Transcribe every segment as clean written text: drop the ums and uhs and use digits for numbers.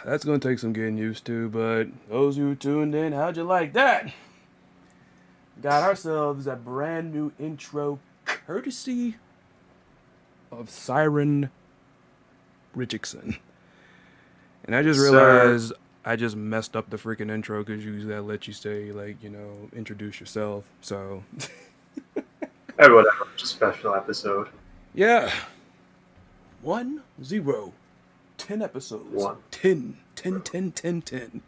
That's going to take some getting used to, but those who tuned in, how'd you like that? Got ourselves a brand new intro courtesy of Syrin Richxson. And I just Sir. realized I just messed up the freaking intro because usually I let you say, like, introduce yourself. So, Hey, whatever. It's a special episode. yeah. 1-0. 10 episodes. One. 10, 10, 10, 10, 10.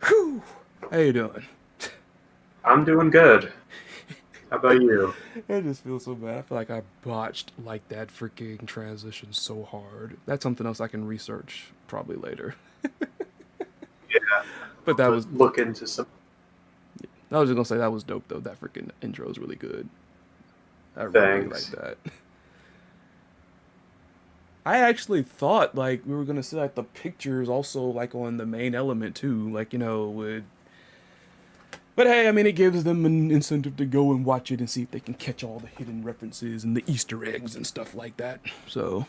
Whew. How you doing? I'm doing good. How about you? I just feel so bad. I feel like I botched like that freaking transition so hard. That's something else I can research probably later. Yeah, But that was look into some I was just gonna say that was dope though. That freaking intro is really good. I really like things. that. I actually thought like we were gonna see like the pictures also like on the main element too, like would. But hey, I mean, it gives them an incentive to go and watch it and see if they can catch all the hidden references and the Easter eggs and stuff like that. So,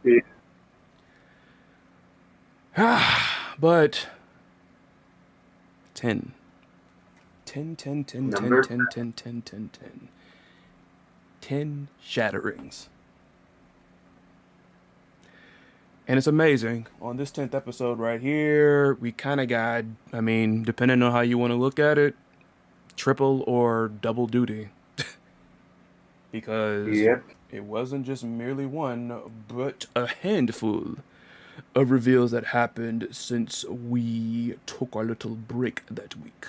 Yeah, but 10. 10, 10, 10, 10, number 10, 10, 10, 10, 10. 10 shatterings. And it's amazing. On this 10th episode right here, we kind of got, I mean, depending on how you want to look at it, triple or double duty. Because Yep. it wasn't just merely one, but a handful of reveals that happened since we took our little break that week.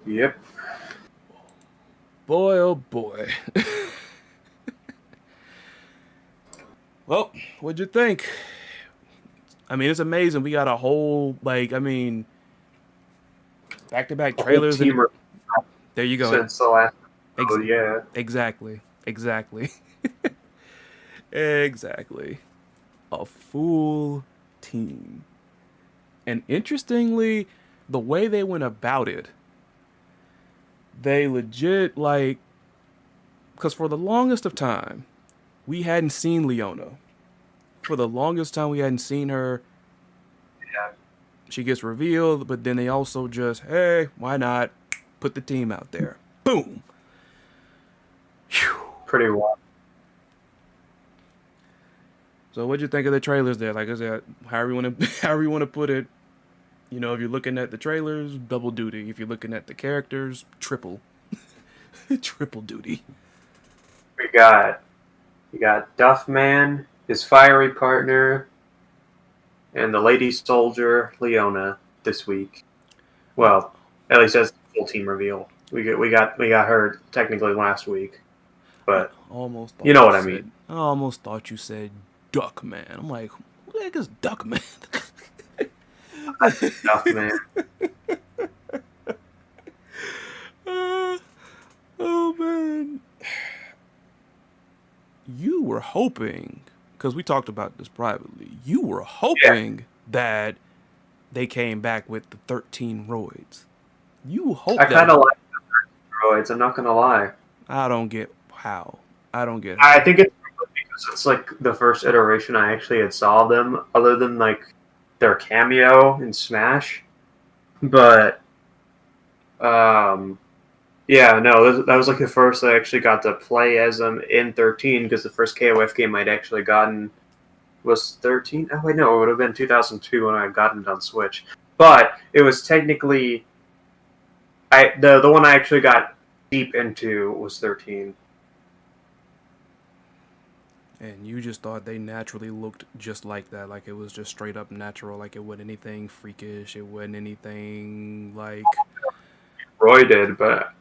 Yep. Boy, oh boy. Well, what'd you think? I mean, it's amazing. We got a whole, like, I mean, back to back A whole trailers, and team there you go. since the last Ex- episode. Yeah. exactly. Exactly. Exactly. A full team. And interestingly, the way they went about it, they legit, like, because for the longest of time, we hadn't seen Leona. For the longest time, we hadn't seen her. Yeah. She gets revealed, but then they also just, hey, why not put the team out there? Boom. Whew. Pretty well. So what'd you think of the trailers there? Like I said, however you want to however you want to put it. If you're looking at the trailers, double duty. If you're looking at the characters, triple. Triple duty. We got Duffman, his fiery partner, and the lady soldier Leona this week. I Well, at least that's the full team reveal. We got her technically last week, I but almost you thought know you what I said mean. I almost thought you said Duckman. I'm like, who the heck is Duckman? Duffman. uh, oh man. You were hoping, because we talked about this privately, you were Yeah. hoping that they came back with the 13 roids. You I hope that. kind of like droids. I'm not gonna lie. I don't get how. I don't get I how. think it's because it's like the first iteration I actually had saw of them, other than like their cameo in Smash. But um, yeah, no, that was like the first I actually got to play as them in 13 because the first KOF game I'd actually gotten was 13. Oh wait, no, it would have been 2002 when I had gotten it on Switch. But it was technically the one I actually got deep into was 13. And you just thought they naturally looked just like that. Like it was just straight up natural. Like it wasn't anything freakish. It wasn't anything like. Roy did, but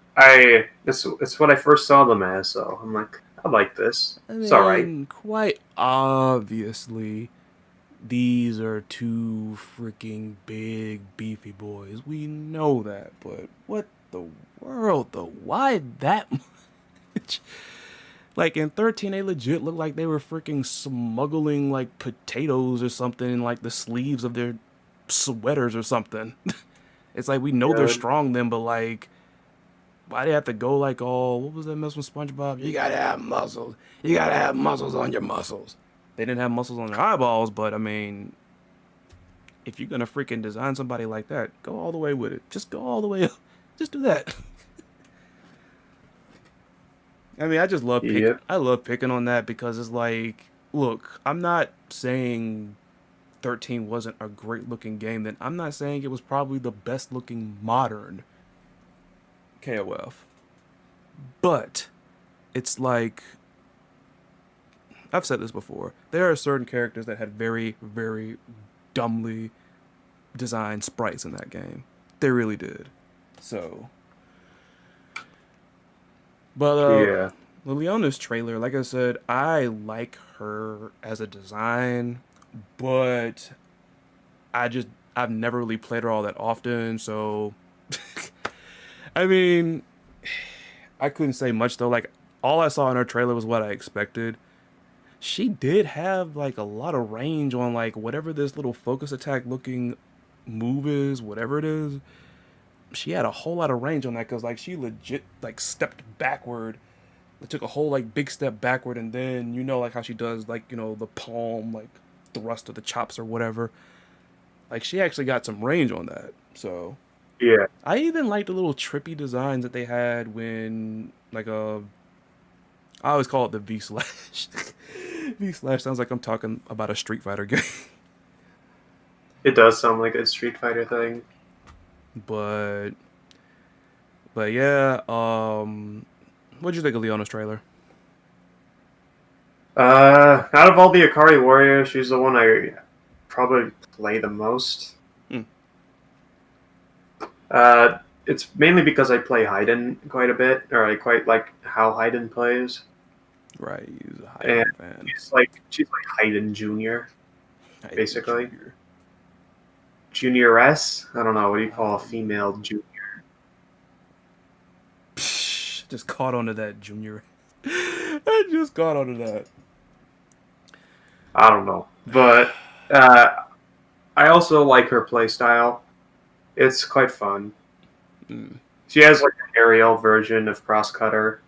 it's what I first saw them as, so I'm like, I like this. I It's all right. mean, quite obviously, these are two freaking big, beefy boys. We know that. But what the world, though? Why that much? Like in 13, they legit looked like they were freaking smuggling like potatoes or something in like the sleeves of their sweaters or something. It's like we know they're Good. strong then, but like, why they have to go like all? What was that mess from SpongeBob? You gotta have muscles. You gotta have muscles on your muscles. They didn't have muscles on their eyeballs, but I mean, if you're gonna freaking design somebody like that, go all the way with it. Just go all the way up. Just do that. I mean, Yep. I love picking on that because it's like, look, I'm not saying 13 wasn't a great looking game. Then I'm not saying it was probably the best looking modern KOF. But it's like I've said this before. There are certain characters that had very, very dumbly designed sprites in that game. They really did. So, but Yeah. the Leona's trailer, like I said, I like her as a design, but I just I've never really played her all that often. So, I mean, I couldn't say much though. Like all I saw in her trailer was what I expected. She did have like a lot of range on like whatever this little focus attack looking move is, whatever it is. She had a whole lot of range on that because like she legit like stepped backward. It took a whole like big step backward, and then you know like how she does like the palm like thrust of the chops or whatever. Like she actually got some range on that. So Yeah. I even liked the little trippy designs that they had when like I always call it the V slash. V slash sounds like I'm talking about a Street Fighter game. It does sound like a Street Fighter thing. but yeah, what'd you think of Leona's trailer? Out of all the Akari Warriors, she's the one I probably play the most. Hmm. It's mainly because I play Haydn quite a bit, or I quite like how Haydn plays. Right, he's a And Haydn fan. she's like Haydn Junior, Haydn basically. Junior. Junioress? I don't know. What do you call a Um, female junior? just caught onto that, Junior. I just caught onto that. I don't know. But I also like her play style. It's quite fun. Mm. She has like an aerial version of Crosscutter.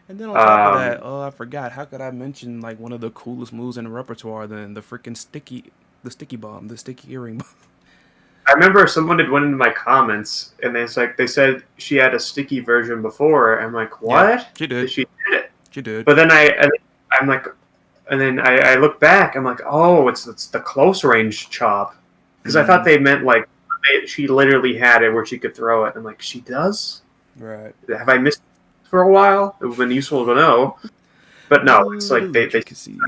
And then on top of that, Um, oh, I forgot. How could I mention like one of the coolest moves in the repertoire than the freaking the sticky bomb, the sticky earring bomb? I remember someone had went into my comments and they said she had a sticky version before. I'm like, Yeah, what? she did. She did it. She did. But then I'm like, and then I look back. I'm like, oh, it's the close range chop because I thought Mm, they meant like she literally had it where she could throw it. I'm like, she does? right. Have I missed it for a while? It would have been useful to know. But no, it's like Little they intricacies.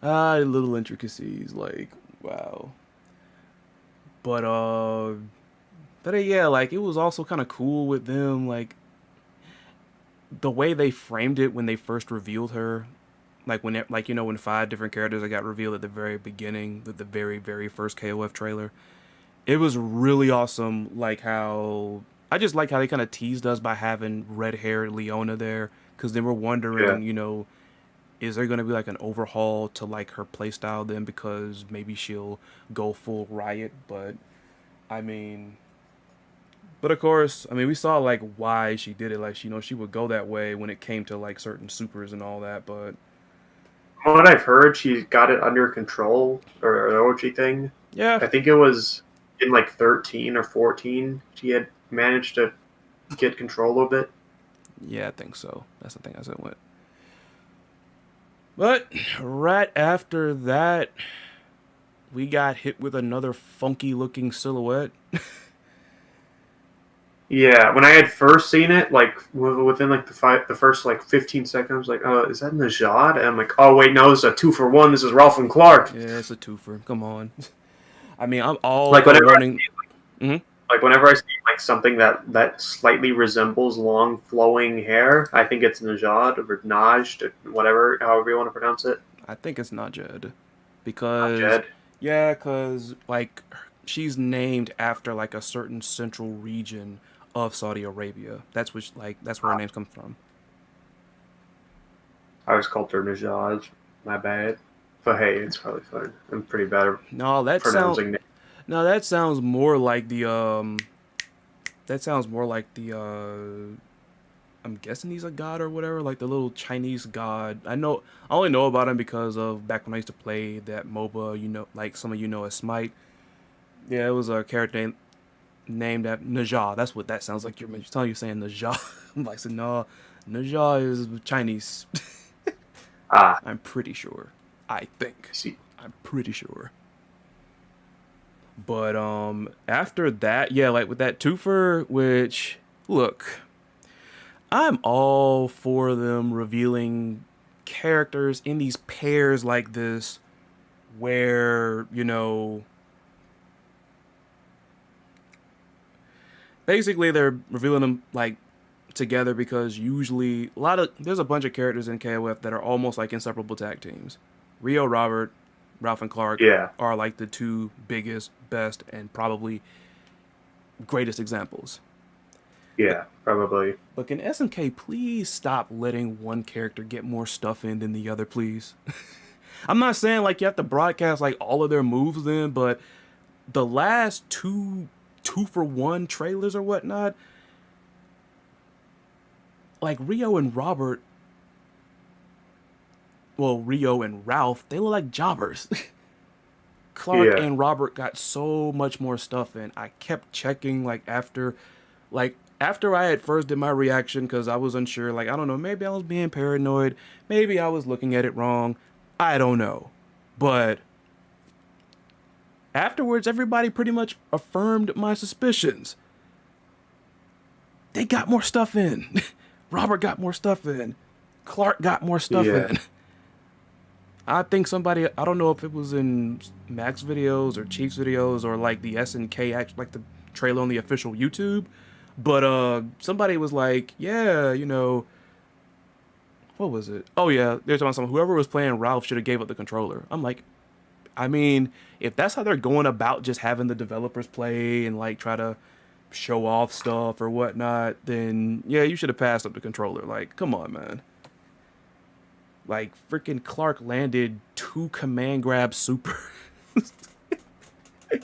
Little intricacies. Like, wow. But yeah, like it was also kind of cool with them, like the way they framed it when they first revealed her. Like when like when five different characters that got revealed at the very beginning with the very very first KOF trailer. It was really awesome. Like how I just like how they kind of teased us by having red haired Leona there because they were Yeah. wondering, is there gonna be like an overhaul to like her playstyle then because maybe she'll go full riot, but I mean, but of course, I mean we saw like why she did it. Like she would go that way when it came to like certain supers and all that. But From what I've heard, she got it under control, or the OG thing. yeah, I think it was in like 13 or 14. She had managed to get control of it. yeah, I think so. That's the thing I said went. But right after that, we got hit with another funky looking silhouette. Yeah, when I had first seen it, like within like the first like 15 seconds, like, oh, is that Najad? And I'm like, oh wait, no, this is a 2-for-1. This is Ralph and Clark. Yeah, it's a twofer. Come on. I mean, I'm all Like for whenever wanting. Hmm. whenever I see like something that slightly resembles long flowing hair, I think it's Najad or Naj, whatever, however you want to pronounce it. I think it's Najed Not because Jed. yeah, because like she's named after like a certain central region of Saudi Arabia. That's where her name comes from. I always called her Najad. My bad. But hey, it's probably fine. I'm pretty bad at No, pronouncing names. that sounds more like the I'm guessing he's a god or whatever, like the little Chinese god. I only know about him because of back when I used to play that MOBA. Like some of you know as Smite. Yeah, it was a character named that Naja. That's what that sounds like. You're saying Naja. I'm like, so no, Naja is Chinese. Ah, I'm pretty sure. I think. I see. I'm pretty sure. But after that, yeah, like with that twofer, which look, I'm all for them revealing characters in these pairs like this where, basically they're revealing them like together because usually there's a bunch of characters in KOF that are almost like inseparable tag teams. Rio Robert, Ralph and Clark Yeah, are like the two biggest, best, and probably greatest examples. But yeah, probably. but can SNK please stop letting one character get more stuff in than the other, please? I'm not saying like you have to broadcast like all of their moves in, but the last two for one trailers or whatnot, like Rio and Robert, well, Rio and Ralph, they look like jobbers. Clark Yeah, and Robert got so much more stuff in. I kept checking after I had first did my reaction because I was unsure. Like I don't know, maybe I was being paranoid, maybe I was looking at it wrong. I don't know, but afterwards, everybody pretty much affirmed my suspicions. They got more stuff in. Robert got more stuff in. Clark got more stuff yeah, in. I think somebody, I don't know if it was in Max videos or Chiefs videos or like the SNK, like the trailer on the official YouTube, but somebody was like, yeah, what was it? Oh yeah, they're talking about something. Whoever was playing Ralph should have gave up the controller. I'm like, I mean, if that's how they're going about just having the developers play and like try to show off stuff or whatnot, then yeah, you should have passed up the controller. Like, come on, man. Like, freaking Clark landed two command grab super.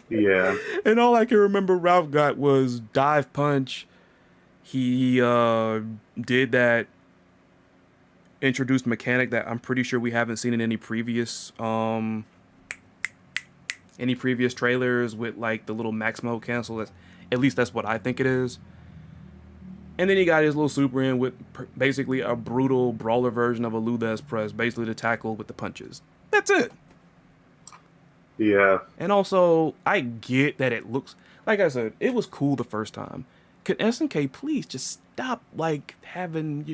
yeah, And all I can remember Ralph got was dive punch. He did that introduced mechanic that I'm pretty sure we haven't seen in any previous trailers with like the little max mode cancel. At least that's what I think it is. And then he got his little super in with basically a brutal brawler version of a Lubez press, basically to tackle with the punches. That's it. yeah, And also, I get that it looks like I said, it was cool the first time. Can SNK please just stop like having,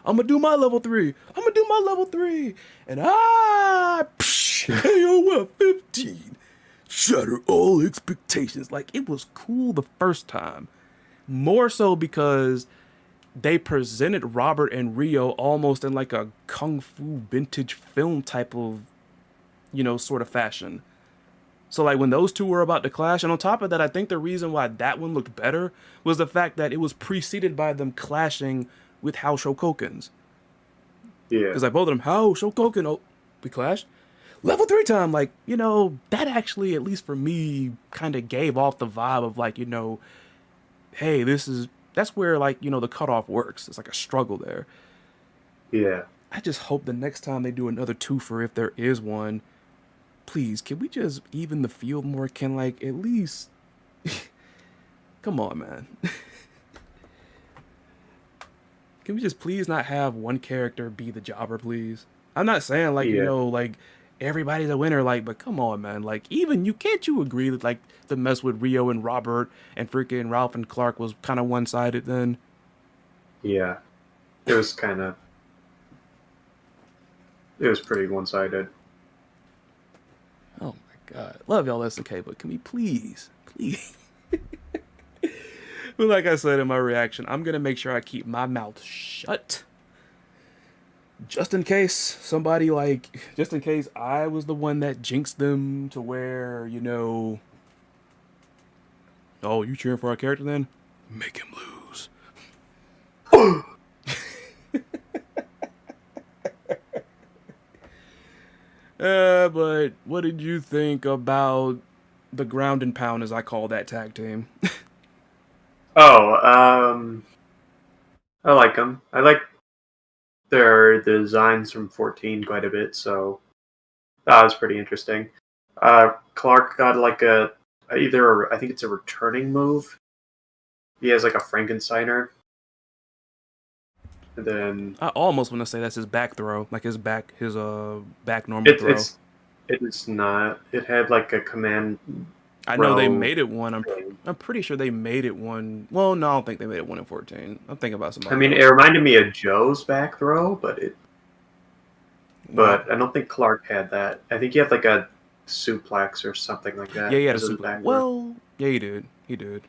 I'm gonna do my level 3. I'm gonna do my level 3. And KOF 15. Shatter all expectations. Like it was cool the first time. More so because they presented Robert and Rio almost in like a kung fu vintage film type of, sort of fashion. So like when those two were about to clash, and on top of that, I think the reason why that one looked better was the fact that it was preceded by them clashing with How Shokokens. yeah, Because like both of them, How Shokoken, oh, we clashed. Level 3 time, like, that actually, at least for me, kind of gave off the vibe of like, hey, that's where like, the cutoff works. It's like a struggle there. yeah, I just hope the next time they do another twofer, if there is one, please, can we just even the field more? Can like at least come on, man. Can we just please not have one character be the jobber, please? I'm not saying like, yeah, like everybody's a winner, like, but come on, man. Like even can't you agree that like the mess with Rio and Robert and freaking Ralph and Clark was kind of one sided then? yeah. It was kind of, it was pretty one-sided. Oh my god. Love y'all SNK, but can we please. But like I said in my reaction, I'm gonna make sure I keep my mouth shut. Just in case somebody just in case I was the one that jinxed them to where, oh, you cheering for our character then? Make him lose. But what did you think about the ground and pound, as I call that tag team? Oh, I like them. I like their designs from 14 quite a bit, so that was pretty interesting. Clark got like I think it's a returning move. He has like a Frankensteiner, and then I almost want to say that's his back throw, like his back normal it's throw. it's it is not. It had like a command I know they throw made it one. thing. I'm pretty sure they made it one. Well, no, I don't think they made it one in 14. I'm thinking about I somebody mean, it else. reminded me of Joe's back throw, Well, but I don't think Clark had that. I think he had like a suplex or something like yeah, that he had a as his super. back throw. Well, yeah, he did. He did.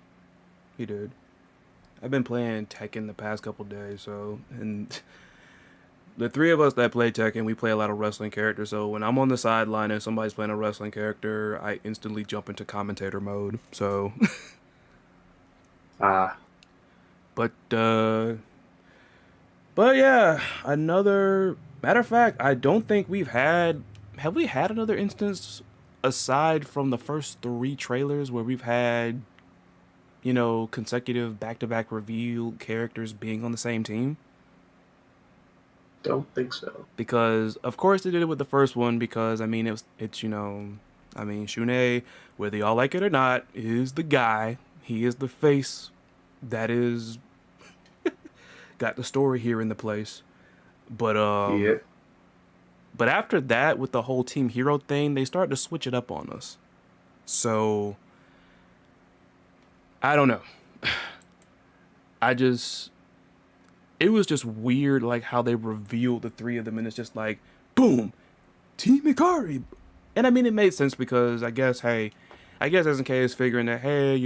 He did. I've been playing Tekken the past couple days, so and the three of us that play Tekken, we play a lot of wrestling characters. So when I'm on the sideline and somebody's playing a wrestling character, I instantly jump into commentator mode. So, Ah, but but yeah, another matter of fact, I don't think we've had. Have we had another instance aside from the first three trailers where we've had, consecutive back-to-back reveal characters being on the same team? don't think so. Because of course they did it with the first one because I mean Shunei, whether y'all like it or not, is the guy. He is the face that is got the story here in the place. But Yeah, but after that with the whole Team Hero thing, they started to switch it up on us. So I don't know. I just it was just weird like how they revealed the three of them and it's just like boom, Team Ikari. And I mean, it made sense because I guess SNK is figuring that, hey,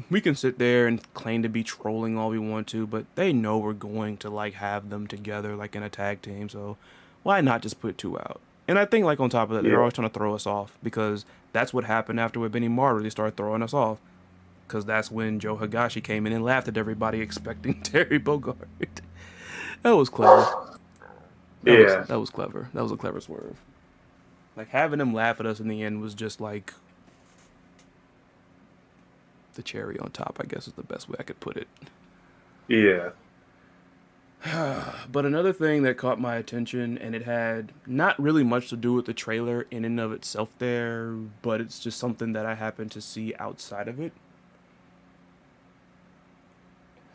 we can sit there and claim to be trolling all we want to, but they know we're going to like have them together like in a tag team, so why not just put two out? And I think like on top of that, they're yeah, always trying to throw us off because that's what happened after with Benny Martyr. They started throwing us off because that's when Joe Higashi came in and laughed at everybody expecting Terry Bogard. That was clever. yeah, That was clever. That was a clever swerve. Like having them laugh at us in the end was just like the cherry on top, I guess is the best way I could put it. yeah. But another thing that caught my attention, and it had not really much to do with the trailer in and of itself there, but it's just something that I happened to see outside of it.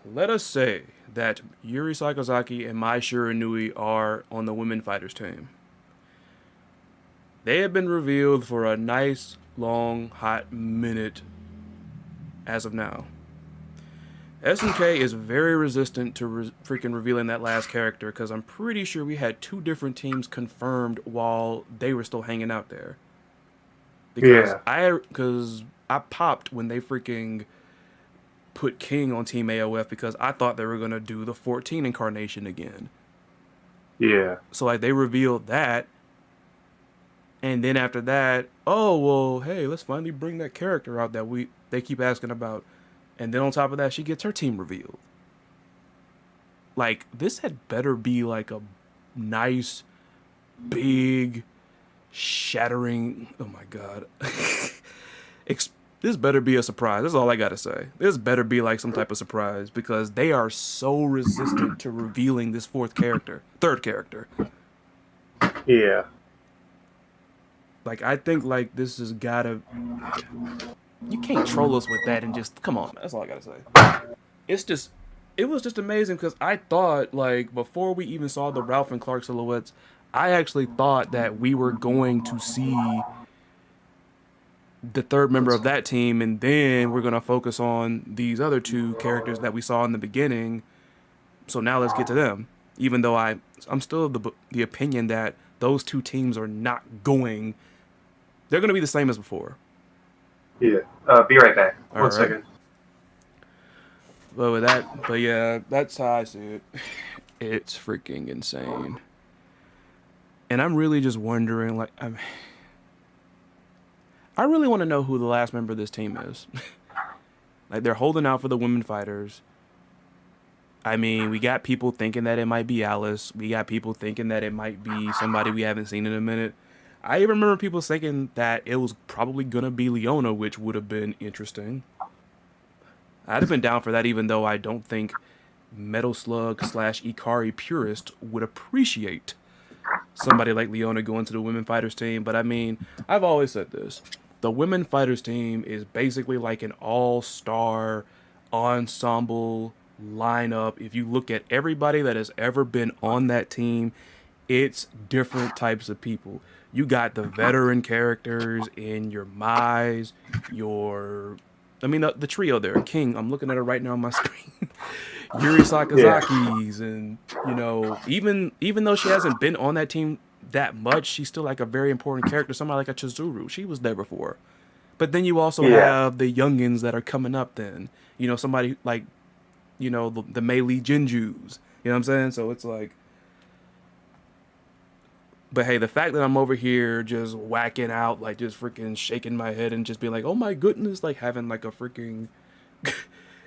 Let us say that Yuri Sakazaki and Mai Shiranui are on the women fighters team. They have been revealed for a nice, long, hot minute as of now. SNK is very resistant to freaking revealing that last character because I'm pretty sure we had two different teams confirmed while they were still hanging out there. Because Yeah, I popped when they freaking put King on Team AOF because I thought they were gonna do the 14 incarnation again. yeah, So like they revealed that, and then after that, oh well, hey, let's finally bring that character out that they keep asking about. And then on top of that, she gets her team revealed. Like, this had better be like a nice, big, shattering. Oh my god. This better be a surprise. That's all I gotta say. This better be like some type of surprise because they are so resistant to revealing this third character. yeah, Like, I think like this has gotta. You can't troll us with that and just come on. That's all I gotta say. It's just it was just amazing because I thought like before we even saw the Ralph and Clark silhouettes, I actually thought that we were going to see the third member of that team, and then we're gonna focus on these other two characters that we saw in the beginning. So now let's get to them. Even though I'm still of the opinion that those two teams are not going. They're gonna be the same as before. yeah. Be right back. All One right. second. But yeah, that's how I see it. It's freaking insane. And I'm really just wondering, like, I really want to know who the last member of this team is. Like, they're holding out for the women fighters. I mean, we got people thinking that it might be Alice. We got people thinking that it might be somebody we haven't seen in a minute. I even remember people thinking that it was probably gonna be Leona, which would have been interesting. I'd have been down for that, even though I don't think Metal Slug slash Ikari purist would appreciate somebody like Leona going to the women fighters team. But I mean, I've always said this: the women fighters team is basically like an all-star ensemble lineup. If you look at everybody that has ever been on that team, it's different types of people. You got the veteran characters in your Mai's, your I mean the trio there, King. I'm looking at it right now on my screen. Yuri Yeah. Sakazaki's, and even though she hasn't been on that team that much, she's still like a very important character. Somebody like a Chizuru, she was there before. But then you also Yeah. have the youngins that are coming up. Then somebody like the Meili Jinjus. You know what I'm saying? So it's like, but hey, the fact that I'm over here just whacking out, like just freaking shaking my head and just being like, oh my goodness, like having like a freaking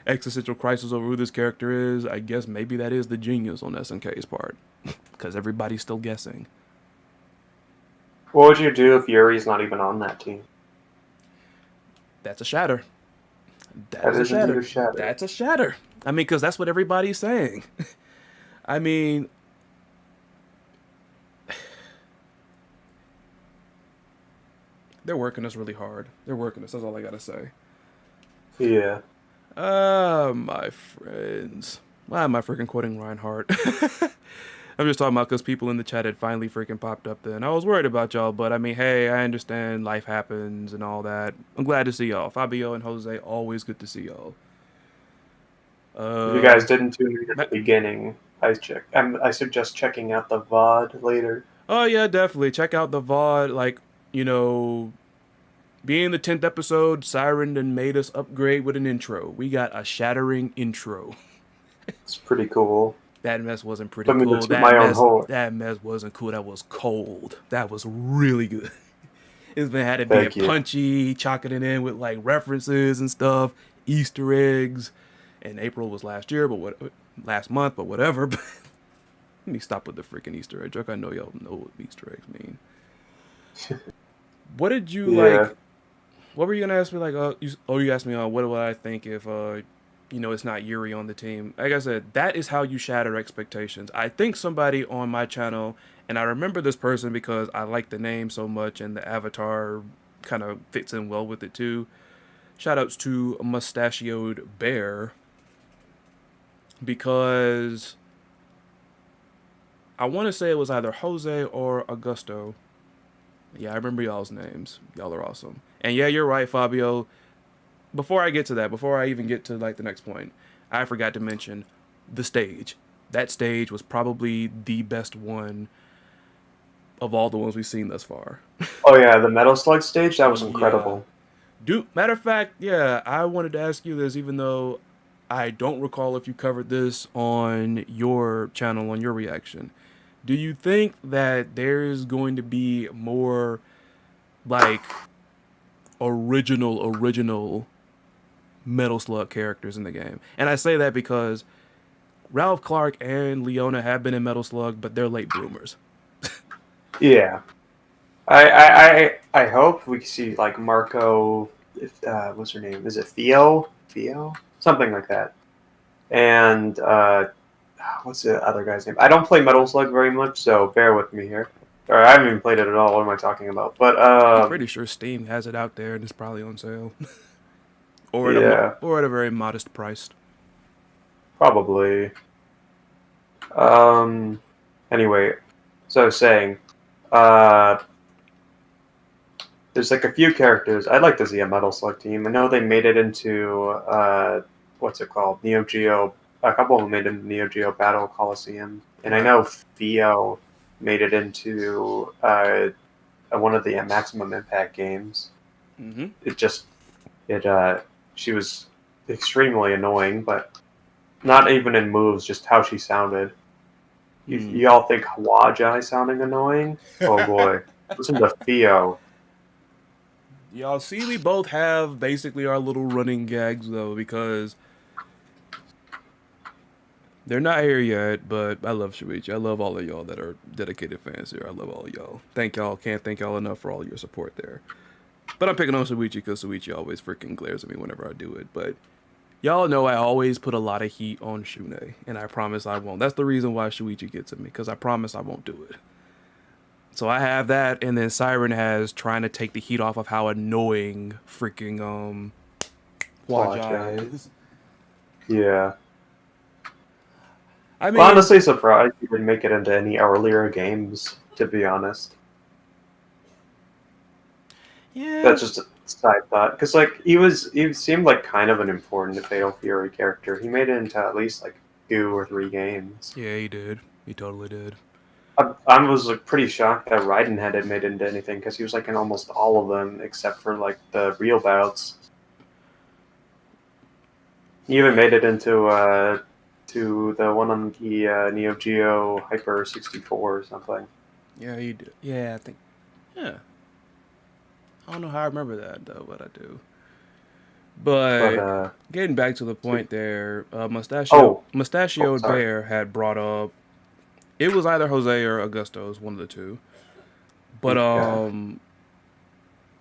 existential crisis over who this character is, I guess maybe that is the genius on SNK's part. Because everybody's still guessing. What would you do if Yuri's not even on that team? That's a shatter. That That is a is indeed shatter. a shatter. That's a shatter. I mean, because that's what everybody's saying. I mean, they're working us really hard. They're working us. That's all I gotta say. Yeah. My friends. Why am I freaking quoting Reinhardt? I'm just talking about because people in the chat had finally freaking popped up then. I was worried about y'all, but I mean, hey, I understand life happens and all that. I'm glad to see y'all. Fabio and Jose, always good to see y'all. If you guys Um, didn't tune in at the beginning, I suggest checking out the VOD later. oh yeah, definitely. Check out the VOD. Like, you know, being the 10th episode, Syrin then made us upgrade with an intro. We got a shattering intro. It's pretty cool. That mess wasn't pretty Put me to cool. toot my own horn. That mess wasn't cool. That was cold. That was really good. It's been had to be a Thank you. punchy, chalking it in with like references and stuff, Easter eggs. And April was last year, but last month, but whatever. Let me stop with the freaking Easter egg joke. I know y'all know what Easter eggs mean. What did you Yeah. like? What were you gonna ask me? Like, you asked me, what do I think if it's not Yuri on the team. Like I said, that is how you shatter expectations. I think somebody on my channel, and I remember this person because I like the name so much and the avatar kind of fits in well with it too. Shoutouts to Mustachioed Bear because I want to say it was either Jose or Augusto. Yeah, I remember y'all's names. Y'all are awesome. And yeah, you're right, Fabio. Before I get to that, before I even get to like the next point, I forgot to mention the stage. That stage was probably the best one of all the ones we've seen thus far. Oh yeah, the Metal Slug stage, that was Yeah. incredible. Dude, matter of fact, yeah, I wanted to ask you this, even though I don't recall if you covered this on your channel, on your reaction. Do you think that there's going to be more like original Metal Slug characters in the game? And I say that because Ralph Clark and Leona have been in Metal Slug, but they're late bloomers. Yeah. I hope we see like Marco. If what's her name? Is it Theo? Theo? Something like that. And what's the other guy's name? I don't play Metal Slug very much, so bear with me here. Or I haven't even played it at all. What am I talking about? But I'm pretty sure Steam has it out there and it's probably on sale, or yeah, at a very modest price. probably. Um. Anyway, so I was saying, uh, there's like a few characters I'd like to see a Metal Slug team. I know they made it into what's it called? Neo Geo. A couple of them made it into Neo Geo Battle Coliseum, and I Right. know Theo made it into one of the Maximum Impact games. Mm-hmm. It just it she was extremely annoying, but not even in moves, just how she sounded. Hmm. You all think Hawajai sounding annoying? Oh boy, listen to Theo. Y'all see, we both have basically our little running gags though, because they're not here yet. But I love Shuichi. I love all of y'all that are dedicated fans here. I love all of y'all. Thank y'all. Can't thank y'all enough for all your support there. But I'm picking on Shuichi because Shuichi always freaking glares at me whenever I do it. But Y'all know I always put a lot of heat on Shune, and I promise I won't. That's the reason why Shuichi gets at me, because I promise I won't do it. So I have that, and then Syrin has trying to take the heat off of how annoying freaking Watch. Huajia is. Yeah. I Well, mean, honestly, surprised he didn't make it into any earlier games. To be honest, yeah, that's just a side thought. Because like he seemed like kind of an important Fatal Fury character. He made it into at least like 2 or 3 games. yeah, he did. He totally did. I was like, pretty shocked that Raiden hadn't made it into anything because he was like in almost all of them except for like the real bouts. He even made it into to the one on the Neo Geo Hyper 64 or something. Yeah, he did. Yeah, I think. Yeah, I don't know how I remember that though, but I do. But But getting back to the point there, oh, oh, Mustachioed sorry. Bear had brought up it was either Jose or Augusto's, one of the two. But Okay.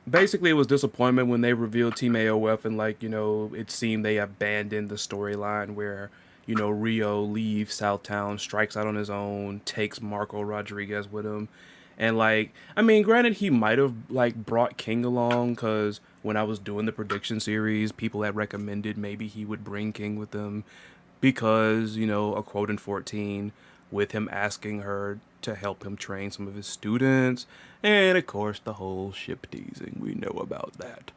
basically it was disappointment when they revealed Team AOF and like, it seemed they abandoned the storyline where, Rio leaves Southtown, strikes out on his own, takes Marco Rodriguez with him. And like, I mean, granted he might have like brought King along cuz when I was doing the prediction series, people had recommended maybe he would bring King with them because, a quote in 14 with him asking her to help him train some of his students. And of course, the whole ship teasing. We know about that.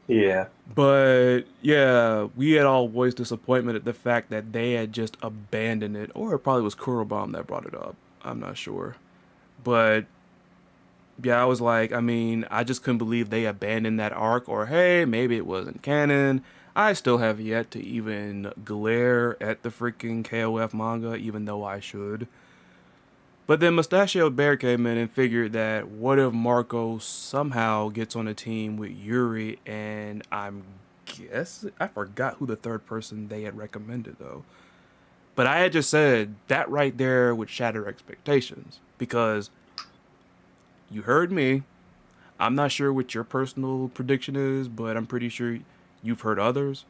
Yeah. But yeah, we had all voiced disappointment at the fact that they had just abandoned it. Or it probably was Kurobom that brought it up. I'm not sure. But yeah, I was like, I mean, I just couldn't believe they abandoned that arc, or hey, maybe it wasn't canon. I still have yet to even glare at the freaking KOF manga, even though I should. But then Mustachioed Bear came in and figured that what if Marco somehow gets on a team with Yuri, and I forgot who the third person they had recommended though. But I had just said that right there would shatter expectations because you heard me. I'm not sure what your personal prediction is, but I'm pretty sure you've heard others.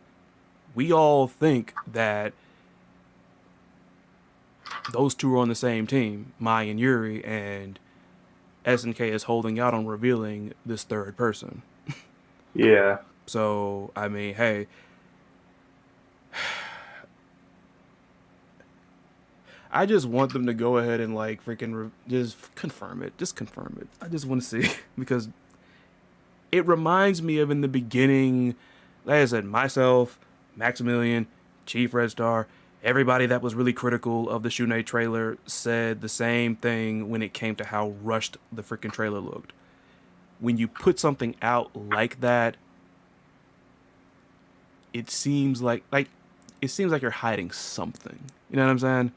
We all think that those two are on the same team, Mai and Yuri, and SNK is holding out on revealing this third person. Yeah. So, I mean, hey, I just want them to go ahead and like just confirm it. Just confirm it. I just want to see because it reminds me of in the beginning, like I said, myself, Maximilian, Chief Red Star, everybody that was really critical of the Shune trailer said the same thing when it came to how rushed the freaking trailer looked. When you put something out like that, it seems like you're hiding something. You know what I'm saying?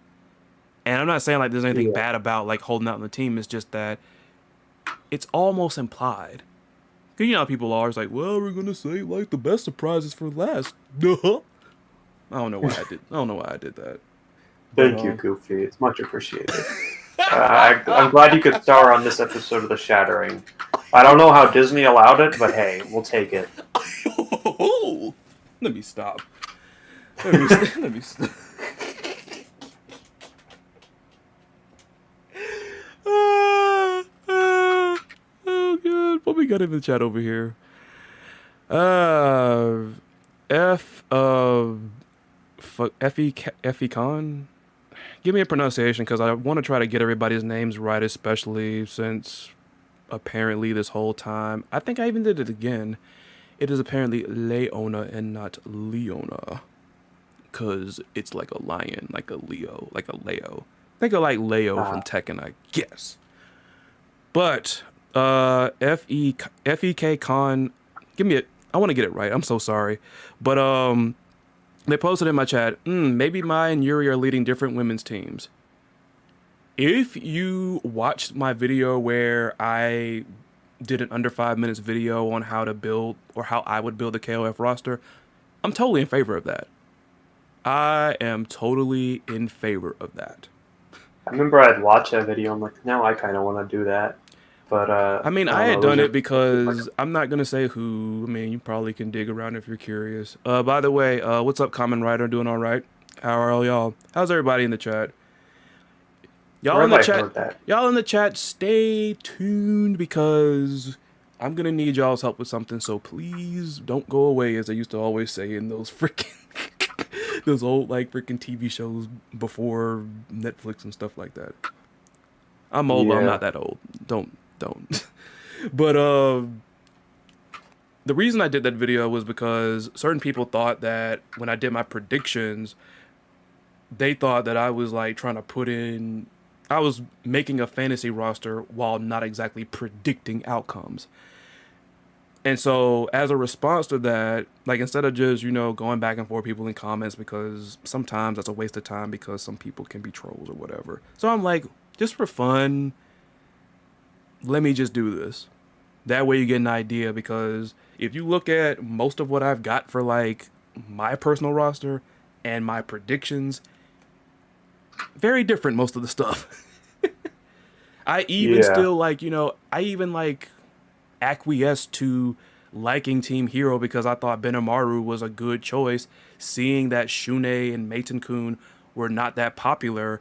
And I'm not saying like there's anything Yeah. bad about like holding out on the team. It's just that it's almost implied. Cause you know how people are. It's like, well, we're gonna say like the best surprises for last. I don't know why I did. I don't know why I did that. But Thank you, Goofy. It's much appreciated. I'm glad you could star on this episode of The Shattering. I don't know how Disney allowed it, but hey, we'll take it. let me stop. Let me stop. Oh god, what we got in the chat over here? Uh, F Fe Con. Give me a pronunciation because I want to try to get everybody's names right, especially since apparently this whole time I think I even did it again. It is apparently Leona and not Leona because it's like a lion, like a Leo, like a Leo. Think of like Leo Uh, from Tekken, I guess. But Fek Con, give me it. I want to get it right. I'm so sorry, but they posted in my chat. Maybe Mai and Yuri are leading different women's teams. If you watched my video where I did an under 5 minutes video on how to build or how I would build a KOF roster, I'm totally in favor of that. I am totally in favor of that. I remember I'd watch that video. I'm like, now I kind of want to do that. But I mean, I I don't had know. Those done are it because I'm not gonna say who. I mean, you probably can dig around if you're curious. By the way, what's up, Common Rider? Doing all right? How are all y'all? How's everybody in the chat? Y'all where in have the I chat. heard that? Y'all in the chat. Stay tuned because I'm gonna need y'all's help with something. So please don't go away, as I used to always say in those freaking those old like freaking TV shows before Netflix and stuff like that. I'm old, but I'm not Yeah. that old. Don't. But the reason I did that video was because certain people thought that when I did my predictions, they thought that I was like trying to put in, I was making a fantasy roster while not exactly predicting outcomes. And so, as a response to that, like instead of just, going back and forth people in comments, because sometimes that's a waste of time because some people can be trolls or whatever. So, I'm like, just for fun, let me just do this. That way you get an idea because if you look at most of what I've got for like my personal roster and my predictions, very different most of the stuff. I even Yeah. still like, I even like acquiesced to liking Team Hero because I thought Benamaru was a good choice, seeing that Shune and Meitan Kun were not that popular.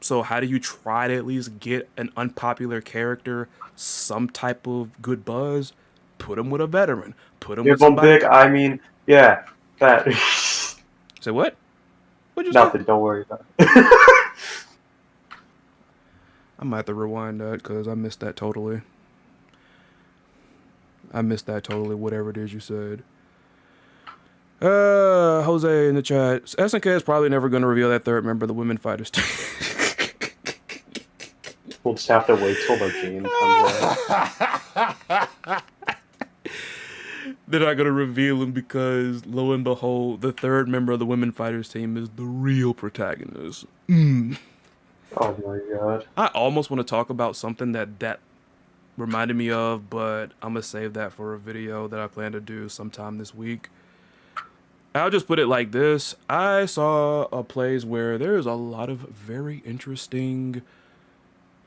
So how do you try to at least get an unpopular character some type of good buzz? Put him with a veteran. Put him Give with them somebody. big. I mean, yeah. That. Say what? What'd you say? Nothing. Don't worry about it. I might have to rewind that because I missed that totally. I missed that totally. Whatever it is you said. Jose in the chat. SNK is probably never going to reveal that third member of the women fighters team. We'll just have to wait till the game comes out. They're not gonna reveal him because, lo and behold, the third member of the women fighters team is the real protagonist. Oh my god. I almost want to talk about something that reminded me of, but I'm gonna save that for a video that I plan to do sometime this week. I'll just put it like this: I saw a place where there is a lot of very interesting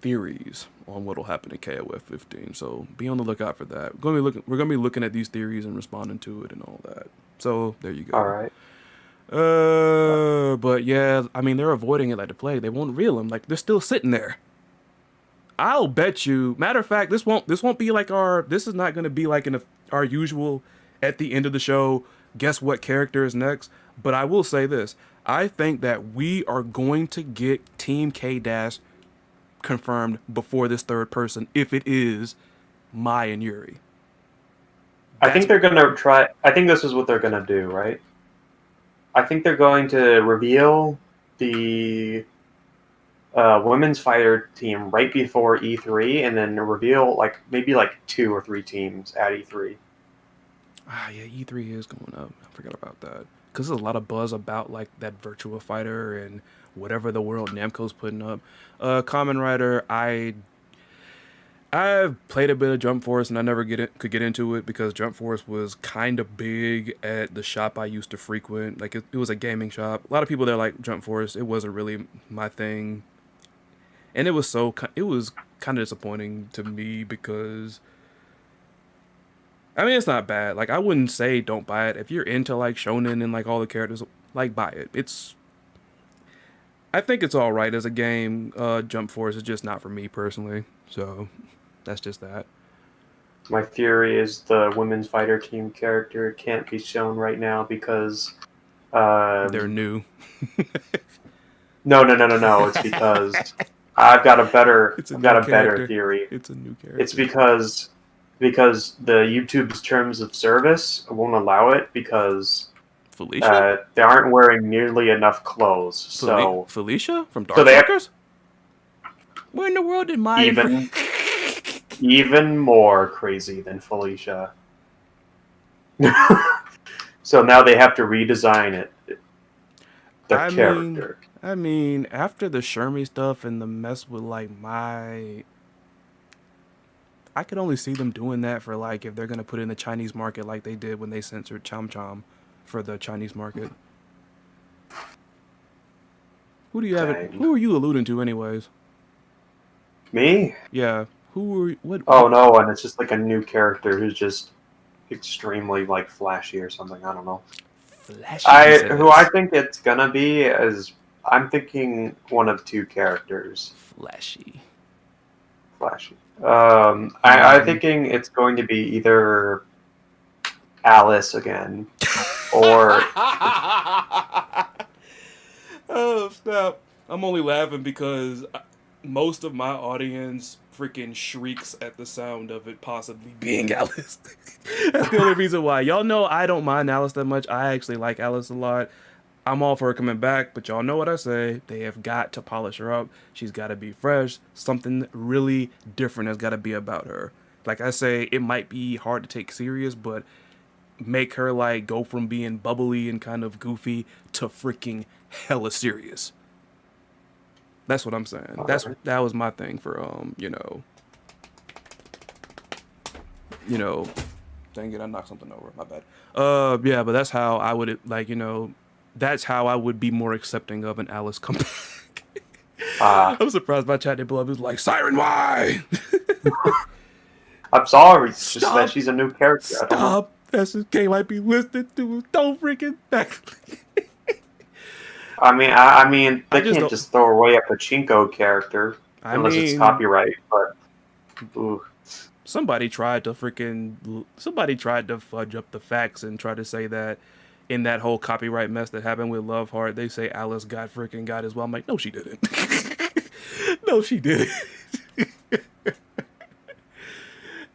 theories on what will happen in KOF 15. So be on the lookout for that. We're gonna be looking at these theories and responding to it and all that. So there you All go. right. But yeah, I mean they're avoiding it like the plague. They won't reveal them. Like they're still sitting there. I'll bet you. Matter of fact, this won't be like our. This is not gonna be like our usual at the end of the show. Guess what character is next? But I will say this: I think that we are going to get Team K Dash confirmed before this third person if it is Mai and Yuri. I That's think they're gonna try. I think this is what they're gonna do, right? I think they're going to reveal the women's fighter team right before E3, and then reveal like maybe like 2 or 3 teams at E3. yeah, E3 is going up. I forgot about that because there's a lot of buzz about like that Virtua Fighter and whatever the world Namco's putting up. Common Rider, I've played a bit of Jump Force and I never could get into it because Jump Force was kind of big at the shop I used to frequent. Like it was a gaming shop. A lot of people there like Jump Force. It wasn't really my thing, and it was kind of disappointing to me because I mean it's not bad. Like I wouldn't say don't buy it if you're into like shonen and like all the characters. Like buy it. I think it's all right as a game. Jump Force is just not for me personally. So that's just that. My theory is the women's fighter team character can't be shown right now because They're um, new. no. It's because I've got a better It's a I've got new a better character. theory. It's a new It's character. because the YouTube's terms of service won't allow it because Felicia? they aren't wearing nearly enough clothes. Felicia from So they have Darkstalkers? Where in the world did Maya? even even more crazy than Felicia. So now they have to redesign it, the I mean, character. after the Shermie stuff and the mess with like I could only see them doing that for like if they're gonna put it in the Chinese market like they did when they censored Chom Chom for the Chinese market. Who do you have it? Dang. Who are you alluding to, anyways? Me? Yeah, Who are Oh no, and it's just like a new character who's just extremely like flashy or something. I don't know. Flashy? He I says. think it's gonna be is I'm thinking one of two characters. Flashy. Flashy. I'm Mm. thinking it's going to be either Alice again, or Oh, snap. I'm only laughing because most of my audience freaking shrieks at the sound of it possibly being Alice. That's the only reason why. Y'all know I don't mind Alice that much. I actually like Alice a lot. I'm all for her coming back, but y'all know what I say. They have got to polish her up. She's got to be fresh. Something really different has got to be about her. Like I say, it might be hard to take serious, but make her like go from being bubbly and kind of goofy to freaking hella serious. That's what I'm saying. That was my thing for you know, dang it, I knocked something over. My bad. Yeah, but that's how I would like, that's how I would be more accepting of an Alice comeback. uh, I'm surprised my chat didn't blow up. It was like, Syrin, why? I'm sorry, it's just that Stop! she's a new character. I don't know. Stop! SSK might be listed to don't freaking back. I mean, I they just can't don't. just throw away a pachinko character I unless it's mean, copyright. But ooh, somebody tried to fudge up the facts and try to say that in that whole copyright mess that happened with Love Heart, they say Alice got as well. I'm like, no, she didn't. No, she didn't.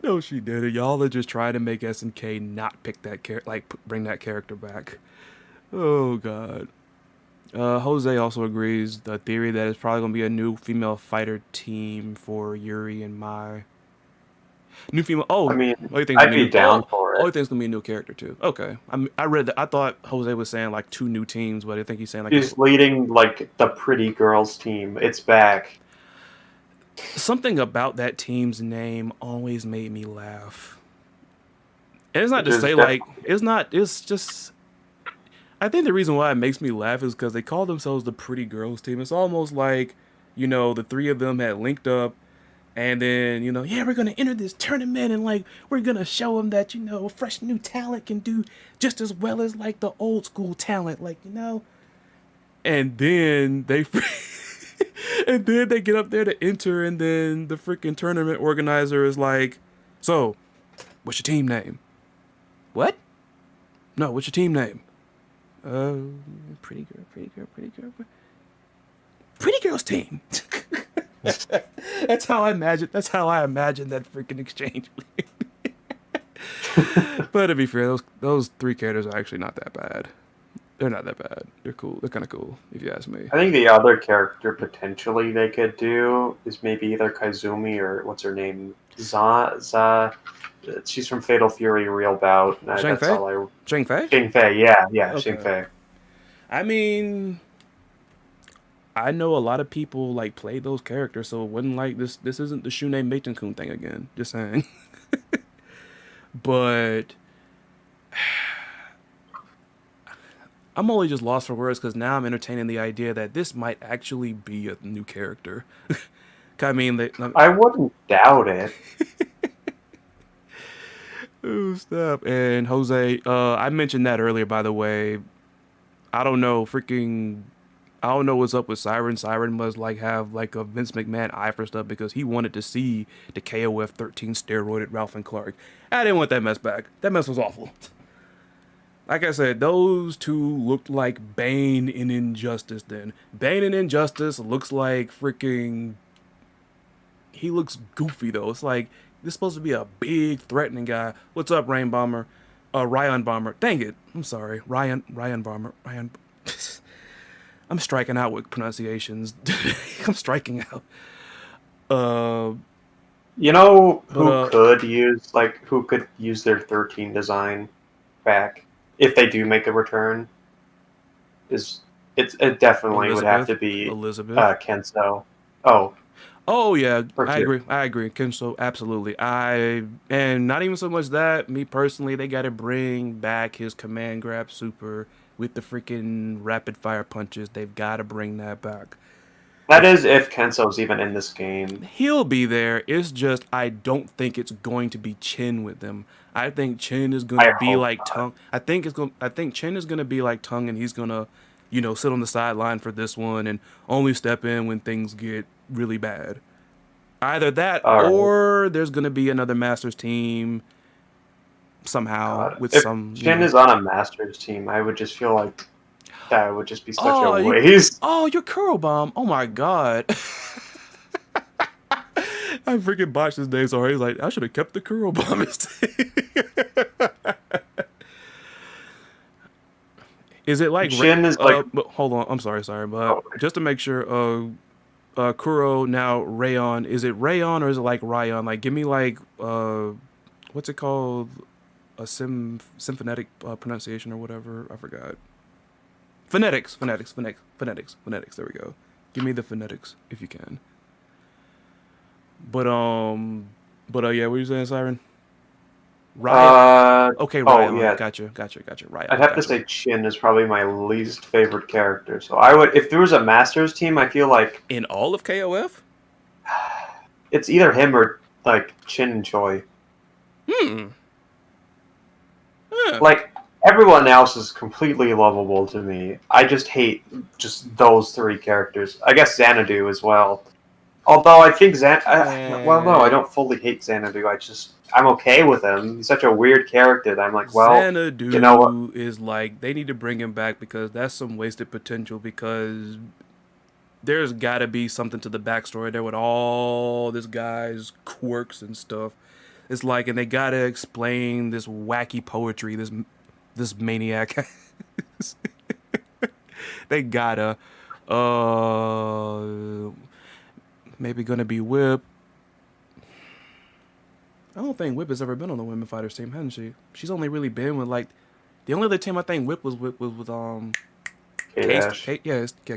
No, she didn't. Y'all are just trying to make SNK not pick that bring that character back. Oh god. Jose also agrees the theory that it's probably gonna be a new female fighter team for Yuri and Mai. New female. I Oh, mean, all you think's gonna I'd be be new. down for All it. you think's gonna be a new character too. Okay, I read that. I thought Jose was saying like two new teams, but I think he's saying like She's leading like the pretty girls team. It's back. something about that team's name always made me laugh. And it's not Which to is say like definitely it's not. It's just I think the reason why it makes me laugh is because they call themselves the pretty girls team. It's almost like the three of them had linked up. And then, yeah, we're going to enter this tournament and like we're going to show them that, fresh new talent can do just as well as like the old school talent, And then and then they get up there to enter and then the freaking tournament organizer is like, "So, what's your team name?" "What?" "No, what's your team name?" Uh, pretty girl, pretty girl, pretty girl. Pretty girl's team. That's how I imagine that freaking exchange. But to be fair, those three characters are actually not that bad. They're not that bad. They're cool. They're kind of cool, if you ask me. I think the other character potentially they could do is maybe either Kaizumi or what's her name, Za. She's from Fatal Fury Real Bout. Shang That's Fei? all I. Shang Fei? Xing Fei, yeah, yeah, Xing Okay. Fei. I mean, I know a lot of people like play those characters, so it wouldn't like this. This isn't the Shune Meitenkun thing again. Just saying. But I'm only just lost for words because now I'm entertaining the idea that this might actually be a new character. I mean, I wouldn't doubt it. oh, stop. And Jose, I mentioned that earlier, by the way. I don't know, freaking. I don't know what's up with Syrin. Syrin must like have like a Vince McMahon eye for stuff because he wanted to see the KOF 13 steroided Ralph and Clark. I didn't want that mess back. That mess was awful. Like I said, those two looked like Bane in Injustice then. Bane in Injustice looks like freaking. He looks goofy though. It's like, this is supposed to be a big, threatening guy. What's up, Rain Bomber? Ryan Bomber. Dang it. I'm sorry. Ryan Bomber. Ryan. I'm striking out with pronunciations. I'm striking out. Uh, You know but who could use their 13 design back if they do make a return? Is it definitely would have Elizabeth. to be Elizabeth. Kenso. Oh, Oh yeah, or I two. agree. I agree. Kenso, absolutely. And not even so much that. Me personally, they got to bring back his command grab super with the freaking rapid fire punches. They've got to bring that back. That is if Kenso's even in this game. He'll be there. It's just I don't think it's going to be Chin with them. I think Chin is gonna I be hope like not. Tung. I think Chin is gonna be like Tung, and he's gonna, sit on the sideline for this one and only step in when things get really bad. Either that, All right. or there's gonna be another Masters team somehow God. with If some, Shin is on a Masters team, I would just feel like that would just be such a Oh, waste. you're Curl Bomb. Oh my god. I freaking botched his name so hard. He's like, I should have kept the Curl Bomb instead. Is it like Shin is like, hold on, I'm sorry, but oh, just to make sure, Kuro now Rayon, is it Rayon or is it like Ryan? Like give me like what's it called? A symphonetic pronunciation or whatever. I forgot. Phonetics. There we go. Give me the phonetics if you can. But yeah, what are you saying, Siren? Ryan. uh, Okay, oh Ryan. yeah, Gotcha. I'd Ryan. have to Gotcha. say Chin is probably my least favorite character. So I would, if there was a Masters team, I feel like In all of KOF? it's either him or like Chin and Choi. Hmm. Yeah. Like everyone else is completely lovable to me. I just hate just those three characters. I guess Xanadu as well. Although I think well, no, I Man. don't fully hate Xanadu. I'm okay with him. He's such a weird character that I'm like, well, you know what? Xanadu is like they need to bring him back because that's some wasted potential because there's got to be something to the backstory there with all this guy's quirks and stuff. It's like, and they gotta explain this wacky poetry, this maniac. They gotta, uh, maybe gonna be Whip. I don't think Whip has ever been on the women fighters team, hasn't she? She's only really been with like the only other team I think Whip was with K Dash.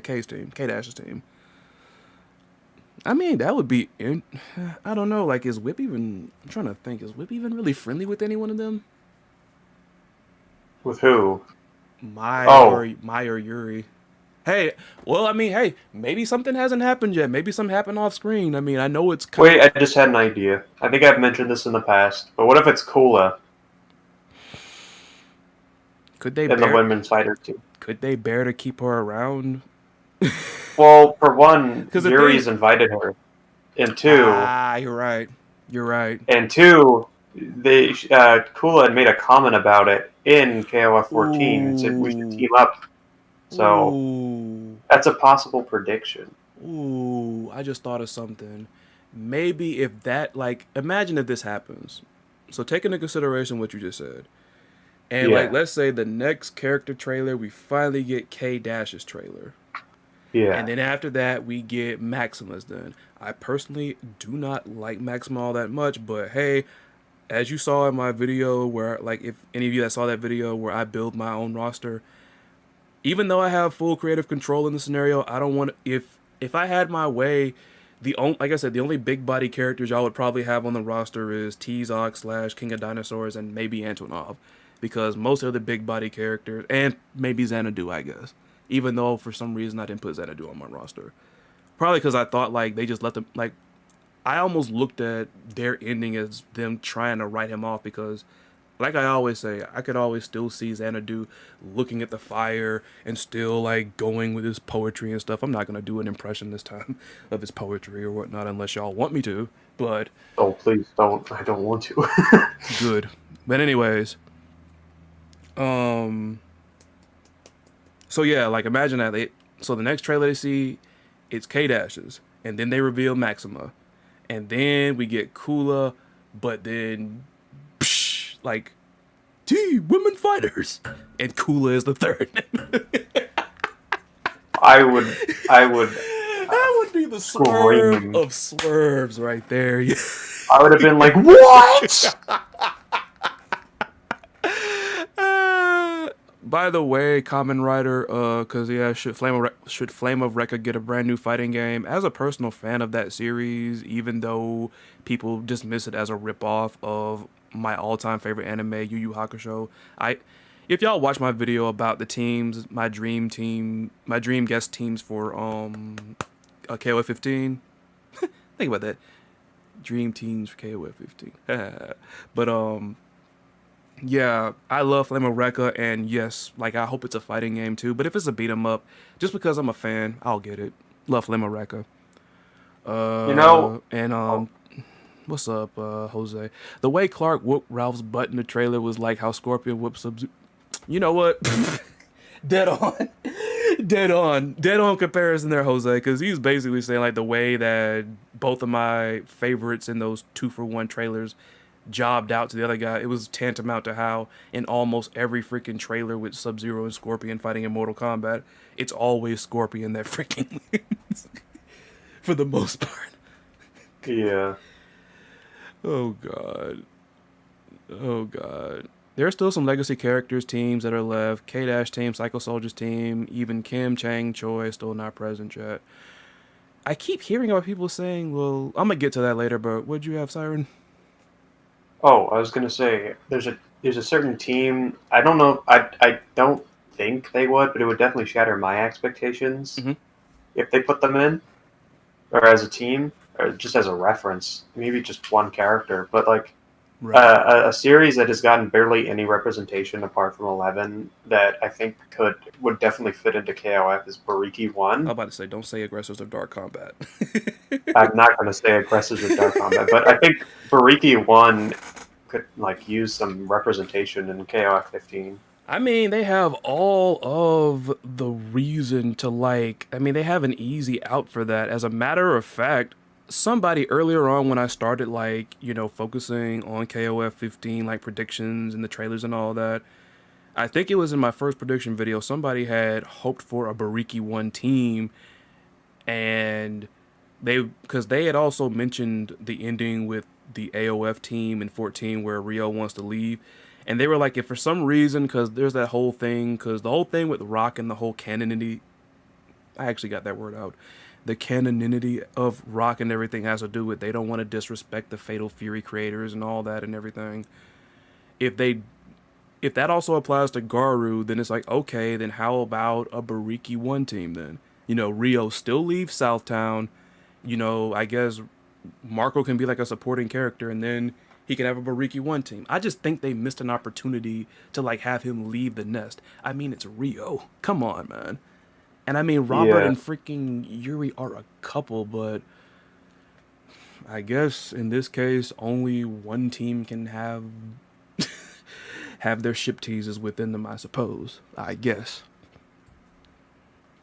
K's team, K Dash's team. I mean, that would be. I don't know. Like, is Whip even? I'm trying to think. Is Whip even really friendly with any one of them? With who? Oh, Mai or Yuri. Hey, well, I mean, hey, maybe something hasn't happened yet. Maybe something happened off screen. I mean, I know it's kind wait, I just had an idea. I think I've mentioned this in the past, but what if it's Kula could they in the bear women's fighters team? could they bear to keep her around? Well, for one, Because the thing, Yuri's invited her, and two, you're right. You're right. and two, they Kula had made a comment about it in KOF 14 and said we should Ooh, team up. So ooh, that's a possible prediction. ooh. I just thought of something. Maybe if that, like, imagine if this happens. So take into consideration what you just said. And like, Yeah, let's say the next character trailer, we finally get K Dash's trailer, and yeah. then after that, we get Maxima's. Then I personally do not like Maxima all that much, but hey, as you saw in my video, where like if any of you that saw that video where I build my own roster, even though I have full creative control in the scenario, I don't want if I had my way, the only like I said, the only big body characters y'all would probably have on the roster is T-Zoc slash King of Dinosaurs and maybe Antonov, because most of the big body characters and maybe Xanadu, I guess. Even though for some reason I didn't put Xanadu on my roster, probably because I thought like they just let them like I almost looked at their ending as them trying to write him off because like I always say, I could always still see Xanadu looking at the fire and still like going with his poetry and stuff. I'm not gonna do an impression this time of his poetry or whatnot unless y'all want me to. But Oh, please don't. I don't want to. good. But anyways, um, so yeah, like imagine that so the next trailer they see, it's K Dashes, and then they reveal Maxima, and then we get Kula, but then psh, like women fighters, and Kula is the third. I would. I would That would be the swerve scream. of swerves right there. I would have been like, "What?" By the way, Common Rider, cause yeah, should Flame of Recca get a brand new fighting game? As a personal fan of that series, even though people dismiss it as a ripoff of my all-time favorite anime, Yu Yu Hakusho, if y'all watch my video about the teams, my dream guest teams for KOF 15. Think about that. Dream teams for KOF 15. But yeah, I love Flame of Recca, and yes, like I hope it's a fighting game too. But if it's a beat 'em up, just because I'm a fan, I'll get it. Love Flame of Recca. You know, And oh, what's up, Jose? The way Clark whooped Ralph's butt in the trailer was like how Scorpion whoops Sub. You know what? Dead on. Dead on comparison there, Jose, because he's basically saying like the way that both of my favorites in those 2-for-1 trailers jobbed out to the other guy. It was tantamount to how in almost every freaking trailer with Sub Zero and Scorpion fighting in Mortal Kombat, it's always Scorpion that freaking wins for the most part. yeah. Oh god. Oh god. There are still some legacy characters teams that are left. K Dash team, Psycho Soldiers team, even Kim Chang Choi still not present yet. I keep hearing about people saying, well, I'm gonna get to that later, but what'd you have, Siren? Oh, I was gonna say there's a certain team. I don't know. I don't think they would, but it would definitely shatter my expectations Mm-hmm. if they put them in, or as a team, or just as a reference. Maybe just one character, but like Right. a series that has gotten barely any representation apart from 11 that I think would definitely fit into KOF is Bariki I'm 1. about to say, don't say aggressors of dark combat. I'm not going to say aggressives of Dark Combat, but I think Bariki 1 could like use some representation in KOF 15. I mean, they have all of the reason to like. I mean, they have an easy out for that. As a matter of fact, somebody earlier on when I started like, focusing on KOF 15 like predictions and the trailers and all that, I think it was in my first prediction video, somebody had hoped for a Bariki 1 team and because they had also mentioned the ending with the AOF team in 14 where Rio wants to leave. And they were like, if for some reason, because there's that whole thing, because the whole thing with Rock and the whole canonity, I actually got that word out. The canonity of Rock and everything has to do with they don't want to disrespect the Fatal Fury creators and all that and everything. If they if that also applies to Garu, then it's like, okay, then how about a Bariki 1 team then? Rio still leaves Southtown. I guess Marco can be like a supporting character and then he can have a Bariki 1 team. I just think they missed an opportunity to like have him leave the nest. I mean, it's Rio. Come on, man. And I mean, Robert Yeah, and freaking Yuri are a couple, but I guess in this case, only one team can have their ship teases within them, I suppose. I guess.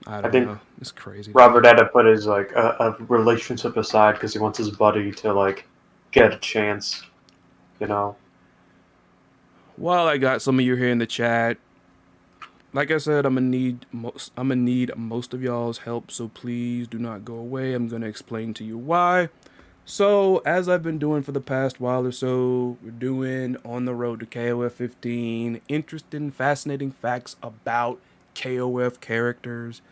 I I don't think know. It's crazy to Robert me. had to put his like a relationship aside because he wants his buddy to like get a chance, you know. While I got some of you here in the chat, like I said, I'm gonna need most of y'all's help, so please do not go away. I'm gonna explain to you why. So, as I've been doing for the past while or so, we're doing On the Road to KOF 15, interesting, fascinating facts about KOF characters.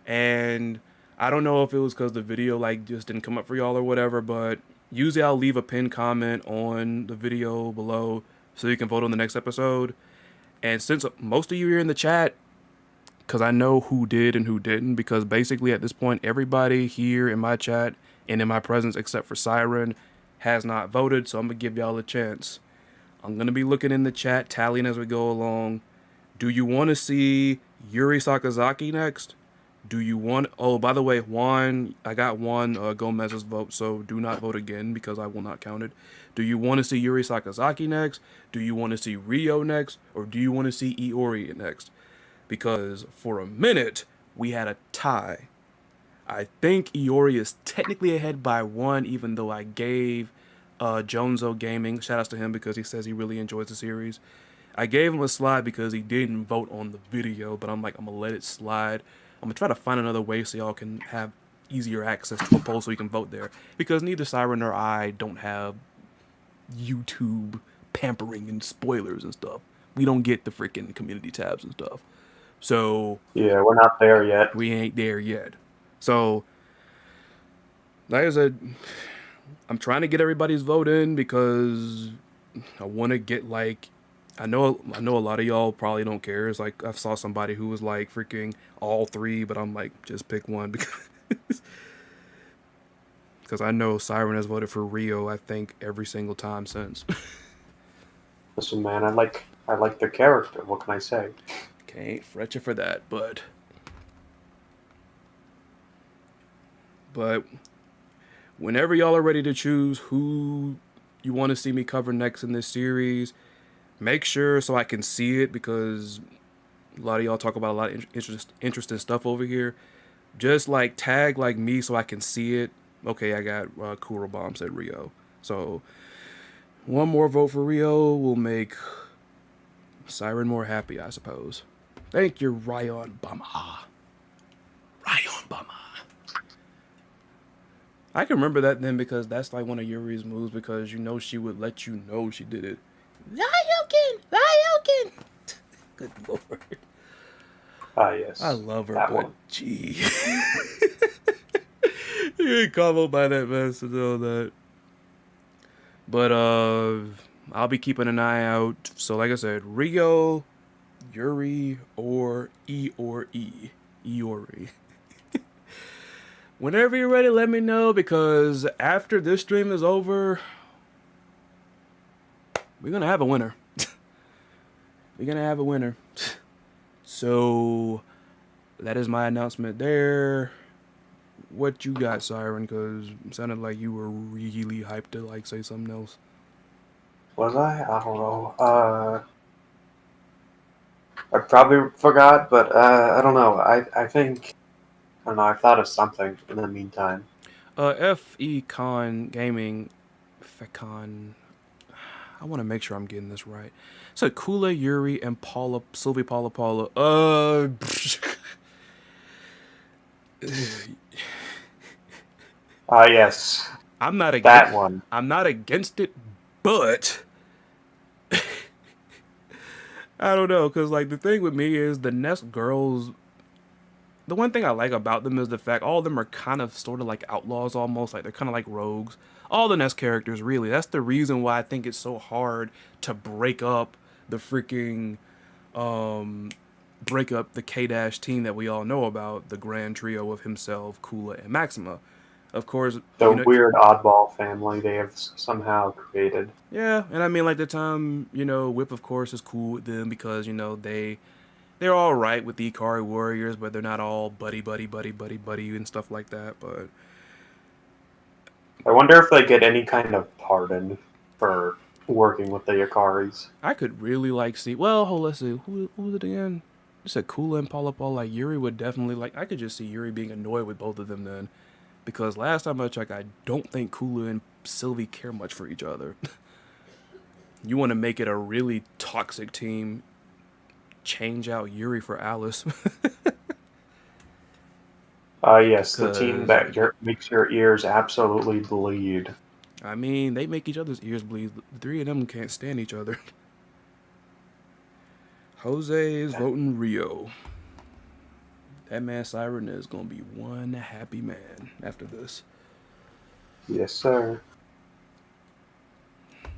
And I don't know if it was because the video like just didn't come up for y'all or whatever, but usually I'll leave a pinned comment on the video below so you can vote on the next episode. And since most of you are in the chat, because I know who did and who didn't, because basically at this point, everybody here in my chat and in my presence, except for Syrin, has not voted, so I'm going to give y'all a chance. I'm going to be looking in the chat, tallying as we go along. Do you want to see Yuri Sakazaki next? Do you want... Oh, by the way, Juan, I got Juan Gomez's vote, so do not vote again because I will not count it. Do you want to see Yuri Sakazaki next? Do you want to see Rio next? Or do you want to see Iori next? Because for a minute, we had a tie. I think Iori is technically ahead by one, even though I gave Joneso Gaming, shout outs to him because he says he really enjoys the series. I gave him a slide because he didn't vote on the video, but I'm like, I'm gonna let it slide. I'm gonna try to find another way so y'all can have easier access to a poll so you can vote there. Because neither Siren nor I don't have YouTube pampering and spoilers and stuff. We don't get the freaking community tabs and stuff. So Yeah, we're not there yet. we ain't there yet. So, like I said, I'm trying to get everybody's vote in because I want to get like I know a lot of y'all probably don't care. It's like I saw somebody who was like freaking all three, but I'm like just pick one because Because I know Syrin has voted for Rio, I think, every single time since. Listen, man, I like their character. What can I say? Can't fret you for that, but whenever y'all are ready to choose who you want to see me cover next in this series, make sure so I can see it because a lot of y'all talk about a lot of interesting stuff over here. Just like tag like me so I can see it. Okay, I got Kuro Bomb said Rio. So one more vote for Rio will make Syrin more happy, I suppose. Thank you, Ryan Bama. Ryan Bama. I can remember that then because that's like one of Yuri's moves because you know she would let you know she did it. Ryukin! Ryukin! Good lord. Ah, yes. I love her, That but one. gee. You ain't combo by that mess and all that. But I'll be keeping an eye out. So like I said, Rio, Yuri, or E or E. Iori. Whenever you're ready, let me know because after this stream is over, we're gonna have a winner. We're gonna have a winner. So that is my announcement there. What you got, Syrin? Because it sounded like you were really hyped to like say something else. Was I? I don't know. I probably forgot, but I don't know. I think I don't know. I've thought of something in the meantime. F.E. Con Gaming, Fecon. I want to make sure I'm getting this right. So Kula, Yuri, and Paula, Sylvie, Paula. Ah, yes, I'm not against. that one. I'm not against it, but I don't know, cause like the thing with me is the Nest girls. The one thing I like about them is the fact all of them are kind of sort of like outlaws almost, like they're kind of like rogues. All the Nest characters, really. That's the reason why I think it's so hard to break up the freaking break up the K Dash team that we all know about, the grand trio of himself, Kula, and Maxima. Of course, The you know, weird oddball family they have somehow created. yeah, and I mean like the time, Whip of course is cool with them because, they're all right with the Ikari warriors, but they're not all buddy and stuff like that, but I wonder if they get any kind of pardon for working with the Yakaris. I could really like see. Well, let's see. Who was it again? You said Kula and Paula Paul. Like Yuri would definitely like. I could just see Yuri being annoyed with both of them then, because last time I checked, I don't think Kula and Sylvie care much for each other. You want to make it a really toxic team. Change out Yuri for Alice. Yes, the team Because that makes your ears absolutely bleed. I mean, they make each other's ears bleed. The three of them can't stand each other. Jose is voting Rio. That man Syrin is gonna be one happy man after this. Yes, sir.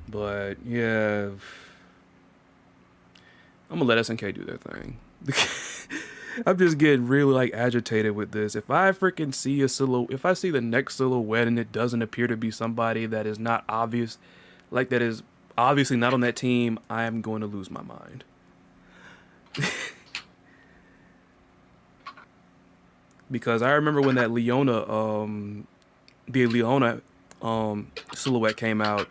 But yeah, I'm gonna let SNK do their thing. I'm just getting really like agitated with this. If I freaking see if I see the next silhouette and it doesn't appear to be somebody that is not obvious, like that is obviously not on that team, I am going to lose my mind. Because I remember when that the Leona silhouette came out,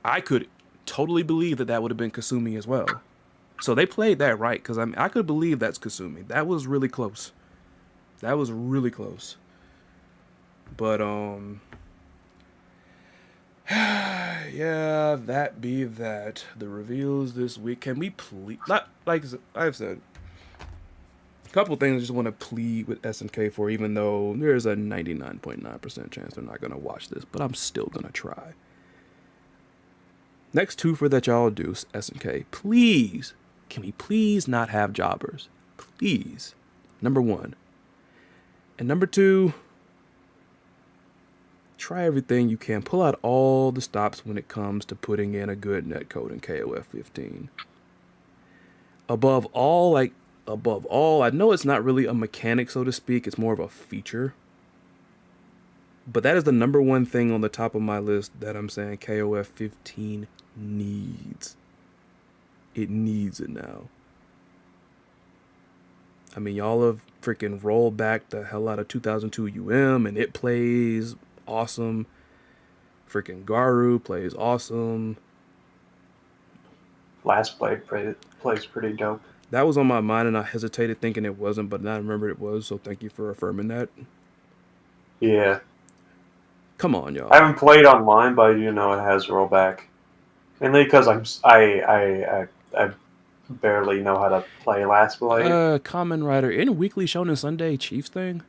I could totally believe that would have been Kasumi as well. So they played that right because I could believe that's Kasumi. That was really close. That was really close. But yeah, that be that. The reveals this week. Can we please, not like I've said, a couple things I just want to plead with SNK for, even though there's a 99.9% chance they're not gonna watch this, but I'm still gonna try. Next twofer that y'all do, SNK, please, can we please not have jobbers? Please. Number one. And number two, try everything you can. Pull out all the stops when it comes to putting in a good netcode in KOF 15. Above all, I know it's not really a mechanic, so to speak. It's more of a feature. But that is the number one thing on the top of my list that I'm saying KOF 15 needs. It needs it now. I mean, y'all have freaking rolled back the hell out of 2002 and it plays awesome. Freaking Garu plays awesome. Last Blade plays pretty dope. That was on my mind and I hesitated thinking it wasn't, but now I remember it was, so thank you for affirming that. Yeah. Come on, I y'all. haven't played online, but I do know it has rollback. Mainly because I barely know how to play Last Blade. Common Rider in Weekly Shonen Sunday Chiefs thing.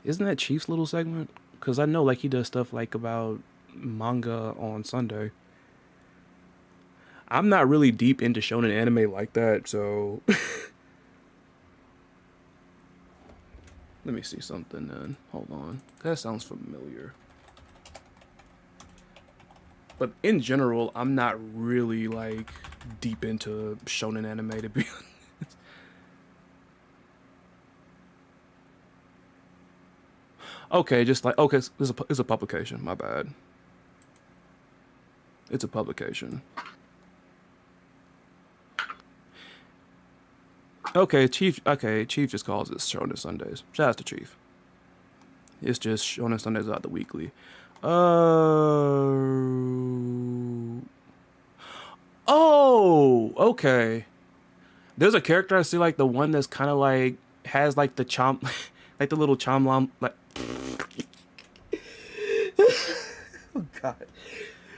Isn't that Chief's little segment? Because I know like he does stuff like about manga on Sunday. I'm not really deep into shonen anime like that, so let me see something then. Hold on. That sounds familiar. But in general, I'm not really like deep into shonen anime to be honest. Okay, just like okay, it's a publication. My bad. It's a publication. Okay, Chief. Okay, Chief just calls it Shonen Sundays. Shout out to Chief. It's just Shonen Sundays out the weekly. Oh, okay. There's a character I see like the one that's kind of like has like the chom, like the little chomlam like. Oh God.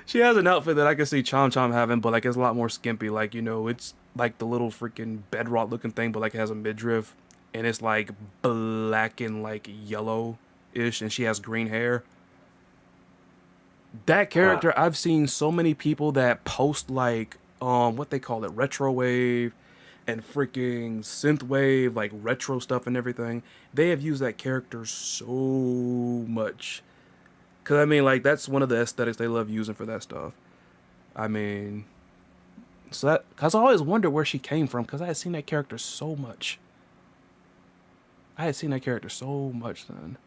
She has an outfit that I can see Chom Chom having, but like it's a lot more skimpy. Like it's like the little freaking bedrock looking thing, but like it has a midriff, and it's like black and like yellow ish, and she has green hair. That Uh, character, I've seen so many people that post like what they call it, retro wave and freaking synth wave, like retro stuff and everything. They have used that character so much. Cause I mean, like that's one of the aesthetics they love using for that stuff. I mean, so that cause I always wonder where she came from, cause I had seen that character so much. I had seen that character so much then.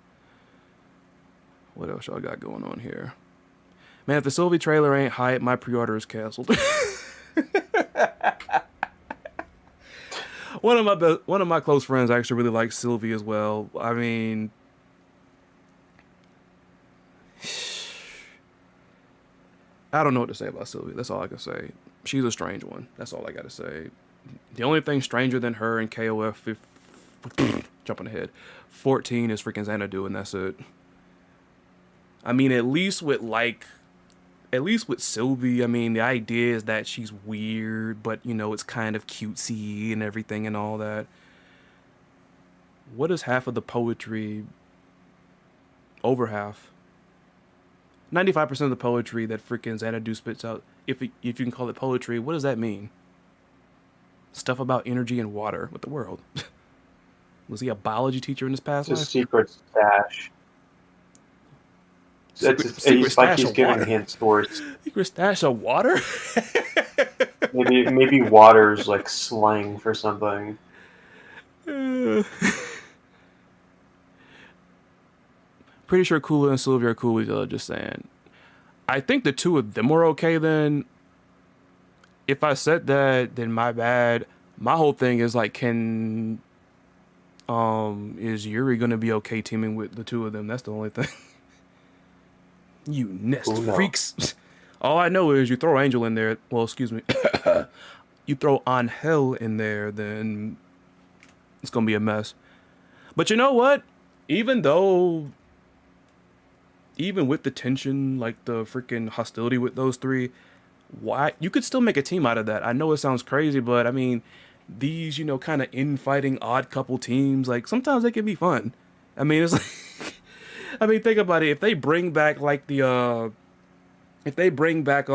What else y'all got going on here? Man, if the Sylvie trailer ain't hype, my pre-order is canceled. One of my close friends actually really likes Sylvie as well. I mean, I don't know what to say about Sylvie. That's all I can say. She's a strange one. That's all I got to say. The only thing stranger than her in KOF jumping ahead 14 is freaking Xanadu, and that's it. I mean, at least with Sylvie, I mean, the idea is that she's weird, but it's kind of cutesy and everything and all that. What is half of the poetry? Over half. 95% of the poetry that freaking Xanadu spits out, if you can call it poetry, what does that mean? Stuff about energy and water with the world. Was he a biology teacher in his past it's a life? secret stash. Secret He's like stash he's of giving water. hints towards Secret stash of water? maybe water's like slang for something. Pretty sure Kula and Sylvia are cool with each other, just saying. I think the two of them were okay then. If I said that, then my bad. My whole thing is like, is Yuri gonna be okay teaming with the two of them? That's the only thing. You nest Who knows? freaks. All I know is you throw Angel in there. Well, excuse me. You throw Angel in there, then it's gonna be a mess. But you know what? Even though, even with the tension, like the freaking hostility with those three, why you could still make a team out of that. I know it sounds crazy, but I mean, these kind of infighting odd couple teams, like sometimes they can be fun. I mean, it's like, I mean, think about it. If they bring back like if they bring back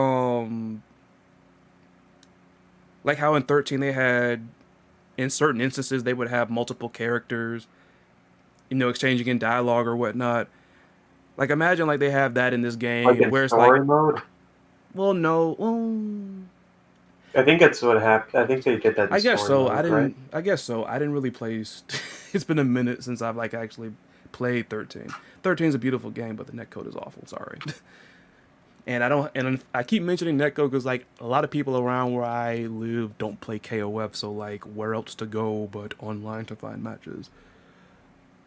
like how in 13 they had, in certain instances they would have multiple characters, exchanging in dialogue or whatnot. Like imagine like they have that in this Like game in where it's like, story mode. well, no, well, I think it's what happened. I think they did that in I guess story so. mode, right? I guess so. I didn't really play. It's been a minute since I've like actually played 13. 13 is a beautiful game, but the netcode is awful. Sorry. And I don't. And I keep mentioning netcode because like a lot of people around where I live don't play KOF. So like, where else to go but online to find matches?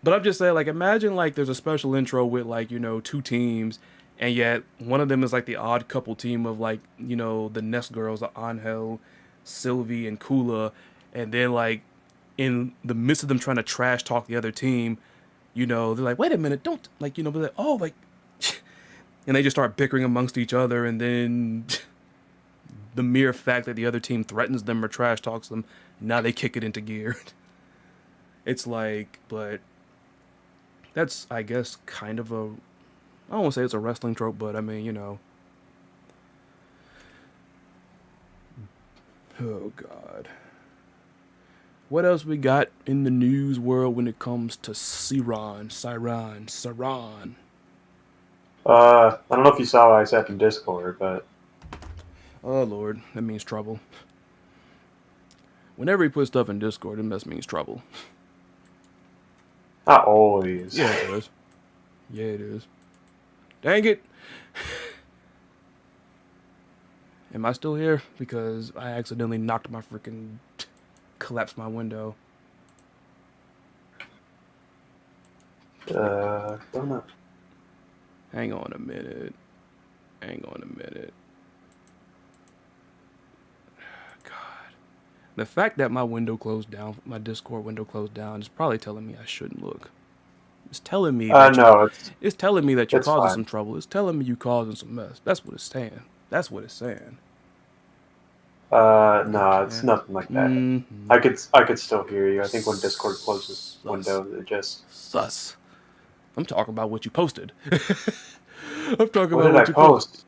But I'm just saying, like, imagine like there's a special intro with like two teams, and yet one of them is like the odd couple team of like the Nest girls, the Angel, Sylvie, and Kula, and then like in the midst of them trying to trash talk the other team, they're like, wait a minute, don't like but like, oh like, and they just start bickering amongst each other, and then the mere fact that the other team threatens them or trash talks them, now they kick it into gear. It's like, but that's I guess kind of a I don't want to say it's a wrestling trope, but I mean, oh god. What else we got in the news world when it comes to Syrin? I don't know if you saw what I said in Discord, but Oh lord, that means trouble. Whenever he puts stuff in Discord, it must means trouble. not always. Yeah, it does. Yeah, it is. Dang it! Am I still here? Because I accidentally knocked my freaking collapsed my window. Don't know. Hang on a minute. Hang on a minute. God. The fact that my window closed down, my Discord window closed down, is probably telling me I shouldn't look. It's telling me that you. No, It's telling me that you're it's causing fine. some trouble. It's telling me you causing some mess. That's what it's saying. That's what it's saying. No, it's Okay. nothing like that. Mm-hmm. I could still hear you. I think when Discord closes Sus. windows, it just. Sus. I'm talking about what you posted. I'm talking What about did I what you posted. post?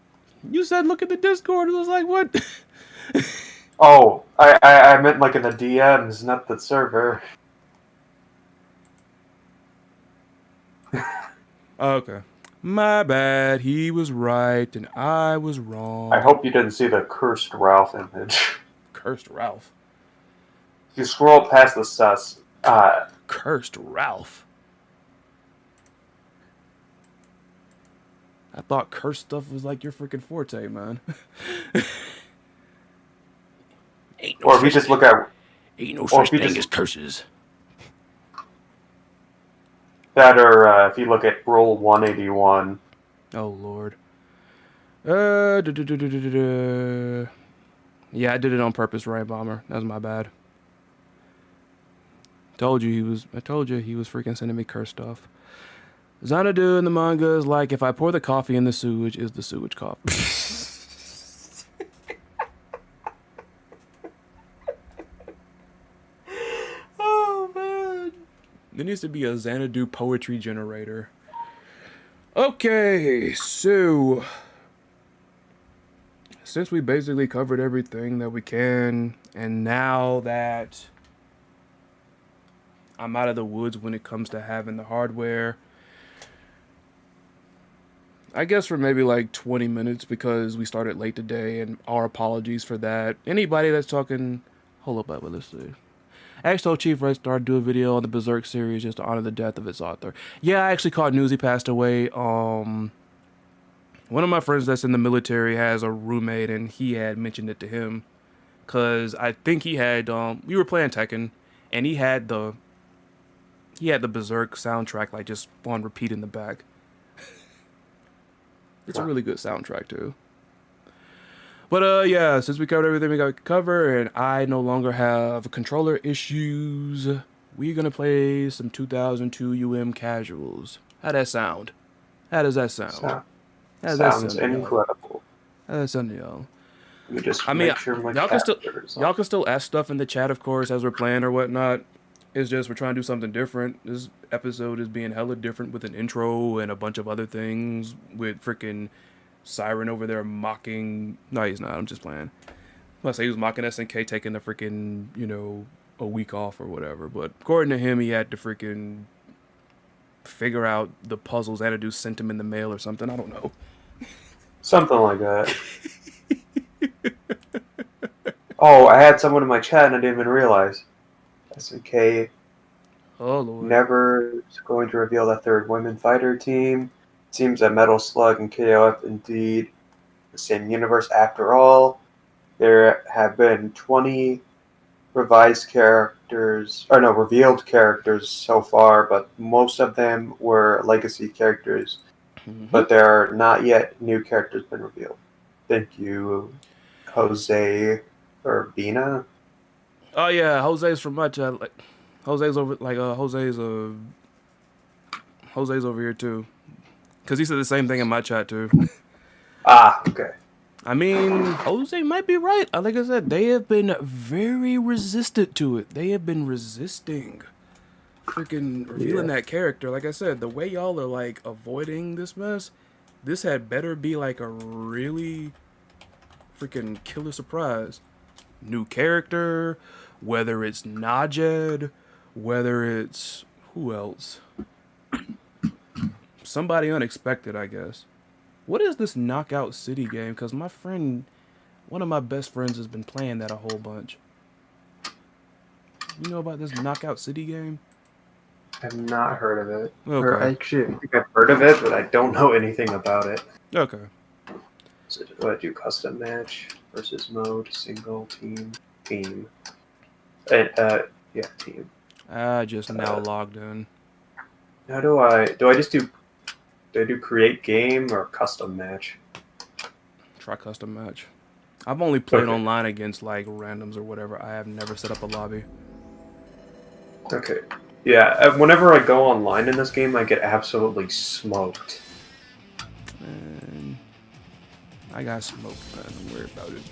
You said look at the Discord. It was like what? Oh, I meant like in the DMs, not the server. Okay. My bad. He was right and I was I wrong. hope you didn't see the cursed Ralph image. Cursed Ralph. If you scroll past the sus, Cursed Ralph. I thought cursed stuff was like your freaking forte, man. Ain't no or if you such just thing. look at, Ain't no or such if you thing just as curses. that, or if you look at Rule 181. Oh Lord. Yeah, I did it on purpose, right, Bomber? That was my bad. Told you he was. I told you he was freaking sending me cursed stuff. Xanadu in the manga is like if I pour the coffee in the sewage, is the sewage coffee? Oh man. There needs to be a Xanadu poetry generator. Okay, so since we basically covered everything that we can, and now that I'm out of the woods when it comes to having the hardware, I guess for maybe like 20 minutes because we started late today, and our apologies for that. Anybody that's talking, hold up, let's see. XO Chief Red Star do a video on the Berserk series just to honor the death of its author. Yeah, I actually caught news he passed away. One of my friends that's in the military has a roommate, and he had mentioned it to him because I think he had we were playing Tekken, and he had the Berserk soundtrack like just on repeat in the back. It's a really good soundtrack too. But yeah, since we covered everything we got to cover, and I no longer have controller issues, we're gonna play some 2002 casuals. How that sound? How does that sound? How does that Sounds sound to y'all? incredible. How does that sound to y'all? Let me just I mean, make sure my y'all can still capture is on. y'all can still ask stuff in the chat, of course, as we're playing or whatnot. It's just we're trying to do something different. This episode is being hella different with an intro and a bunch of other things with freaking Syrin over there mocking. No, he's not. I'm just playing. I say he was mocking SNK taking the freaking, a week off or whatever. But according to him, he had to freaking figure out the puzzles Xanadu sent him in the mail or something. I don't know. Something like that. Oh, I had someone in my chat and I didn't even realize. SNK Oh lord. never is going to reveal the third women fighter team. It seems that Metal Slug and KOF indeed the same universe after all. There have been 20 revised characters, or no, revealed characters so far, but most of them were legacy characters. But there are not yet new characters been revealed. Thank you, Jose Urbina. Oh yeah, Jose's from my chat. Like, Jose's over like Jose's over here too. Cause he said the same thing in my chat too. Ah, okay. I mean, Jose might be right. Like I said, they have been very resistant to it. They have been resisting freaking revealing Yeah. that character. Like I said, the way y'all are like avoiding this mess, this had better be like a really freaking killer surprise. New character, whether it's Najed, whether it's who else? Somebody unexpected, I guess. What is this Knockout City game? Because my friend, one of my best friends, has been playing that a whole bunch. You know about this Knockout City game? I've not heard of it. Or Okay. actually, I think I've heard of it, but I don't know anything about it. Okay. So do I do custom match versus mode, single, team? And, yeah, team. I just now logged in. How do I just do I do create game or custom match? Try custom match. I've only played Okay. online against like randoms or whatever. I have never set up a lobby. Okay. Yeah, whenever I go online in this game, I get absolutely smoked. And I got smoked, man. Don't worry about it.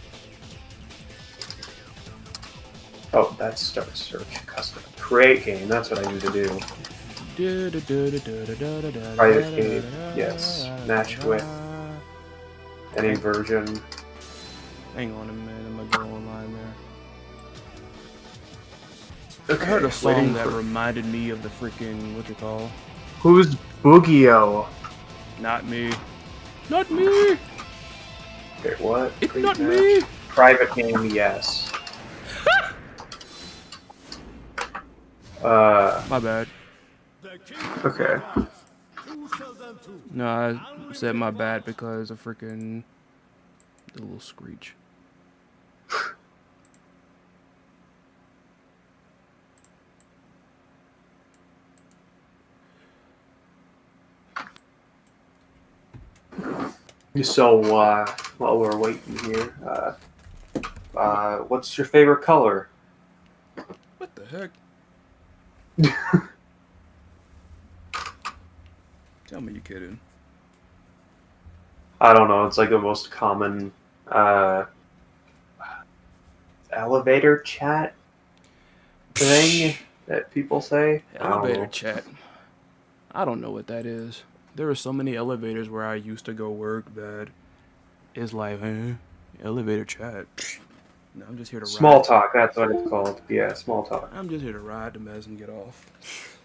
Oh, that's start search custom create game. That's what I need to do. Private game, yes. Match with any version. Hang on a minute, I'm gonna go online there. Okay, I heard a song waiting that for- reminded me of the freaking what you call? Who's Boogio? Not me. Not me. Okay, what? It's Create not match. me. Private game, yes. My bad. Okay. No, I said my bad because of freaking the little screech. So, while we're waiting here, what's your favorite color? What the heck? Tell me you kidding. I don't know. It's like the most common elevator chat thing that people say. Elevator chat. I don't know what that is. There are so many elevators where I used to go work that is like, elevator chat. No, I'm just here to Small ride. talk. That's what it's called. Yeah, small talk. I'm just here to ride the mess and get off.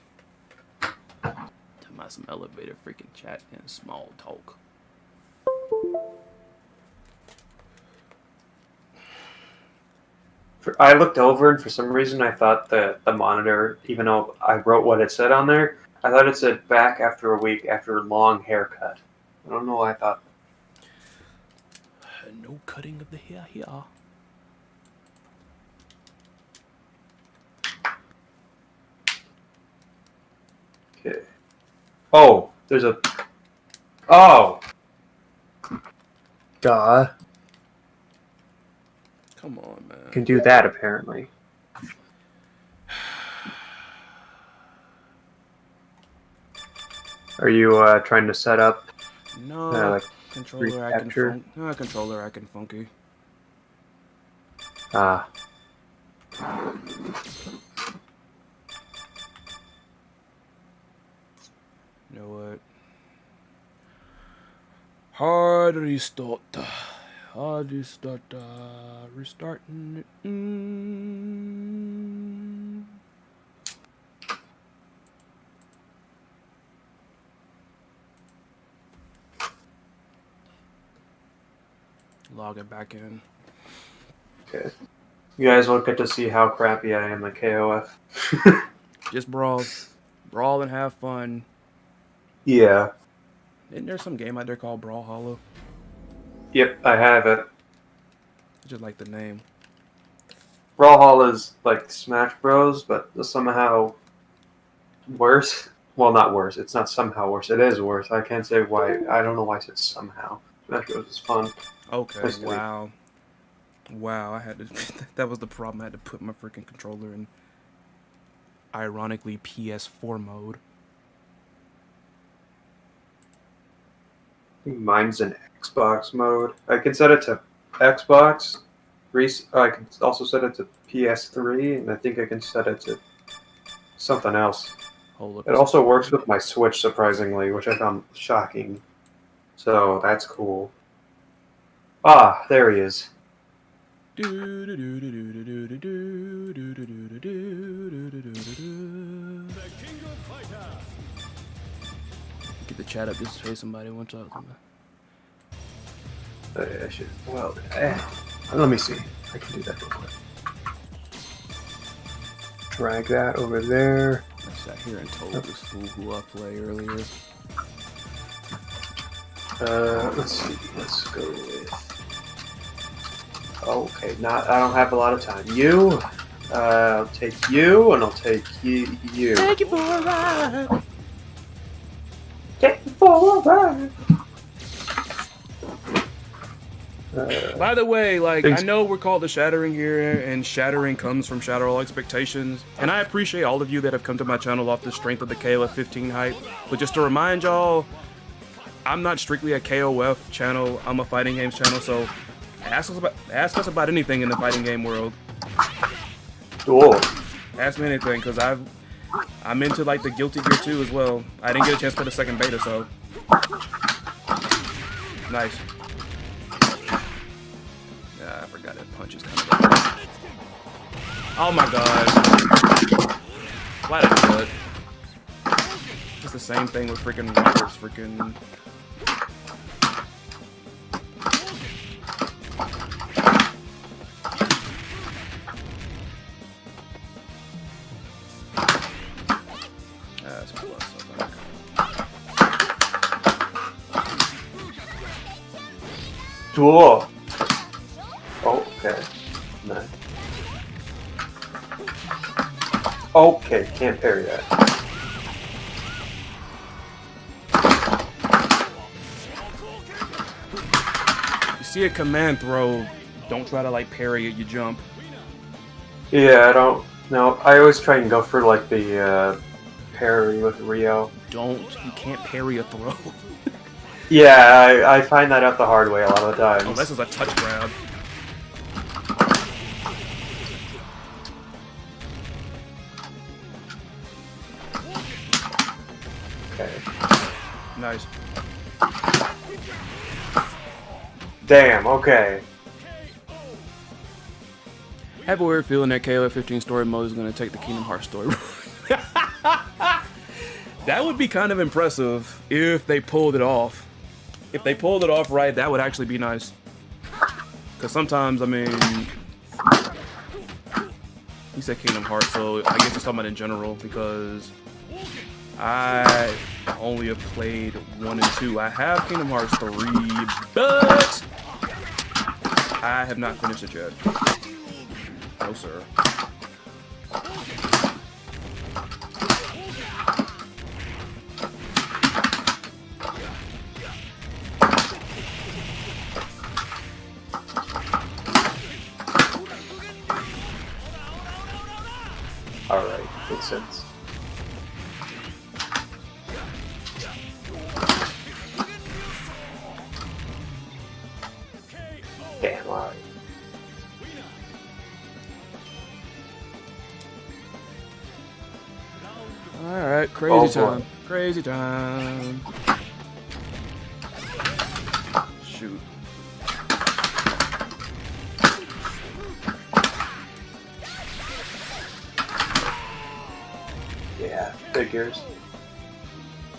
To my some elevator freaking chat and small talk. I looked over and for some reason I thought that the monitor, even though I wrote what it said on there, I thought it said back after a week after a long haircut. I don't know why I thought. No cutting of the hair here. Okay. Oh, there's a. Oh. Duh. Come on, man. Can do that apparently. Are you trying to set up? No, like controller acting controller acting funky. Ah. You know what? Hard restart. Hard restart. Restarting. Log it back in. Okay. You guys won't get to see how crappy I am at KOF. Just brawl. Brawl and have fun. Yeah. Isn't there some game out there called Brawl Hollow? Yep, I have it. I just like the name. Brawlhalla is like Smash Bros, but somehow worse. Well, not worse. It's not somehow worse. It is worse. I can't say why. I don't know why I said somehow. Smash Bros is fun. Okay, wow. Wow, I had to... that was the problem. I had to put my freaking controller in, ironically, PS4 mode. Mine's in Xbox mode. I can set it to Xbox. I can also set it to PS3, and I think I can set it to something else. It also works with my Switch, surprisingly, which I found shocking. So that's cool. Ah, there he is. Get the chat up just to say somebody wants to talk to me. I should. Well, let me see. I can do that real quick. Drag that over there. I sat here and told this fool who I played earlier. Let's see. Let's go with. Okay, I don't have a lot of time. You. I'll take you, and I'll take you. Take you for a ride. Take you for a ride. By the way, like, I know we're called the Shattering here, and Shattering comes from Shatter All Expectations, and I appreciate all of you that have come to my channel off the strength of the KOF 15 hype, but just to remind y'all, I'm not strictly a KOF channel, I'm a fighting games channel, so ask us about anything in the fighting game world. Cool. Ask me anything, because I'm into, like, the Guilty Gear 2 as well. I didn't get a chance to play the second beta, so... Nice. I forgot that punch is kind of like... Oh my god. Why did I do it? It's the same thing with freaking Robert's freaking... That's plus, Cool. Okay. Nice. Okay, can't parry that. You see a command throw, don't try to like parry it, you jump. Yeah, I don't know. I always try and go for like the parry with Rio. You can't parry a throw. Yeah, I find that out the hard way a lot of the times. Unless it's a touch grab. Okay. Nice. Damn, okay. I have a weird feeling that KOF 15 story mode is going to take the Kingdom Hearts story. That would be kind of impressive if they pulled it off. If they pulled it off right, that would actually be nice. Because sometimes, I mean... He said Kingdom Hearts, so I guess he's talking about in general, because... I only have played 1 and 2. I have Kingdom Hearts 3, but... I have not finished it yet. No, sir. Alright, makes sense. Damn, alright. Alright, crazy time. Crazy time. Shoot. Yeah, figures.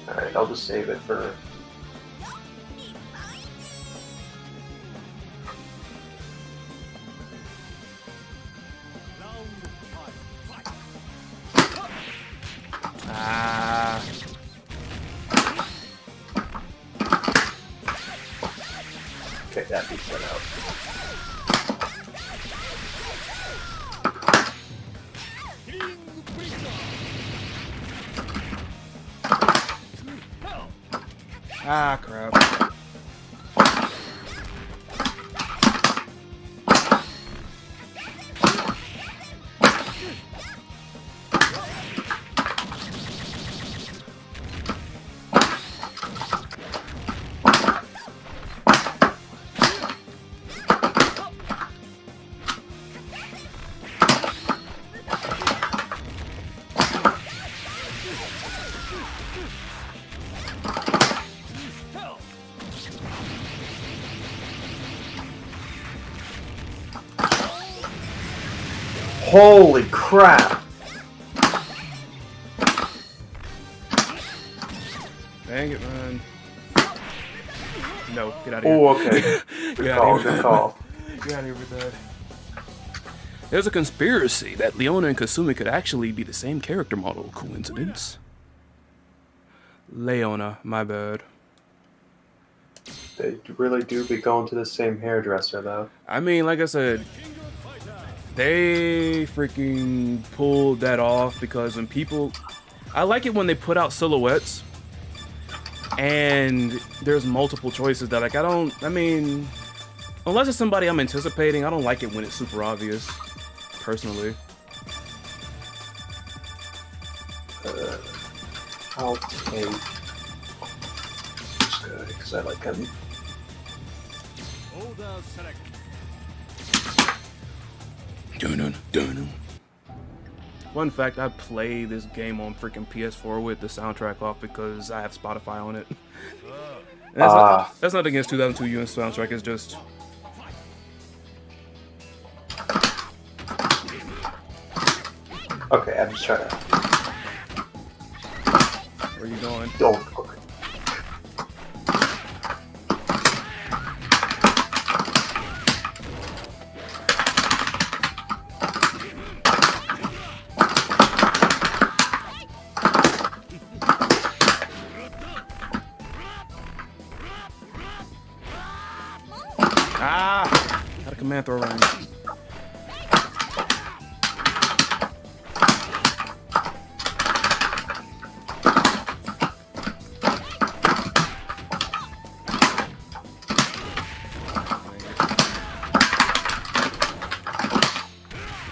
Alright, I'll just save it for... that beats that out. Ah, crap. Holy crap! Dang it, man. No, get out of here. Oh, okay. Good call, good call. Get out of here with that. There's a conspiracy that Leona and Kasumi could actually be the same character model. Coincidence? Leona, my bad. They really do be going to the same hairdresser, though. I mean, like I said, they freaking pulled that off because when people... I like it when they put out silhouettes and there's multiple choices that, like, I mean, unless it's somebody I'm anticipating, I don't like it when it's super obvious, personally. I'll take this guy, because I like him. Dun dun. Fun fact, I play this game on freaking PS4 with the soundtrack off because I have Spotify on it. That's not against 2002 US soundtrack, it's just... Okay, I'm just trying to... Where are you going? Oh, okay. Ah! Got a command throw range.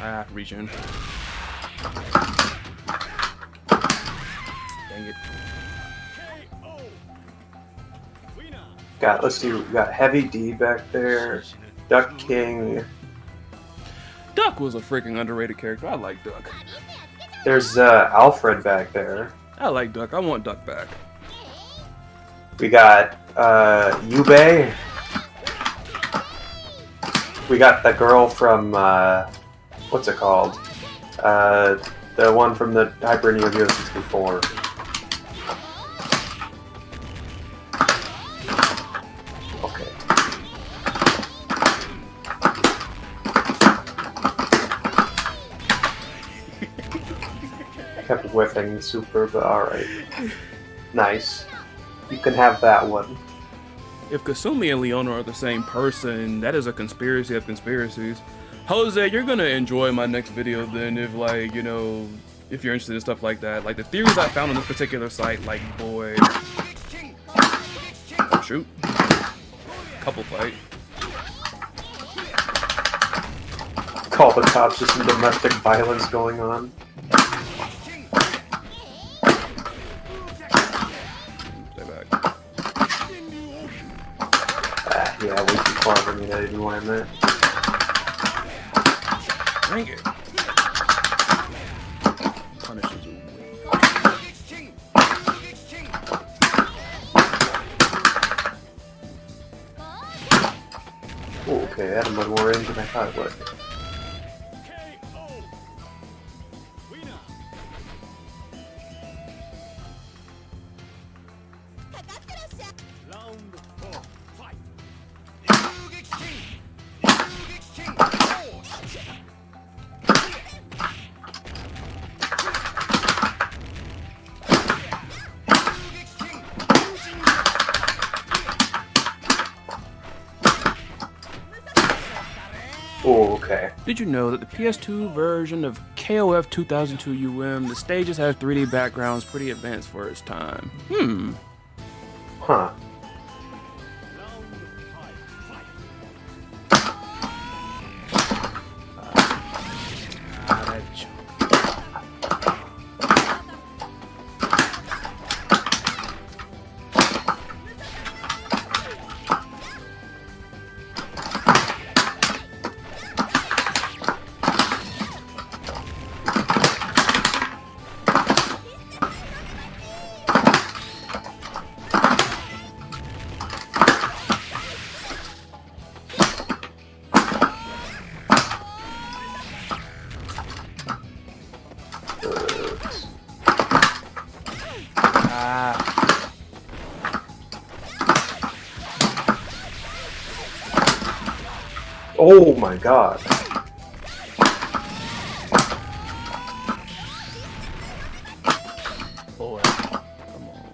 Ah, region. Dang it. Let's see, we got Heavy D back there, Duck King. Duck was a freaking underrated character. I like Duck. There's Alfred back there. I like Duck. I want Duck back. We got Yubei. We got the girl from what's it called? The one from the Hyper Neo Geo 64. Okay. Kept whiffing super, but alright. Nice. You can have that one. If Kasumi and Leona are the same person, that is a conspiracy of conspiracies. Jose, you're gonna enjoy my next video then if, like, you know, if you're interested in stuff like that. Like, the theories I found on this particular site, like, boy... Oh, shoot. Couple fight. Call the cops, just some domestic violence going on. Stay back. Yeah, way too far for me to even land that. Dang it. Punishes you. Oh, okay, that had much more range than I thought it would. Okay. Did you know that the PS2 version of KOF 2002 the stages have 3D backgrounds pretty advanced for its time? Huh. That jump. Oh my god. Boy, come on.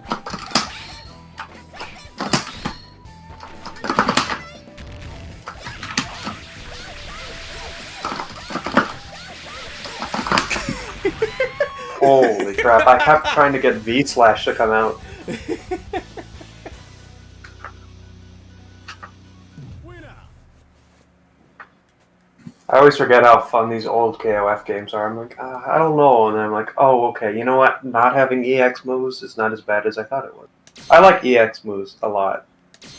Holy crap. I kept trying to get V-Slash to come out. I always forget how fun these old KOF games are. I'm like, I don't know. And then I'm like, oh, okay. You know what? Not having EX moves is not as bad as I thought it was. I like EX moves a lot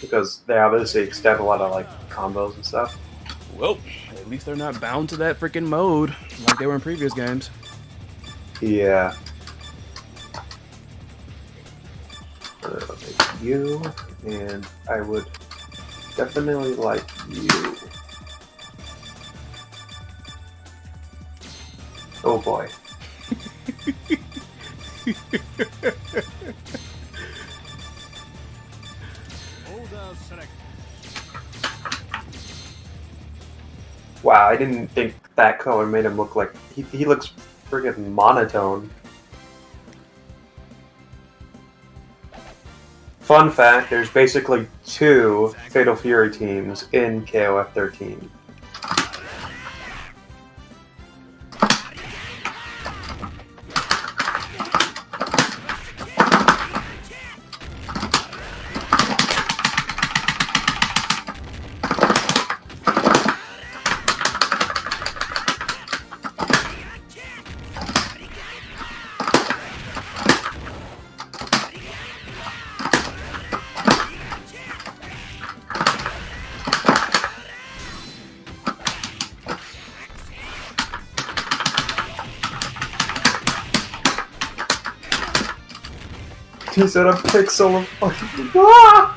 because they obviously extend a lot of like combos and stuff. Well, at least they're not bound to that freaking mode like they were in previous games. Yeah. I'll take you, and I would definitely like you. Oh boy. Wow, I didn't think that color made him look like... He looks friggin' monotone. Fun fact, there's basically 2 Fatal Fury teams in KOF 13. He said a pixel of fucking... Ah!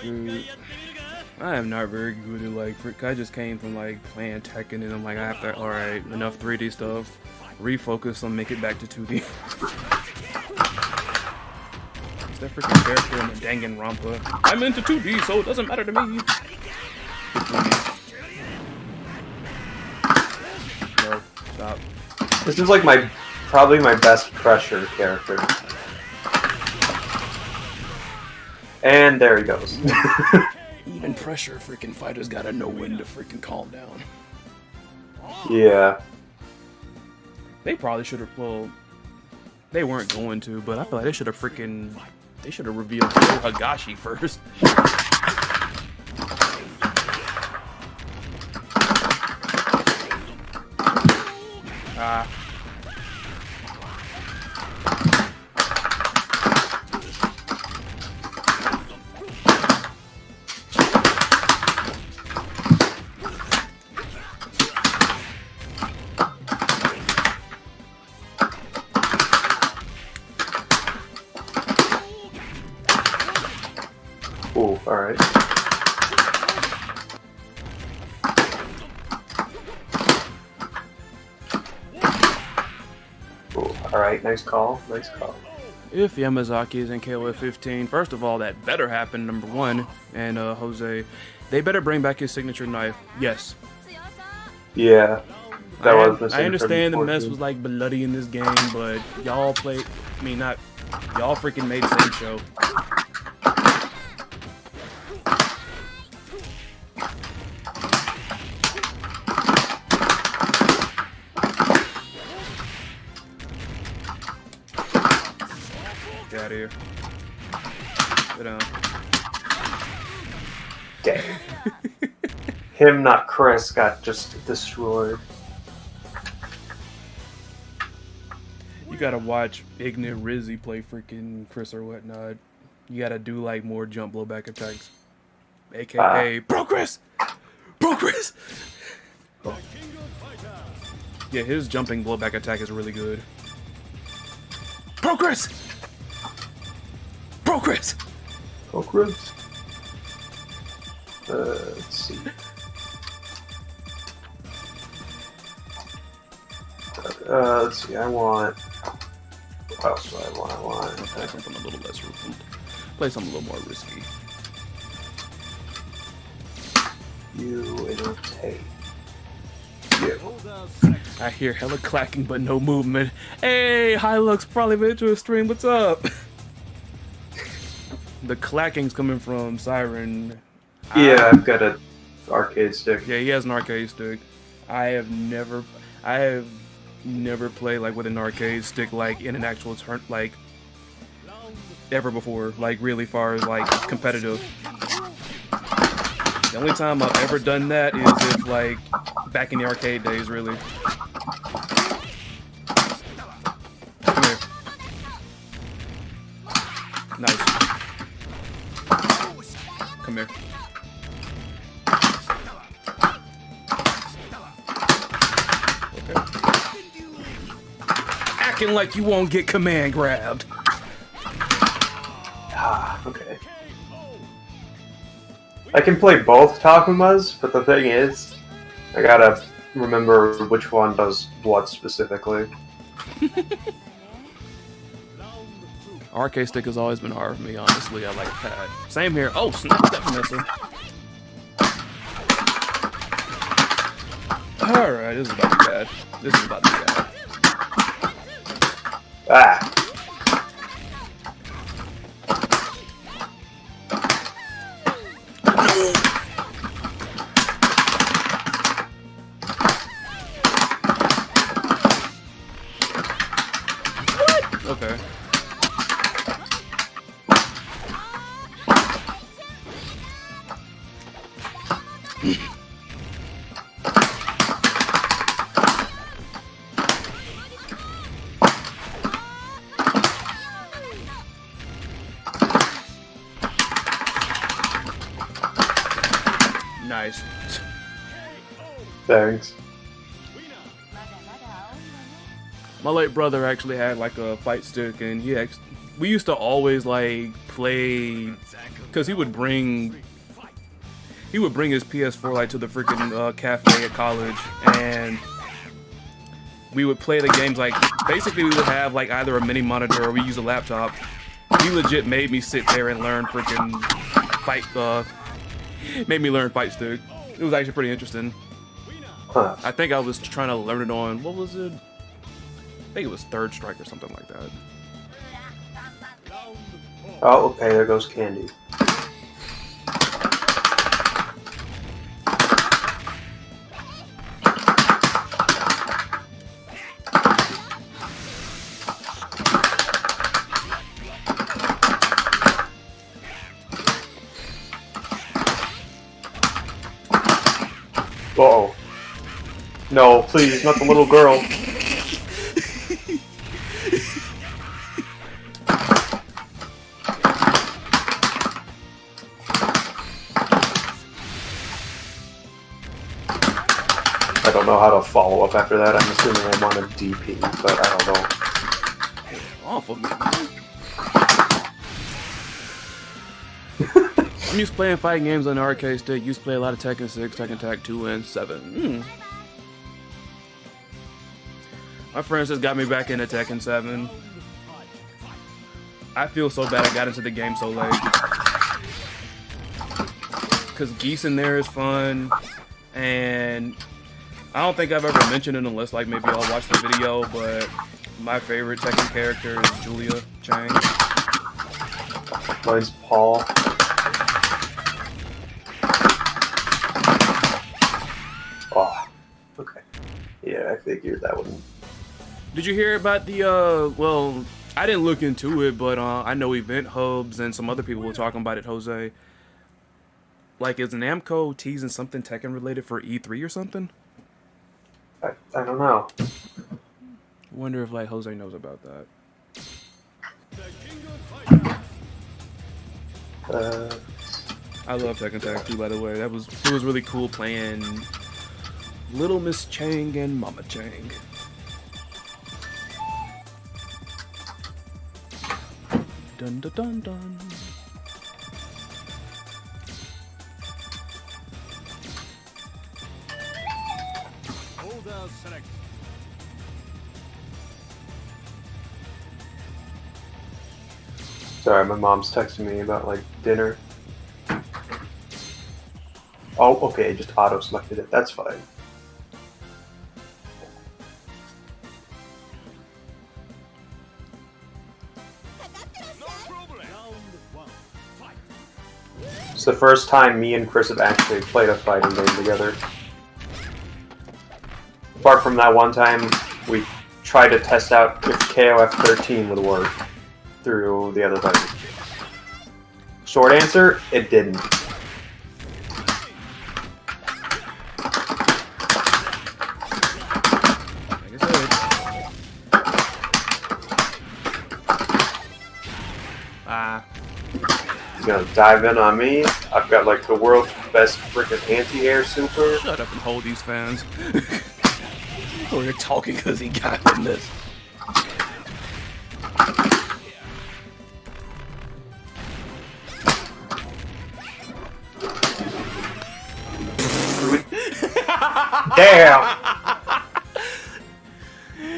Shoot. I am not very good at like, I just came from like playing Tekken and I'm like, I have to, alright, enough 3D stuff. Refocus on make it back to 2D. It's that freaking character in the Danganronpa. I'm into 2D, so it doesn't matter to me. No, stop. This is like probably my best pressure character. And there he goes. Even pressure freaking fighters gotta know when to freaking calm down. Yeah. They probably should have, well, they weren't going to, but I feel like they should have revealed Hagashi first. Ooh, alright. Ooh, alright, nice call, nice call. If Yamazaki is in KOF 15, first of all, that better happen, number one. And Jose, they better bring back his signature knife. Yes. Yeah. That was the same I understand the mess 14. was like bloody in this game, but y'all played, y'all freaking made the same show. out of here. Sit down. Dang. Him, not Chris, got just destroyed. You gotta watch Ignorant Rizzy play freaking Chris or whatnot. You gotta do like more jump blowback attacks. AKA Pro Chris! Pro Chris! Oh. Yeah, his jumping blowback attack is really good. Pro Chris! Pro Chris! Oh, Chris. Let's see. Let's see. I want. What else do I want? I want. Play something a little less risky. Play something a little more risky. You imitate. You. I hear hella clacking but no movement. Hey, Hilux probably been to a stream. What's up? The clacking's coming from Syrin. Yeah, I've got an arcade stick. Yeah, he has an arcade stick. I have never played like with an arcade stick like in an actual turn like ever before. Like really far as like competitive. The only time I've ever done that is if like back in the arcade days, really. Come here. Nice. Come here. Acting like you won't get command grabbed. Ah, okay. I can play both Takumas, but the thing is, I gotta remember which one does what specifically. Arcade stick has always been hard for me, honestly. I like that. Same here. Oh, snap that Vanessa. Alright, this is about to be bad. This is about to be bad. Ah! Okay. Nice. Thanks. My late brother actually had like a fight stick, and we used to always like play, cause he would bring his PS4 like to the freaking cafe at college, and we would play the games like basically we would have like either a mini monitor or we use a laptop. He legit made me sit there and learn freaking fight. Made me learn fight stick. It was actually pretty interesting. Huh. I think I was trying to learn it on, what was it? I think it was Third Strike or something like that. Oh, okay, there goes Candy. Uh-oh. No, please, not the little girl. I don't know how to follow up after that. I'm assuming I'm on a DP, but I don't know. Awful. I'm used to playing fighting games on the arcade stick. Used to play a lot of Tekken 6, Tekken Tag 2, and 7. My friends just got me back into Tekken 7. I feel so bad I got into the game so late. Because Geese in there is fun, and I don't think I've ever mentioned it unless like maybe I'll watch the video, but my favorite Tekken character is Julia Chang. Mine's Paul. Oh, okay. Yeah, I figured that wouldn't. Did you hear about the, well, I didn't look into it, but I know Event Hubs and some other people were talking about it, Jose. Like, is Namco teasing something Tekken related for E3 or something? I don't know. I wonder if, like, Jose knows about that. I love Tekken Tag 2, by the way. It was really cool playing Little Miss Chang and Mama Chang. Dun dun dun dun. Sorry, my mom's texting me about like dinner. Oh, okay, just auto selected it. That's fine. It's the first time me and Chris have actually played a fighting game together. Apart from that one time, we tried to test out if KOF 13 would work through the other fighting. Short answer, it didn't. You gonna dive in on me? I've got like the world's best freaking anti-air super. Shut up and hold these fans. Oh, you're talking because he got in this. Damn!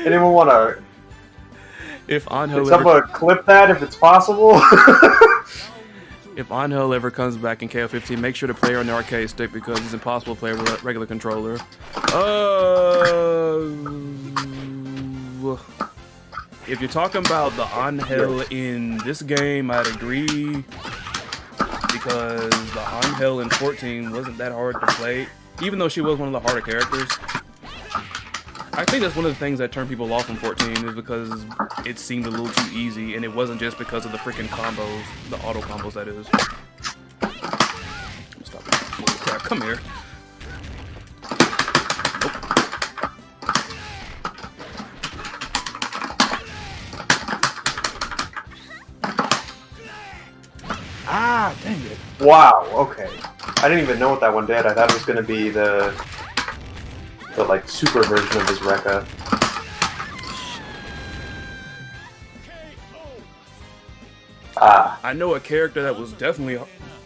Anyone wanna? If Can someone clip that if it's possible? If Angel ever comes back in KO15, make sure to play her on the arcade stick because it's impossible to play with a regular controller. If you're talking about the Angel in this game, I'd agree. Because the Angel in 14 wasn't that hard to play. Even though she was one of the harder characters. I think that's one of the things that turned people off from 14 is because it seemed a little too easy, and it wasn't just because of the freaking combos, the auto combos, that is. Stop it. Holy crap, come here. Nope. Ah, dang it. Wow, okay. I didn't even know what that one did. I thought it was going to be the like super version of his Rekka. I know a character that was definitely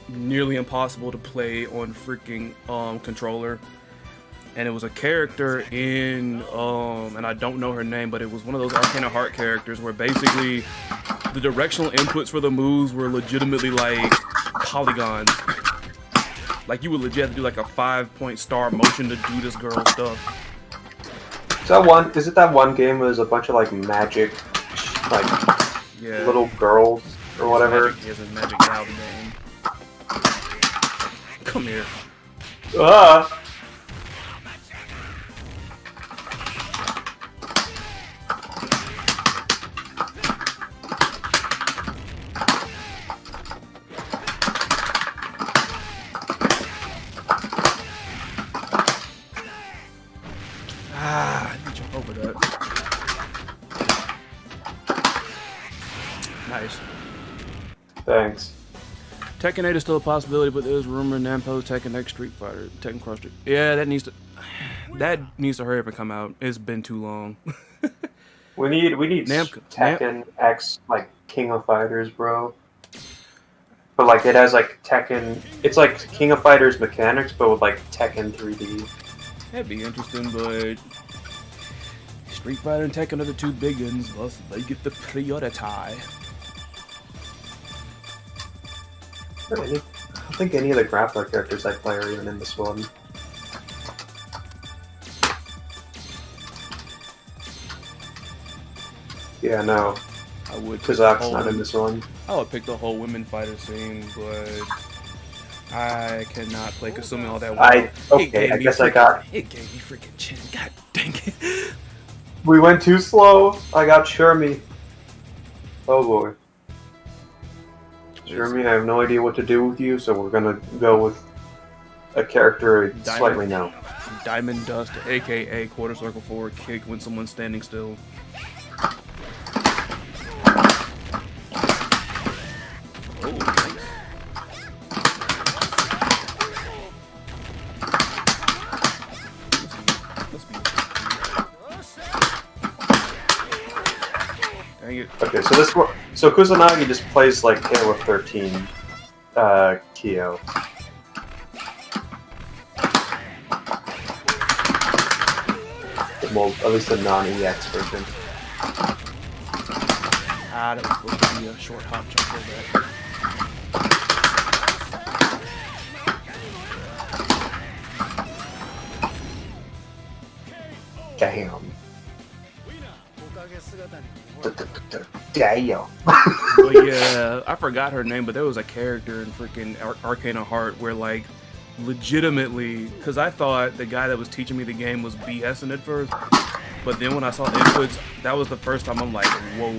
nearly impossible to play on freaking controller, and it was a character in and I don't know her name, but it was one of those Arcana Heart characters where basically the directional inputs for the moves were legitimately like polygons. Like, you would legit have to do like a 5-point star motion to do this girl stuff. Is it that one game where there's a bunch of like magic, like little girls or whatever? Magic isn't Magic now the game. Come here. I need to jump over that. Nice. Thanks. Tekken 8 is still a possibility, but there's rumor Namco Tekken X Street Fighter, Tekken Cross Street. Yeah, that needs to hurry up and come out. It's been too long. we need Namco, Tekken X like King of Fighters, bro. But like it has like Tekken. It's like King of Fighters mechanics, but with like Tekken 3D. That'd be interesting, but Street Fighter and Tekken are the two big ones, thus they get the priority. I don't think any of the grappler characters I play are even in this one. Yeah, no. I would. Kazak's not in this one. I would pick the whole women fighter scene, but I cannot play Kasumi all that well. I guess I got. It gave me freaking chin. God dang it. We went too slow. I got Shermie. Oh boy. Jeremy, I have no idea what to do with you, so we're gonna go with a character I slightly know. Diamond Dust, aka quarter circle forward kick when someone's standing still. Oh, nice. Dang it. Okay, so this one, so Kusanagi just plays like Halo of 13, Kyo. Well, at least the non-EX version. Ah, that was supposed to be a short hop jump for that. Damn. Damn. But yeah, I forgot her name, but there was a character in freaking Arcana Heart where, like, legitimately, because I thought the guy that was teaching me the game was BSing at first, but then when I saw the inputs, that was the first time I'm like, whoa.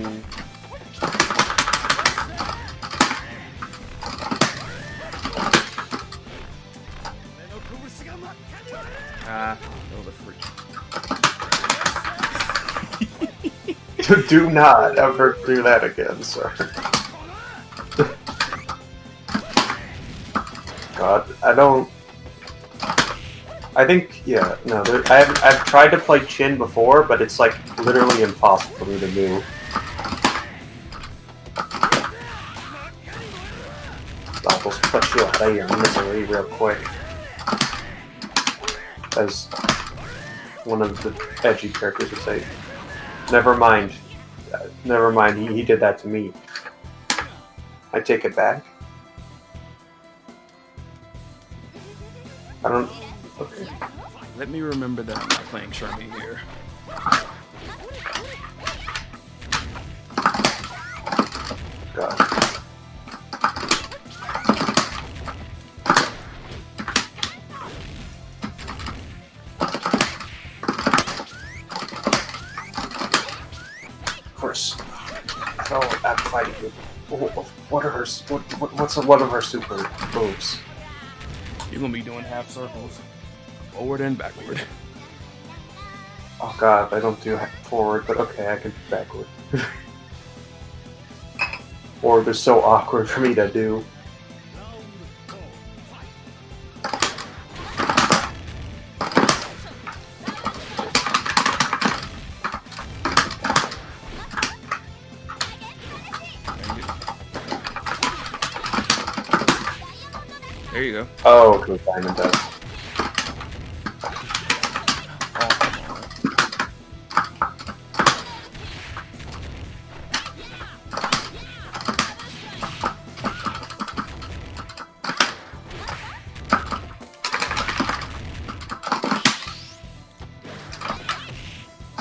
Ah, that was a freak. Do not ever do that again, sir. God, I think, yeah, no, I've tried to play Chin before, but it's like literally impossible for me to do. I'll just put you out of your misery real quick. As one of the edgy characters would say, never mind, he did that to me. I take it back. I don't... Okay. Let me remember that I'm not playing Shermie here. God. Of course. Oh, I'm fighting you. What are her... What's one of her super moves? You're gonna be doing half circles. Forward and backward. Oh god, I don't do forward, but okay, I can do backward. Forward is so awkward for me to do. There you go. Oh, okay, Diamond Dust.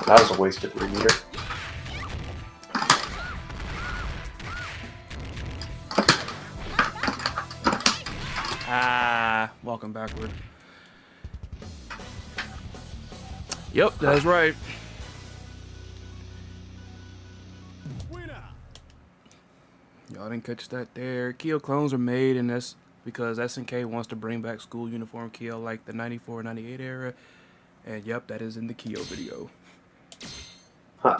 That was a wasted remeter. Ah, walking backward. Yep, that's right. Y'all didn't catch that there. Kyo clones are made, and that's because SNK wants to bring back school uniform Kyo like the 94, 98 era. And yep, that is in the Kyo video. Huh.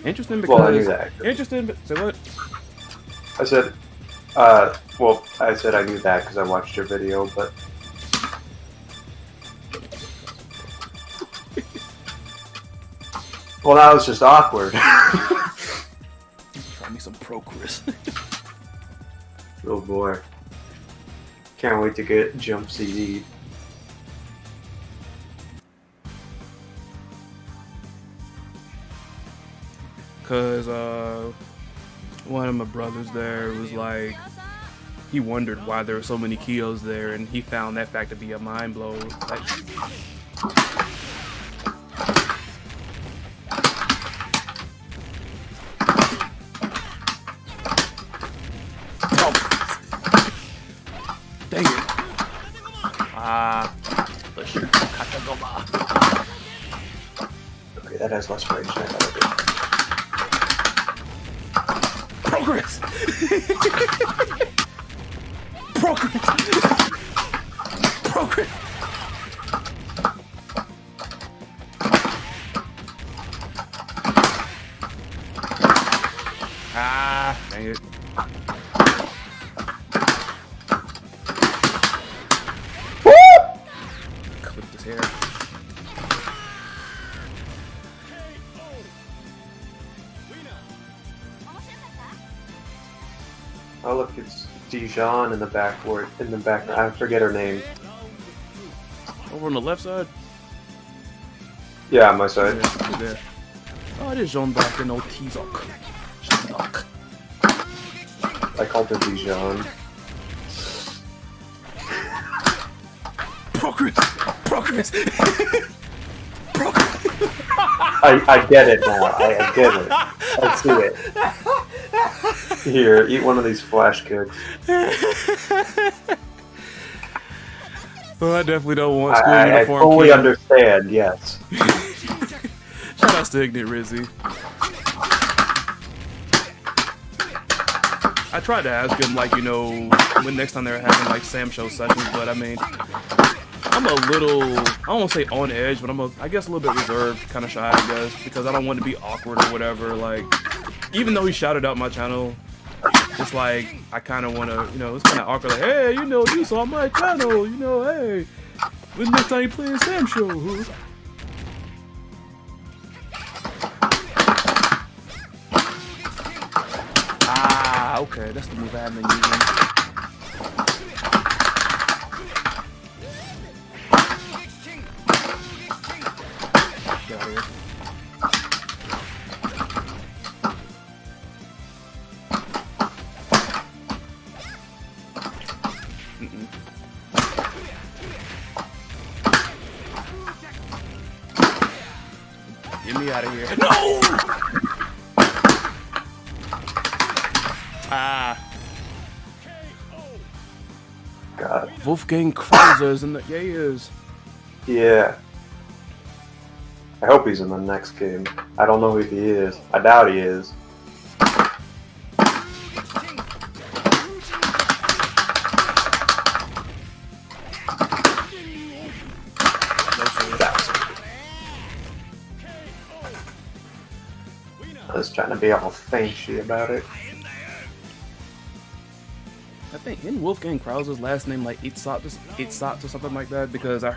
Interesting because... Well, I knew that. Interesting, but... Say what? I said, well, I said I knew that because I watched your video, but... Well, that was just awkward. Find me some Pro Chris. Oh boy. Can't wait to get Jump CD. Cause one of my brothers there was like, he wondered why there were so many Kyos there, and he found that fact to be a mind blow. Like, dang it! Okay, that has less range than I thought it Progress! Progress! Progress! Ah, dang it. Clip his hair. Oh look, it's Dijon in the backboard. In the back, I forget her name. Over on the left side? Yeah, on my side. There. Oh, it is Jean Dark and no Tizok. Jean Dark. I called her Dijon. Progress! Progress! Progress! I get it now. I get it. I see it. Here, eat one of these flash kicks. Well, I definitely don't want school I uniform. fully understand, yes. Shout out to Ignite Rizzy. I tried to ask him, like, you know, when next time they're having, like, Sam Show sessions, but I mean, I'm a little, I don't want to say on edge, but I guess a little bit reserved, kind of shy, I guess, because I don't want to be awkward or whatever. Like, even though he shouted out my channel, it's like, I kind of want to, you know, it's kind of awkward, like, hey, you know, you saw my channel, you know, hey, when next time you play a Sam Show, huh? Ah, okay, that's the move I have been using. Get out of here. Get me out of here. No! Ah. God. Wolfgang Krauser's in the... Yeah, he is. Yeah. I hope he's in the next game. I don't know if he is. I doubt he is. I was trying to be all fancy about it. I think in Wolfgang Krauser's last name like Itzat or something like that, because I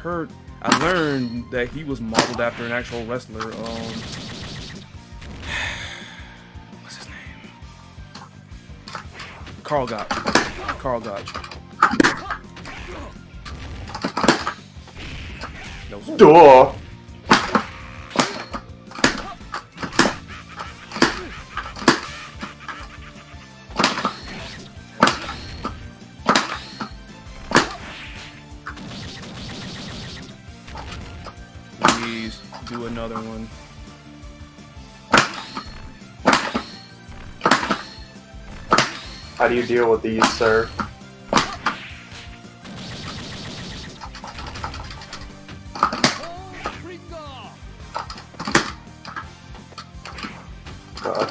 learned that he was modeled after an actual wrestler. What's his name? Carl Gotch. Carl Gotch. No, sir. Duh! Please do another one. How do you deal with these, sir? God.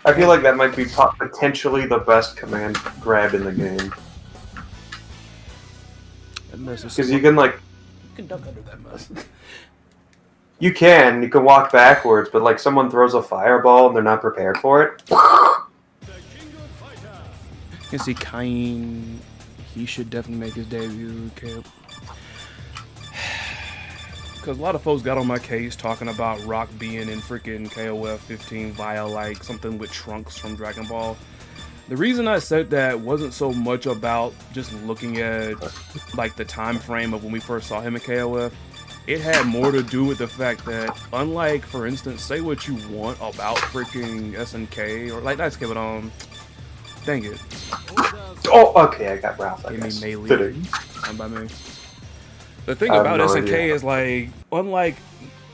I feel like that might be potentially the best command grab in the game. Because you can, like... You can duck under that mess. You can walk backwards, but like someone throws a fireball and they're not prepared for it. You can see Cain. He should definitely make his debut. Because a lot of folks got on my case talking about Rock being in freaking KOF 15 via like something with Trunks from Dragon Ball. The reason I said that wasn't so much about just looking at like the time frame of when we first saw him in KOF. It had more to do with the fact that, unlike, for instance, say what you want about freaking SNK, or like, not SNK, but dang it. Oh, okay, I got Ralph. I guess. Give me melee. Fitting. Fine by me. The thing about no SNK idea. is like, unlike,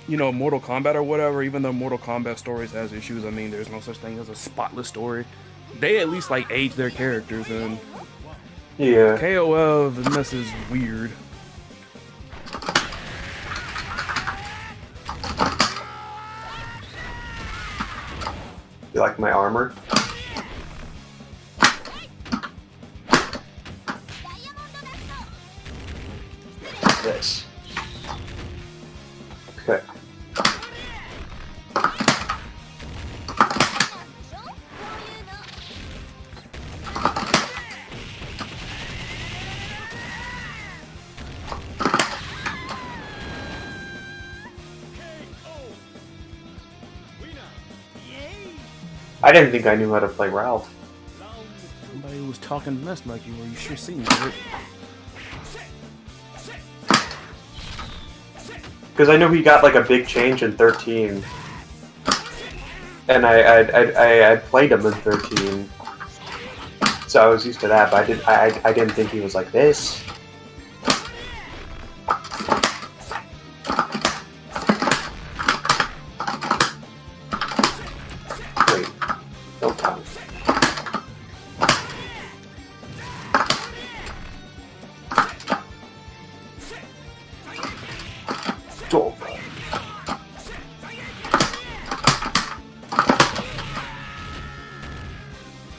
you know, Mortal Kombat or whatever, even though Mortal Kombat stories has issues, I mean, there's no such thing as a spotless story. They at least like age their characters, and Yeah. KOF, and this is weird. You like my armor? This. Okay. I didn't think I knew how to play Ralph. Somebody was talking mess like you, or you sure seems it. Because I know he got like a big change in 13. And I played him in 13. So I was used to that, but I didn't think he was like this. Wait, don't count. Stop.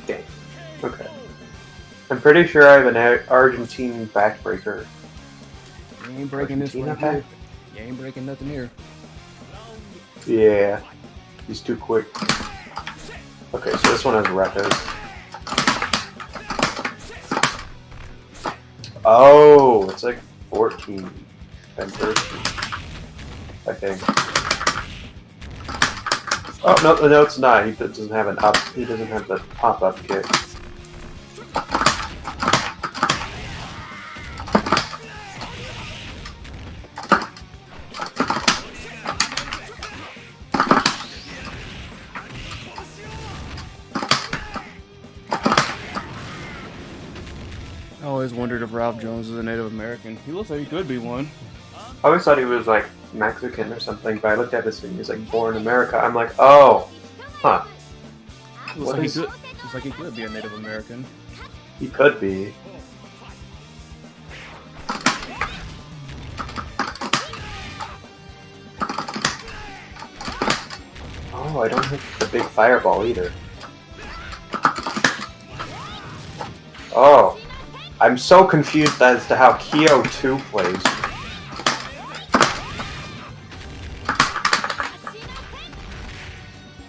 Dang. Okay. I'm pretty sure I have an Argentine backbreaker. You ain't breaking this one here. You ain't breaking nothing here. Yeah. He's too quick. Okay, so this one has records. Oh, it's like 14 and 13, I think. Oh no, it's not. He doesn't have an up. He doesn't have the pop-up kick. I always wondered if Ralph Jones is a Native American. He looks like he could be one. I always thought he was like Mexican or something, but I looked at his thing. He's like born in America. I'm like, oh, huh. Looks like he could be a Native American. He could be. Oh, I don't have the big fireball either. Oh, I'm so confused as to how Kyo 2 plays.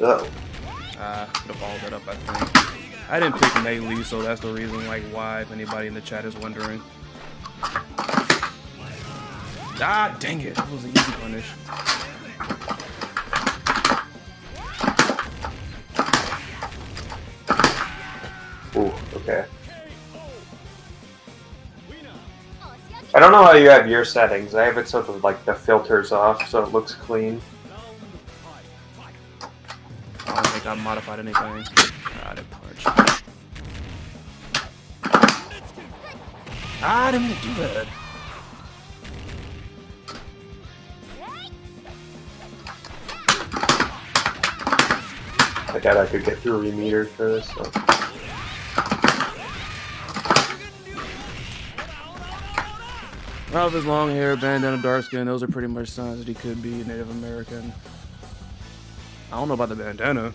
Oh. Could have followed that up, I think. I didn't pick melee, so that's the reason, like, why, if anybody in the chat is wondering. Ah, dang it. That was an easy punish. Ooh, okay. I don't know how you have your settings. I have it so that, like, the filter's off, so it looks clean. I don't think I modified anything. Ah, that punch. Ah, I didn't mean to do that. I doubt I could get 3 meters for this, so. Ralph has long hair, bandana, dark skin. Those are pretty much signs that he could be Native American. I don't know about the bandana.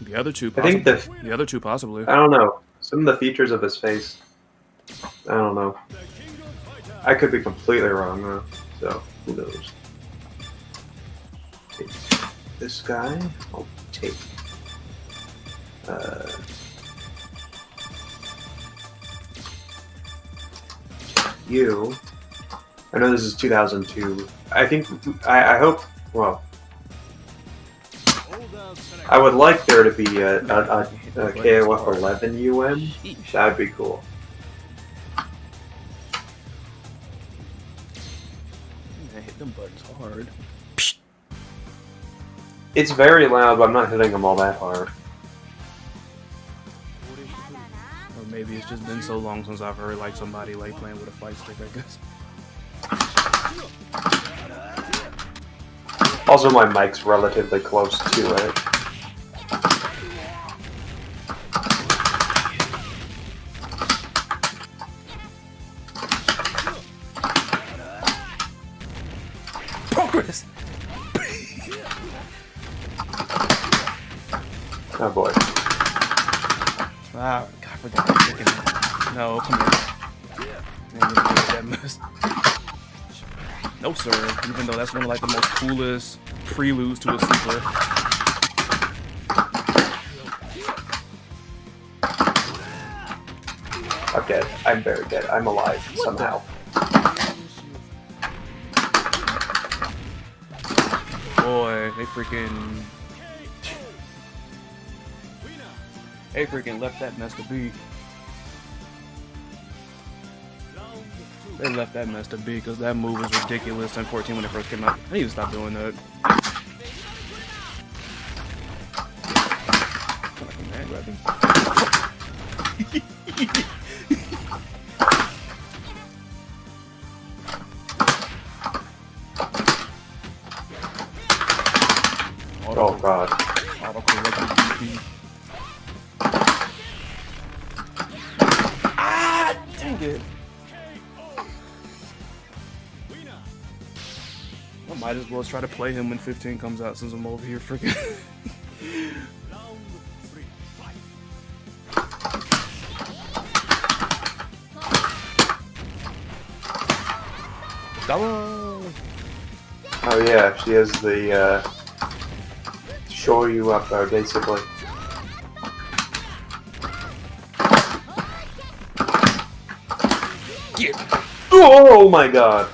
The other two, possibly. I think the other two, possibly. I don't know. Some of the features of his face. I don't know. I could be completely wrong, though. So, who knows? Take this guy. I'll take. You. I know this is 2002. I think. I hope. Well. I would like there to be a KOF 11 UM. That'd be cool. I hit them buttons hard. It's very loud, but I'm not hitting them all that hard. Or maybe it's just been so long since I've heard like somebody like playing with a fight stick, I guess. Also, my mic's relatively close to it. Progress! Ah, God, I forgot that freaking. No, come here. Man, you that mess. No, sir. Even though that's one of like the most coolest preludes to a super. I'm dead. I'm very dead. I'm alive somehow. Boy, they freaking left that mess to be. They left that mess to be because that move was ridiculous in 14 when it first came out. I need to stop doing that. Like a man grabbing. Oh god. Ah, dang it. I might as well try to play him when 15 comes out since I'm over here freaking. Oh yeah, she has the shore you up there basically. Yeah. Oh my god.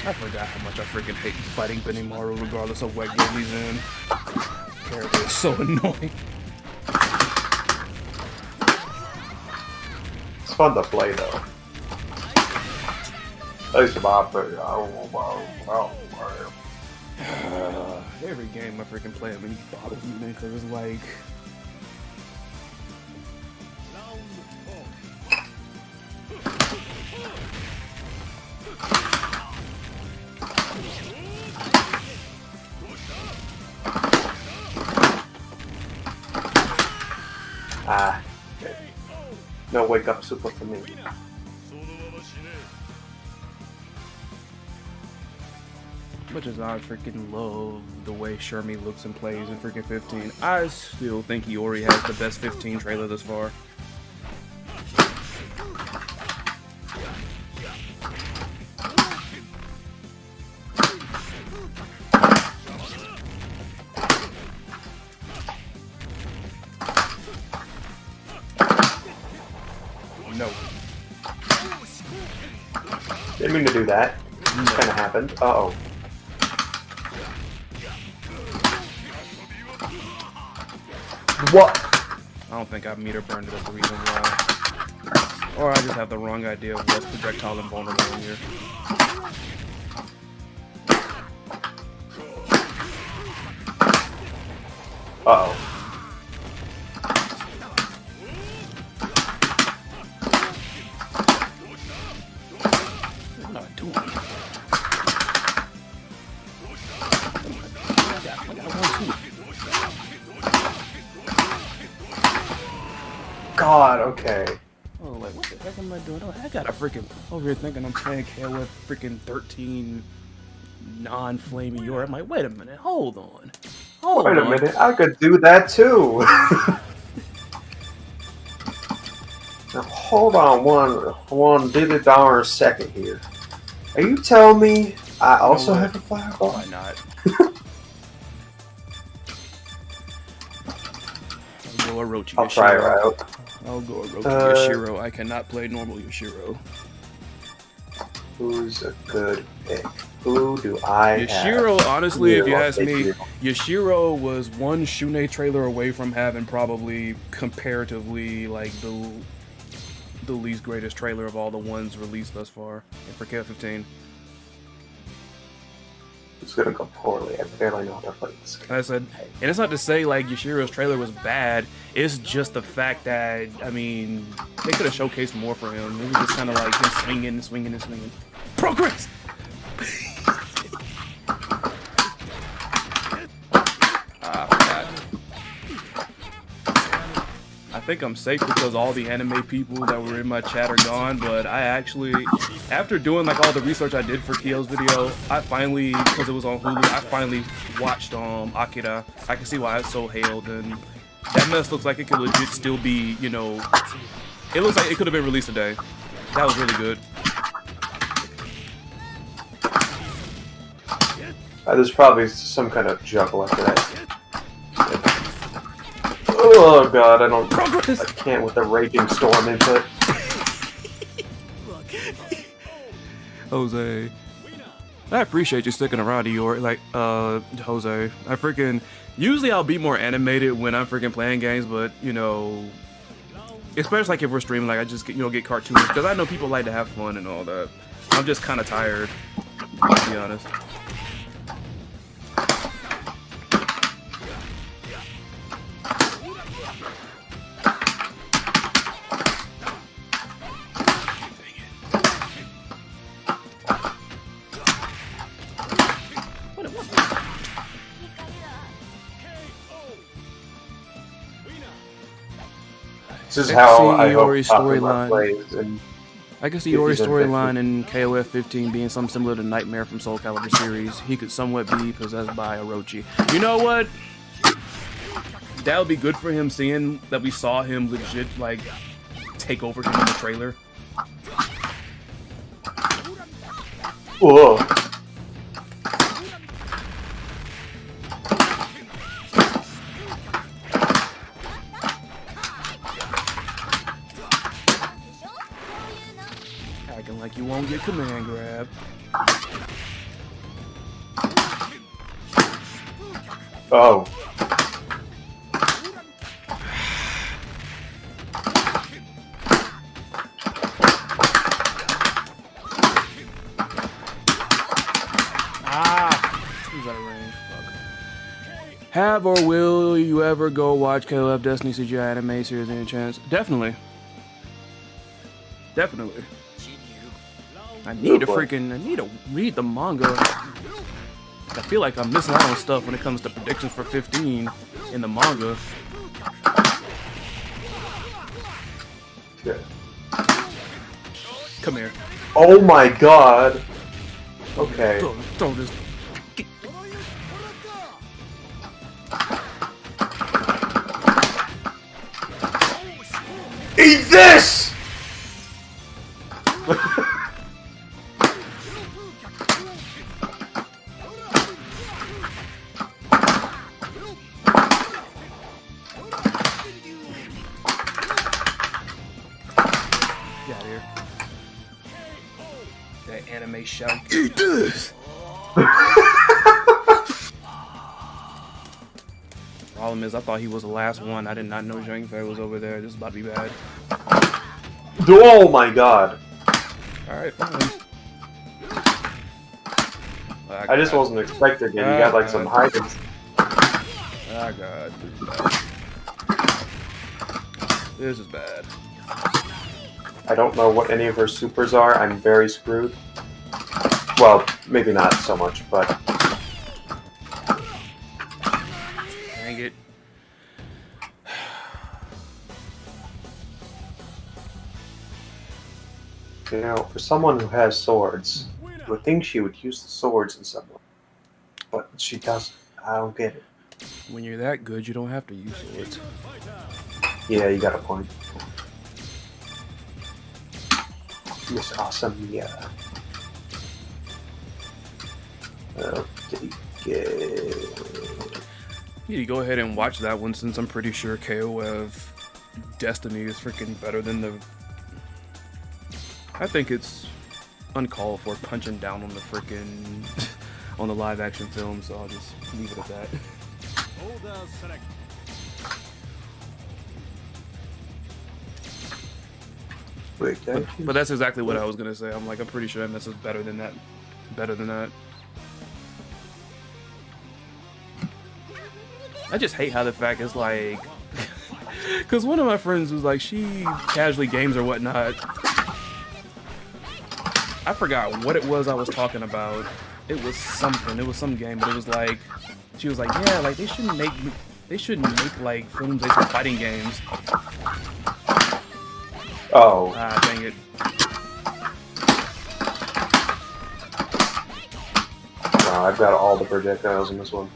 I forgot how much I freaking hate fighting Benimaru regardless of what game he's in. Character is so annoying. It's fun to play though. At least my opinion. Every game I freaking play him and he bothers me, man, because it's like. Ah. Okay. No wake up super for me. Much as I freaking love the way Shermie looks and plays in freaking 15, I still think Iori has the best 15 trailer thus far. No. Didn't mean to do that. It kind of happened. Uh-oh. What? I don't think I meter burned it as the reason why. Or I just have the wrong idea of what's projectile invulnerable in here. Uh-oh. What am I doing? I got one, two. God, okay. Oh, like, what the heck am I doing? Oh, I got a freaking over here thinking I'm playing KOF freaking 13 non-flaming Yor. I'm like, wait a minute, hold on. Wait a minute, I could do that too. Now, hold on one $1 second here. Are you telling me I also have a fireball? Why not? I'll go Orochi I'll try it out. I'll go Orochi Yashiro. I cannot play normal Yashiro. Who's a good pick? Who do I Yashiro, have? honestly, if you ask me, you. Yashiro was one Shun'ei trailer away from having probably comparatively like the least greatest trailer of all the ones released thus far for KF15. It's gonna go poorly. I barely know how to play this game. I said, and it's not to say like Yashiro's trailer was bad. It's just the fact that, I mean, they could have showcased more for him. It was just kind of like him swinging and swinging and swinging. Progress! I think I'm safe because all the anime people that were in my chat are gone, but I actually, after doing like all the research I did for Kyo's video, I finally, because it was on Hulu, I finally watched Akira. I can see why it's so hailed, and That mess looks like it could legit still be, you know, it looks like it could have been released today. That was really good. There's probably some kind of juggle after that. Oh god, I can't with the Raging Storm input. Jose, I appreciate you sticking around, Eeyore. Like, Jose, I freaking, usually I'll be more animated when I'm freaking playing games, but, you know, especially like if we're streaming, like I just, you know, get cartoonish, because I know people like to have fun and all that. I'm just kind of tired, to be honest. This is how I hope Iori's Takuma storyline. plays. And I can see Iori's storyline in KOF 15 being something similar to Nightmare from Soul Calibur series. He could somewhat be possessed by Orochi. You know what? That would be good for him, seeing that we saw him legit, like, take over him in the trailer. whoa. Acting like you won't get command grab. Oh. Who's out of range? Fuck. Have or will you ever go watch KOF Destiny CGI anime series any chance? Definitely. Definitely. I need to read the manga. I feel like I'm missing out on stuff when it comes to predictions for 15 in the manga. Shit. Come here. Oh my god. Okay. Throw this. Eat this! Get out of here. That anime shout. Eat this! Problem is, I thought he was the last one. I did not know Zhang Fei was over there. This is about to be bad. Oh my god. Alright, fine. I just wasn't expecting it. You got like some hiding. Ah, God. This is bad. I don't know what any of her supers are. I'm very screwed. Well, maybe not so much, but... Dang it. You know, for someone who has swords, you would think she would use the swords in some way. But she doesn't. I don't get it. When you're that good, you don't have to use swords. Yeah, you got a point. Miss Awesome, yeah. Okay. You need to go ahead and watch that one, since I'm pretty sure KOF Destiny is freaking better than the... I think it's uncalled for punching down on the freaking... on the live action film, so I'll just leave it at that. Wait, But that's exactly what I was gonna say. I'm pretty sure MS is better than that. Better than that. I just hate how the fact is like... Because one of my friends was like, she casually games or whatnot. I forgot what it was I was talking about. It was something. It was some game, but it was like... She was like, yeah, like, they shouldn't make like, films based on fighting games. Oh. Ah, dang it. Wow, I've got all the projectiles in this one.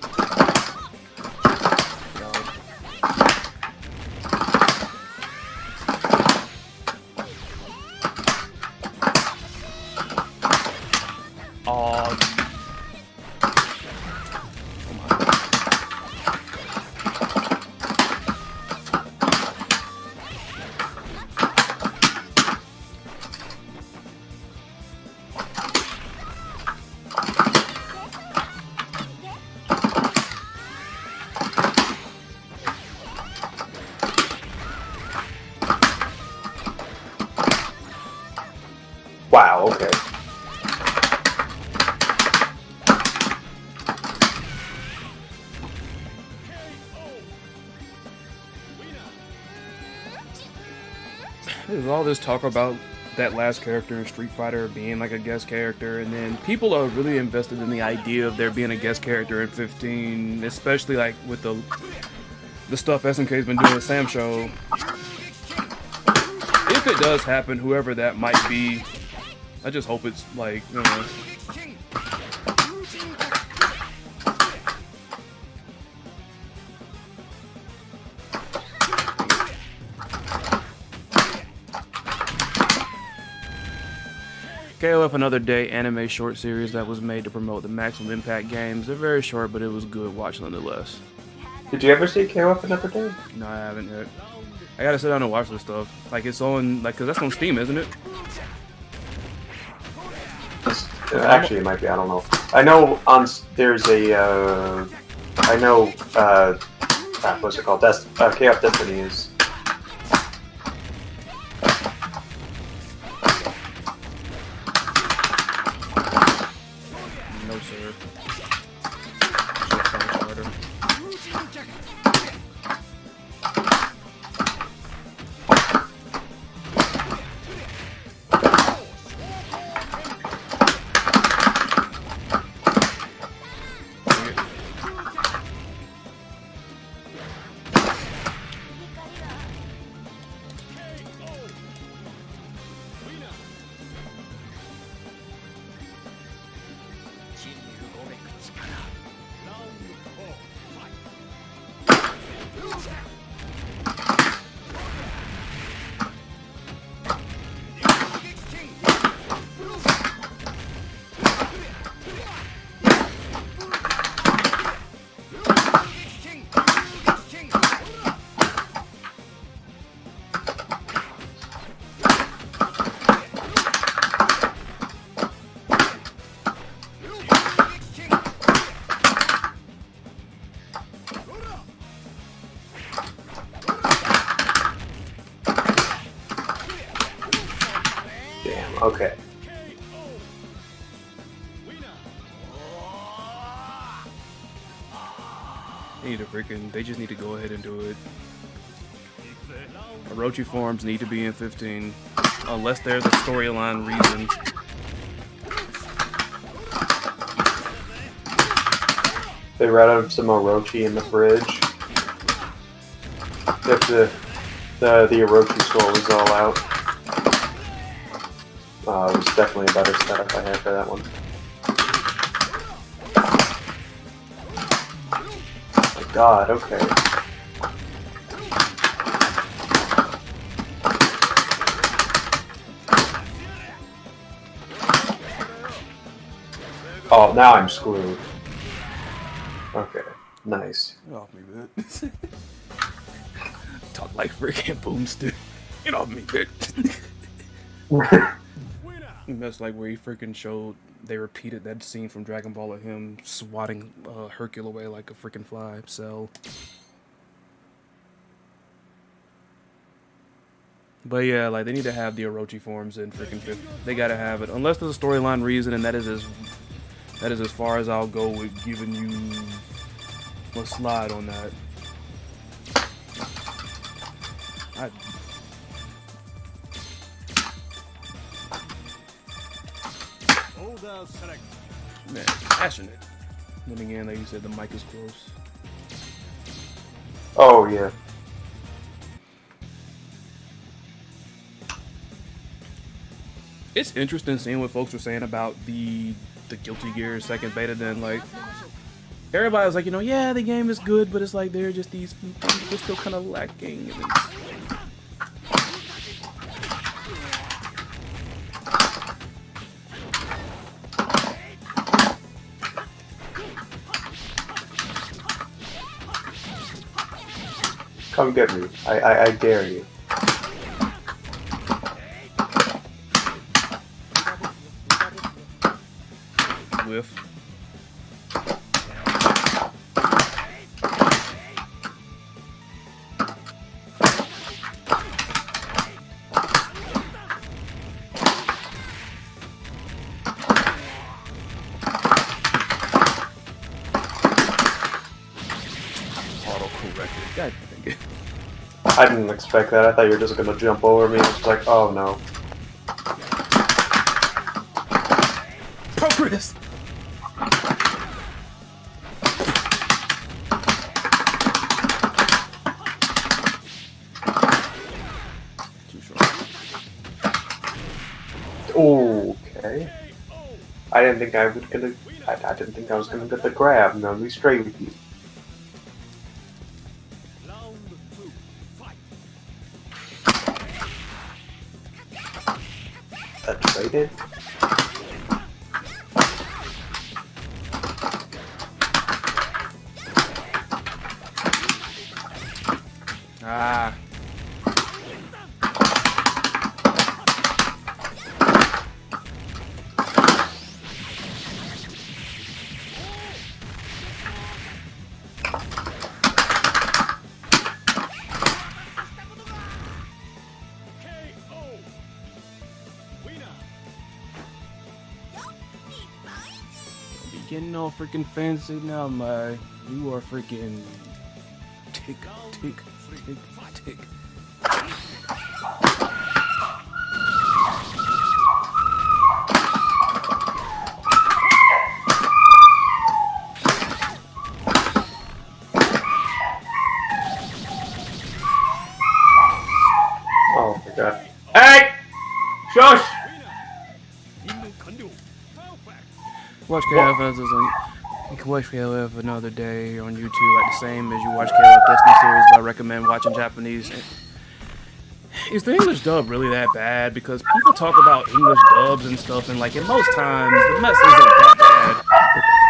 There's all this talk about that last character in Street Fighter being like a guest character, and then people are really invested in the idea of there being a guest character in 15, especially like with the stuff SNK's been doing with Sam Show. If it does happen, whoever that might be, I just hope it's like, you know. KOF Another Day anime short series that was made to promote the Maximum Impact games. They're very short, but it was good watch nonetheless. Did you ever see KOF Another Day? No, I haven't yet. I gotta sit down and watch this stuff. Like, it's on, like, cause that's on Steam, isn't it? Actually, it might be. I don't know. I know there's a. I know. What's it called? KOF Destiny is. No, sir. Should've found harder. Okay. They just need to go ahead and do it. Orochi forms need to be in 15, unless there's a storyline reason. They ran out of some Orochi in the fridge. If the Orochi store was all out. It was definitely a better setup I had for that one. Oh my god, okay. Oh, now I'm screwed. Okay, nice. Get off me, bitch. Talk like freaking boomstick. Get off me, bitch. That's like where he freaking showed, they repeated that scene from Dragon Ball of him swatting Hercule away like a freaking fly. So, but yeah, like they need to have the Orochi forms in freaking 50. They gotta have it, unless there's a storyline reason, and that is as far as I'll go with giving you a slide on that. Man, passionate. Then again, like you said, the mic is close. Oh, yeah. It's interesting seeing what folks were saying about the Guilty Gear second beta. Then, like, everybody was like, you know, yeah, the game is good, but it's like they're just these, they're still kind of lacking. And Come get me. I dare you. whiff. Auto-corrected. God dang it. I didn't expect that. I thought you were just gonna jump over me. I was like, oh no. Progress! Too short. Okay. I didn't think I was gonna. I didn't think I was gonna get the grab. No, be straight with you. That's rated. Ah. Getting all freaking fancy now, my. You are freaking tick, tick, tick, tick. Oh my god. Hey! Shush! Watch KLF you can watch KLF another day on YouTube, like the same as you watch KLF Destiny series, but I recommend watching Japanese. Is the English dub really that bad? Because people talk about English dubs and stuff, and like, in most times, the mess isn't that bad.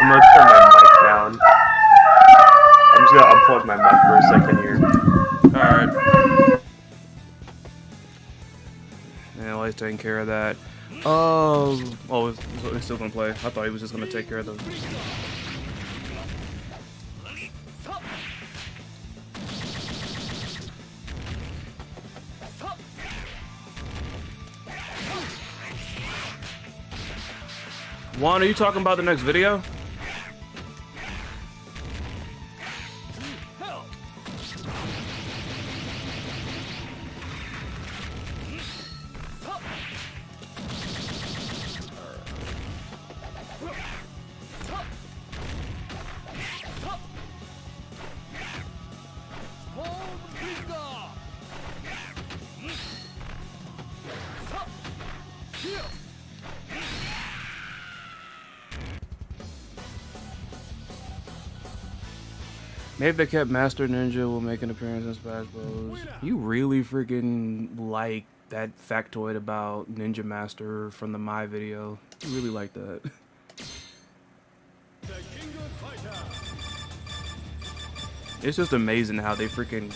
I'm gonna turn my mic down. I'm just gonna unplug my mic for a second here. Alright. Yeah, well, he's taking care of that. Oh, he's still gonna play. I thought he was just gonna take care of the. Juan, are you talking about the next video? Maybe if they kept Master Ninja will make an appearance in Smash Bros. You really freaking like that factoid about Ninja Master from the My video. You really like that. It's just amazing how they freaking...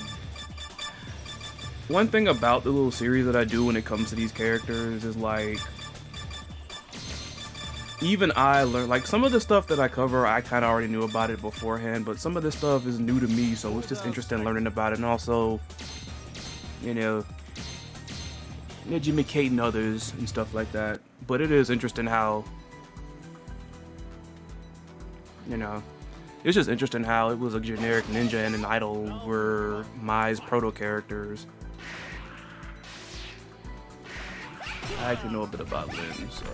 One thing about the little series that I do when it comes to these characters is like... Even I learn, like, some of the stuff that I cover, I kind of already knew about it beforehand, but some of this stuff is new to me, so it's just interesting learning about it, and also, you know, educating others and stuff like that. But it is interesting how, you know, it's just interesting how it was a generic ninja and an idol were Mai's proto-characters. I actually know a bit about Lin, so...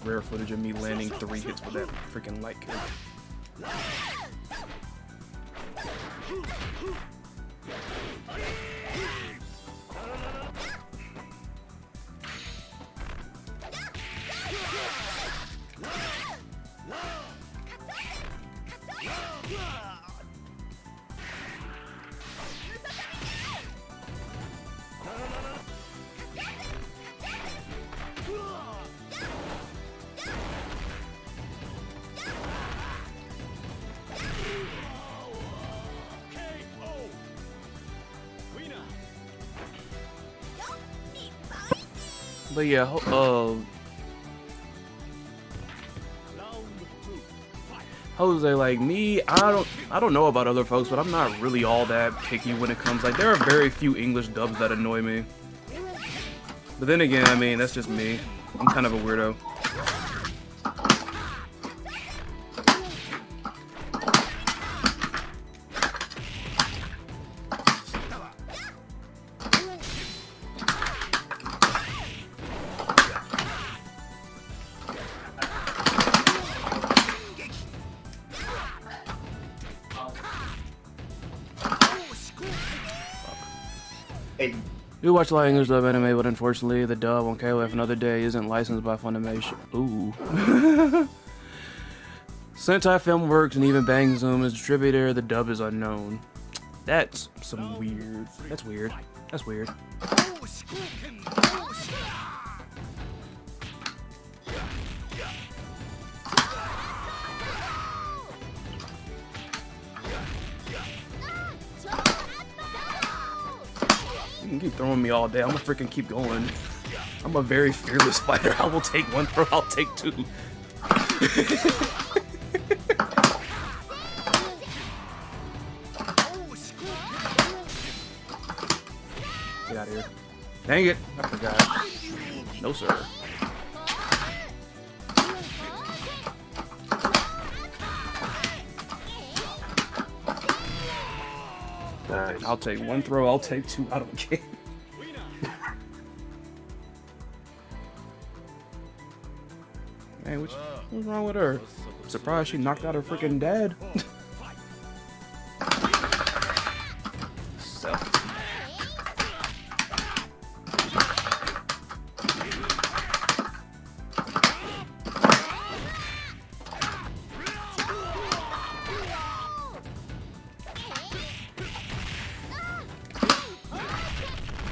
Rare footage of me landing 3 hits with that freaking light kick. But yeah, Jose, like me, I don't know about other folks, but I'm not really all that picky when it comes. Like, there are very few English dubs that annoy me. But then again, I mean, that's just me. I'm kind of a weirdo. We watch a lot of English dub anime, but unfortunately, the dub on KOF Another Day isn't licensed by Funimation. Ooh. Sentai Filmworks and even Bang Zoom is distributor. The dub is unknown. That's some weird. That's weird. That's weird. You can keep throwing me all day. I'm gonna freaking keep going. I'm a very fearless fighter. I will take one throw. I'll take two. Get out of here. Dang it. I forgot. No, sir. Nice. I'll take one throw. I'll take two. I don't care. Man, what's wrong with her? I'm surprised she knocked out her freaking dad.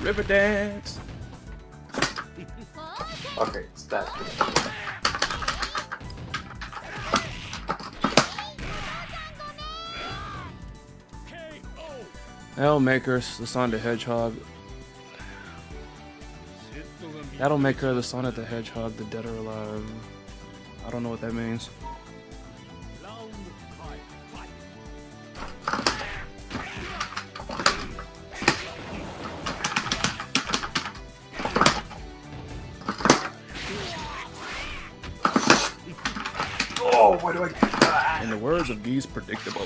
River dance. Okay, it's that. That'll make her the Sonic the Hedgehog. That'll make her the Sonic the Hedgehog, the dead or alive. I don't know what that means. Oh, why do I? In the words of Geese, predictable.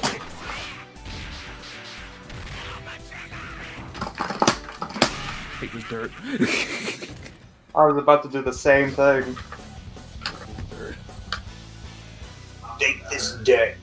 Hate this dirt. I was about to do the same thing. Take this dirt.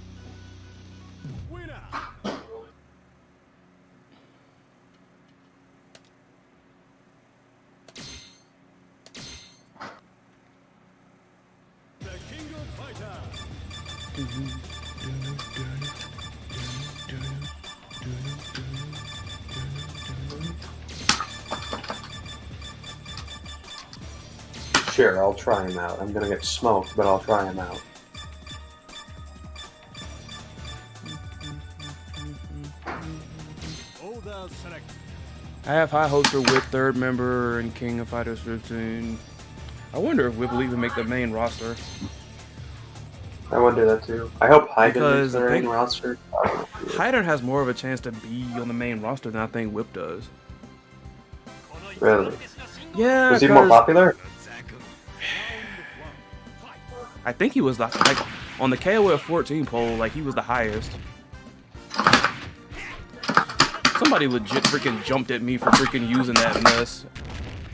Sure, I'll try him out. I'm gonna get smoked, but I'll try him out. I have high hopes for Whip third member and King of Fighters 15. I wonder if Whip will even make the main roster. I want to do that too. I hope Hyden Because makes their I own think- roster. Hyden has more of a chance to be on the main roster than I think Whip does. Really? Yeah, Was he more 'cause popular? I think he was like on the KOF 14 poll, like he was the highest. Somebody legit freaking jumped at me for freaking using that mess.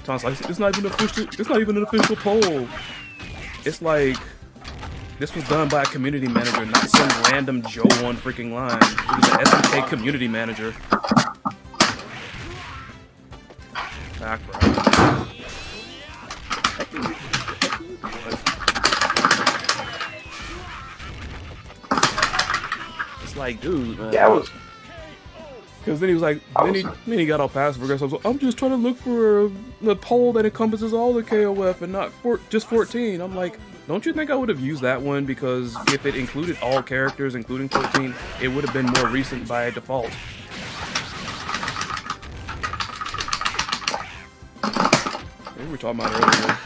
Sounds like it's not even official. It's not even an official poll. It's like this was done by a community manager, not some random Joe on freaking line. It was an SNK community manager. Ah, crap. It's like, dude, man. Yeah, I was. Because then he was like, then he got all passive aggressive. I was like, I'm just trying to look for a poll that encompasses all the KOF and not just 14. I'm like, don't you think I would have used that one? Because if it included all characters, including 14, it would have been more recent by default. What were we talking about earlier?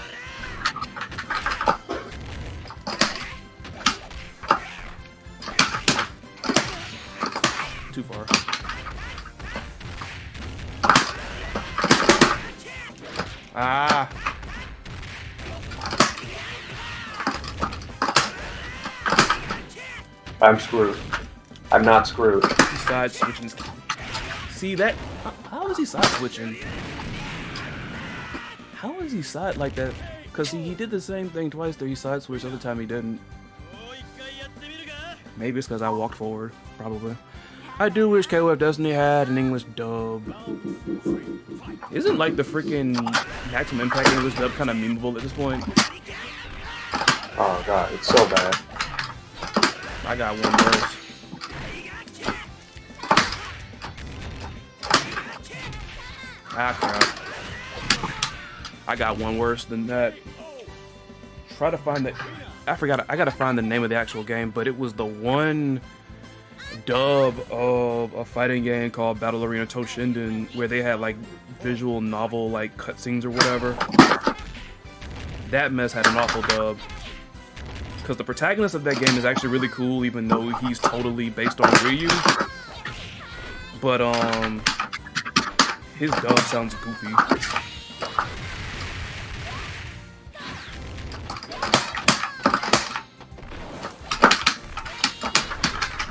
Too far. Ah! I'm screwed. I'm not screwed. He's side switching. See that? How is he side switching? How is he side like that? Because he did the same thing twice there. He side switched, the other time he didn't. Maybe it's because I walked forward. Probably. I do wish KOF Destiny had an English dub. Isn't like the freaking Maximum Impact English dub kind of memeable at this point? Oh god, it's so bad. I got one worse. Ah crap. I got one worse than that. Try to find the... I gotta find the name of the actual game, but it was the one dub of a fighting game called Battle Arena Toshinden where they had like visual novel like cutscenes or whatever. That mess had an awful dub. Because the protagonist of that game is actually really cool, even though he's totally based on Ryu. But his dub sounds goofy.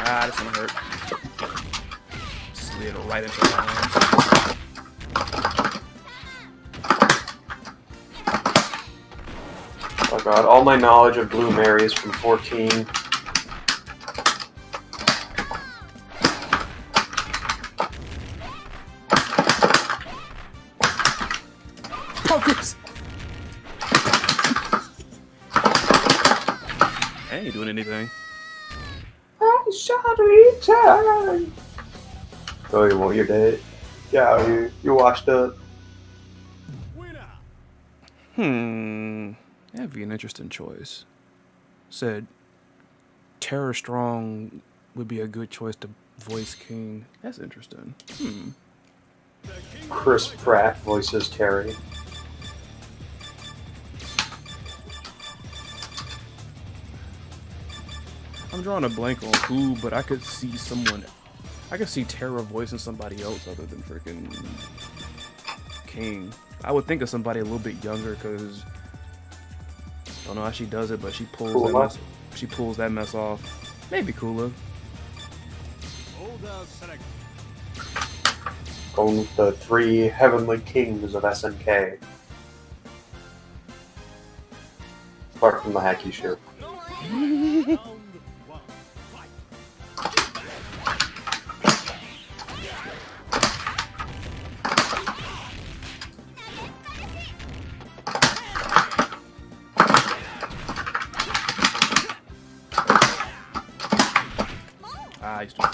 Ah, this one hurt. Slid right into my arm. Oh god, all my knowledge of Blue Mary is from 14. Focus! I ain't doing anything. Shattering! Oh, you want your date? Yeah, you washed up. That'd be an interesting choice. Said Terror Strong would be a good choice to voice King. That's interesting. Chris Pratt voices Terry. I'm drawing a blank on who, but I could see someone. I could see Terra voicing somebody else other than freaking King. I would think of somebody a little bit younger because I don't know how she does it, but she pulls that mess. She pulls that mess off. Maybe Kula. Going with the 3 Heavenly Kings of SNK. Apart from the hacky ship. Ah, he's too far.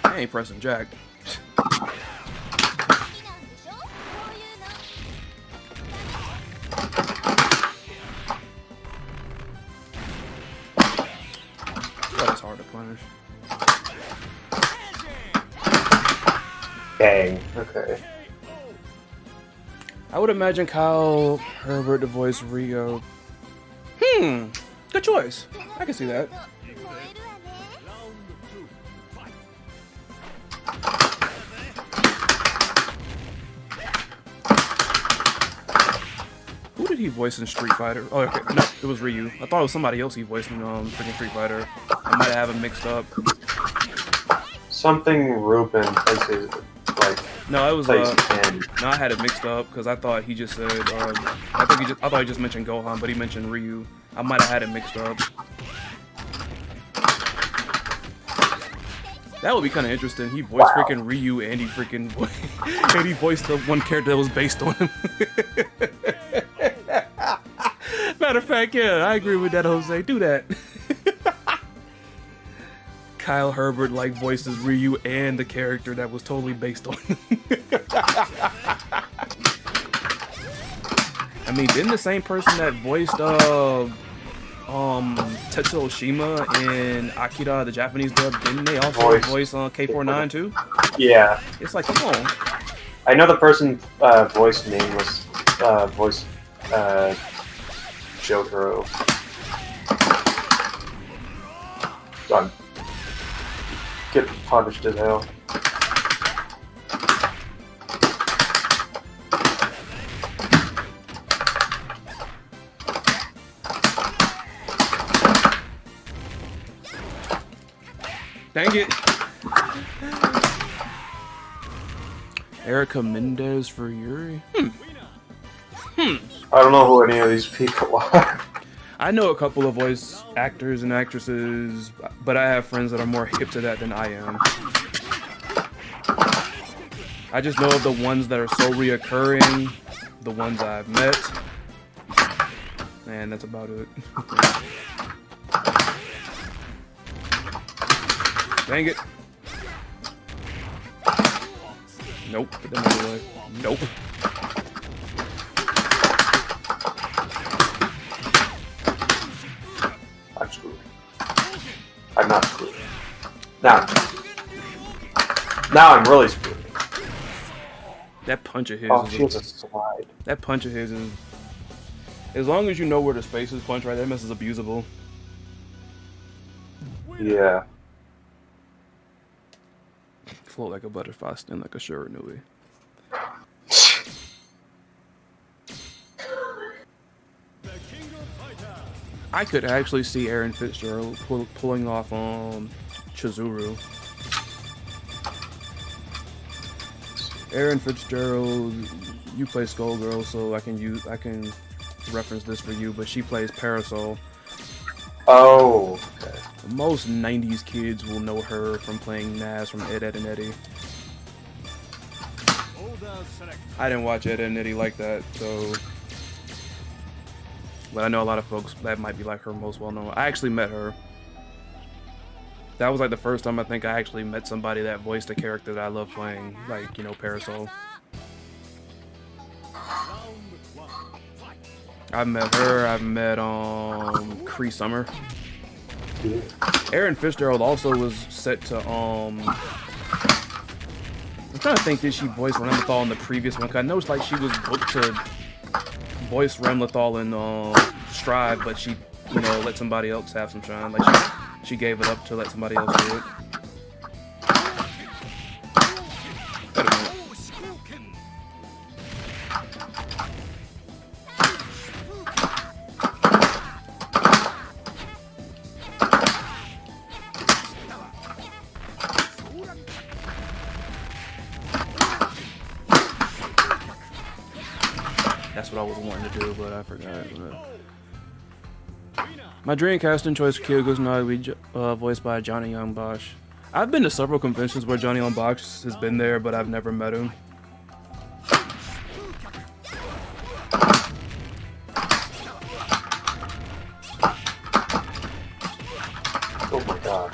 I ain't pressing Jack. That's hard to punish. Dang. Okay. I would imagine Kyle Herbert to voice Rio. Good choice. I can see that. Who did he voice in Street Fighter? Oh, okay. No, it was Ryu. I thought it was somebody else he voiced in freaking Street Fighter. I might have him mixed up. Something Rubin places like. No, it was plays no, I had it mixed up because I thought he just said. I thought he just mentioned Gohan, but he mentioned Ryu. I might have had it mixed up. That would be kind of interesting. He voiced freaking Ryu and he freaking and he voiced the one character that was based on him. Matter of fact, yeah, I agree with that, Jose. Do that. Kyle Herbert like voices Ryu and the character that was totally based on him. I mean, didn't the same person that voiced Tetsuo Shima in Akira, the Japanese dub, didn't they also voice on K49 too? Yeah. It's like, come on. I know the person voice name was Jotaro. I'm getting punished as hell. Dang it. Erica Mendez for Yuri? I don't know who any of these people are. I know a couple of voice actors and actresses, but I have friends that are more hip to that than I am. I just know of the ones that are so reoccurring, the ones I've met, and that's about it. Dang it. Nope, get them out of the way. Nope. I'm screwed. I'm not screwed. Now I'm really screwed. That punch of his Oh, she has a slide. That punch of his is... As long as you know where the space is punch right, that mess is abusable. Yeah. Float like a butterfly, sting like a Shiranui. I could actually see Aaron Fitzgerald pulling off Chizuru. Aaron Fitzgerald, you play Skullgirl, so I can reference this for you, but she plays Parasol. Oh, okay. Most 90s kids will know her from playing Naz from Ed, Ed, and Eddie. I didn't watch Ed, Ed, and Eddie like that, so... But I know a lot of folks that might be like her most well-known. I actually met her. That was like the first time I think I actually met somebody that voiced a character that I love playing, like, you know, Parasol. I've met her, I've met Cree Summer. Aaron Fitzgerald also was set to I'm trying to think, did she voice Remlethal in the previous one? Cause I noticed like she was booked to voice Remlethal in Strive, but she, you know, let somebody else have some shine. Like she gave it up to let somebody else do it. That's what I was wanting to do, but I forgot. My dream casting choice for Kyogo's now will be voiced by Johnny Young Bosch. I've been to several conventions where Johnny Young Bosch has been there, but I've never met him. Oh my god.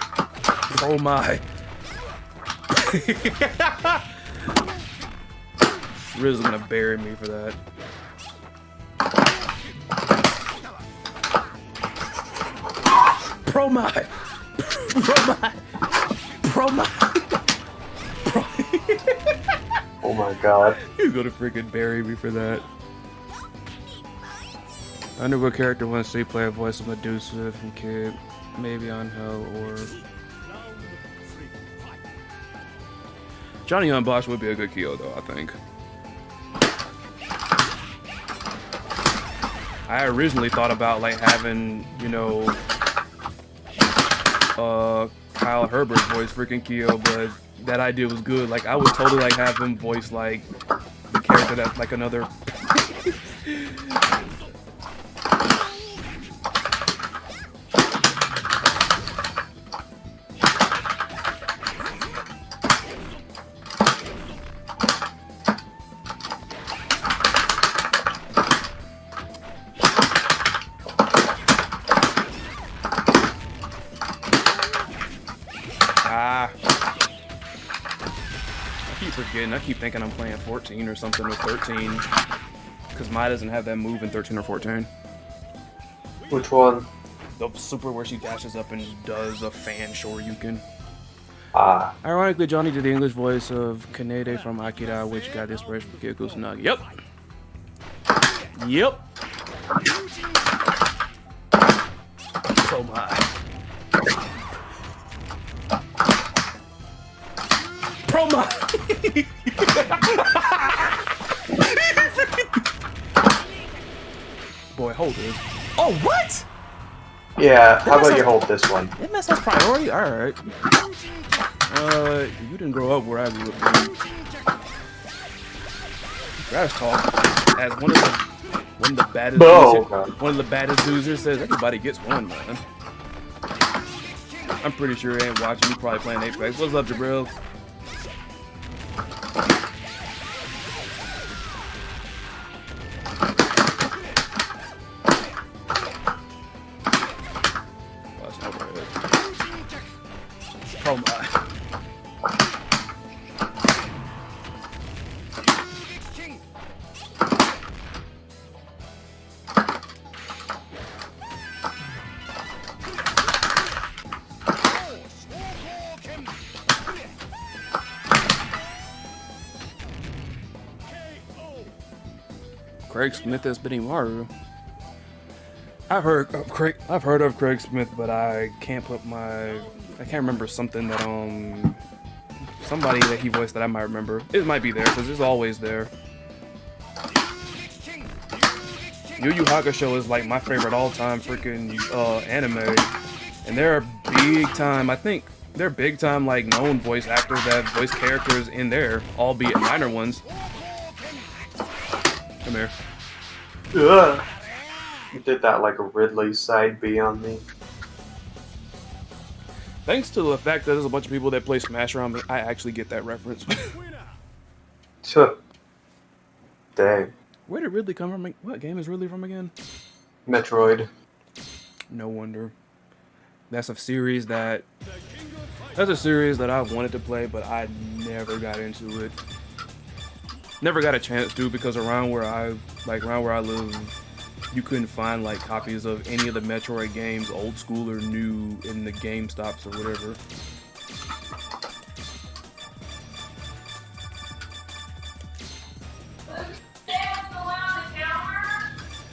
Oh my. Riz is gonna bury me for that. Pro my. Oh my god. You're gonna freaking bury me for that. I wonder what character wants to see play a voice of Medusa from Kid. Maybe on Hell or... Johnny Young Bosch would be a good Kyo though, I think. I originally thought about like having, you know, Kyle Herbert's voice freaking Kyo, but that idea was good. Like I would totally like have him voice like the character that's like another. I keep thinking I'm playing 14 or something or 13, because Mai doesn't have that move in 13 or 14. Which one? The super where she dashes up and does a fan shoryuken. Ah. Ironically, Johnny did the English voice of Kanede from Akira, which got the inspiration for Kyoko Tsunagi. Yep. Yep. Oh my. Promo! Boy, hold it. Oh, what? Yeah, how Didn't that about you say- hold this one? Isn't that says priority? Alright. You didn't grow up where I grew up. Dude. Trash talk as one of the baddest Oh, dudes, God. one of the baddest dudes here says everybody gets one, man. I'm pretty sure he ain't watching. He probably playing Apex. What's up, Jabril? Watch overhead. Oh my. Craig Smith as Benimaru. I've heard of Craig Smith, but I can't remember something that somebody that he voiced that I might remember. It might be there because it's always there. Yu Yu Hakusho is like my favorite all-time freaking anime, and they're big time. I think they're big time like known voice actors that voice characters in there, albeit minor ones. Come here. Ugh. You did that like a Ridley side B on me. Thanks to the fact that there's a bunch of people that play Smash around me, I actually get that reference. Dang. Where did Ridley come from? What game is Ridley from again? Metroid. No wonder. That's a series that I wanted to play, but I never got into it. Never got a chance to because around where I live, you couldn't find like copies of any of the Metroid games, old school or new, in the GameStops or whatever.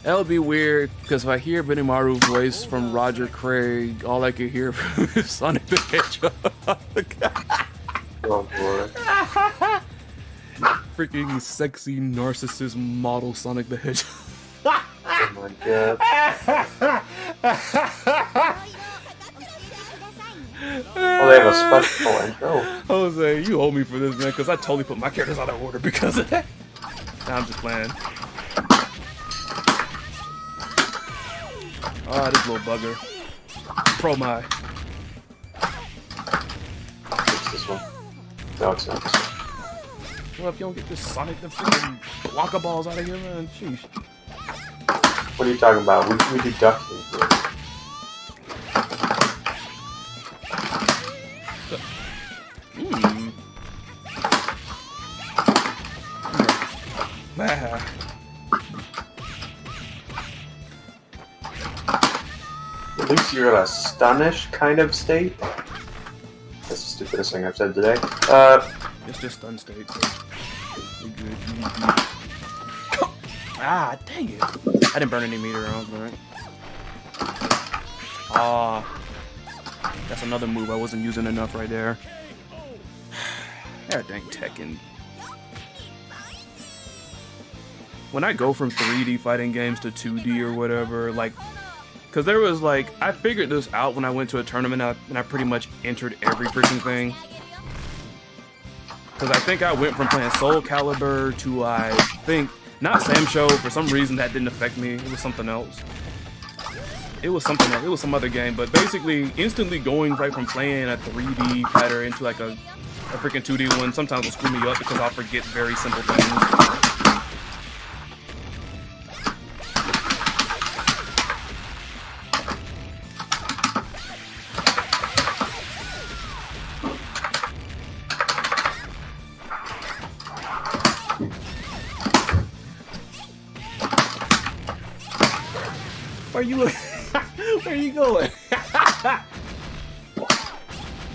That would be weird because if I hear Benimaru's voice from Roger Craig, all I could hear from is Sonic the Hedgehog. Oh boy. Freaking sexy narcissist model Sonic the Hedgehog. Oh my god. Oh, they have a special intro. Jose, you owe me for this, man, because I totally put my characters out of order because of that. Nah, I'm just playing. Ah, this little bugger. Pro my. It's this one. No, it's not this one. Well, if you don't get this Sonic the freaking Blanca balls out of here, man, sheesh. What are you talking about? We do ducking here. Bah. At least you're in a stunish kind of state. That's the stupidest thing I've said today. It's just stun state. You good. Ah, dang it. I didn't burn any meter on, right? Ah. That's another move I wasn't using enough right there. God dang Tekken. When I go from 3D fighting games to 2D or whatever, like, because there was like, I figured this out when I went to a tournament and I pretty much entered every freaking thing. Because I think I went from playing Soul Calibur to, I think, not Sam Show. For some reason that didn't affect me. It was something else. It was something else. It was some other game. But basically, instantly going right from playing a 3D fighter into like a freaking 2D one sometimes will screw me up because I'll forget very simple things. Where you look? Where you going?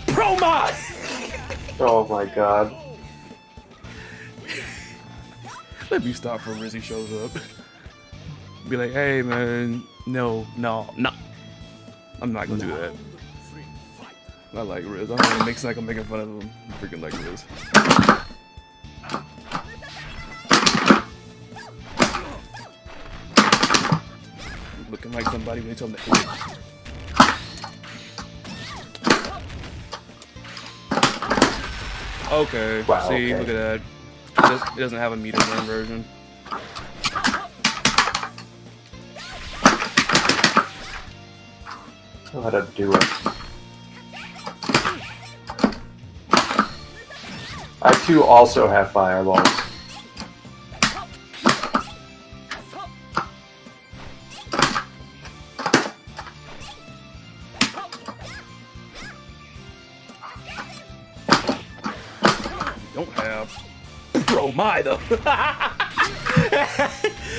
Pro mod! Oh my god. Let me stop before Rizzy shows up. Be like, hey man, no. I'm not gonna do that. I like Riz. I'm gonna make like I'm making fun of him. I freaking like Riz. Looking like somebody when you tell him to hit. Okay, Wow, see, okay. look at that. It doesn't have a meter burn version. Know how to do it. I too also have fireballs. Don't have. Bro, my though. I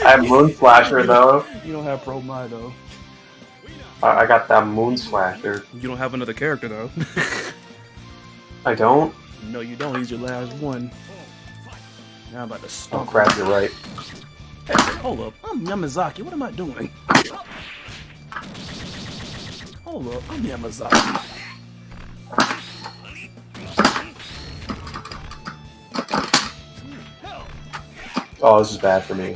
have Moon Slasher though. You don't have Pro My though. I got that Moon Slasher. You don't have another character though. I don't? No, you don't. He's your last one. Now I'm about to Oh stomp. crap, you're right. Hold up. I'm Yamazaki. What am I doing? Hold up. I'm Yamazaki. Oh, this is bad for me.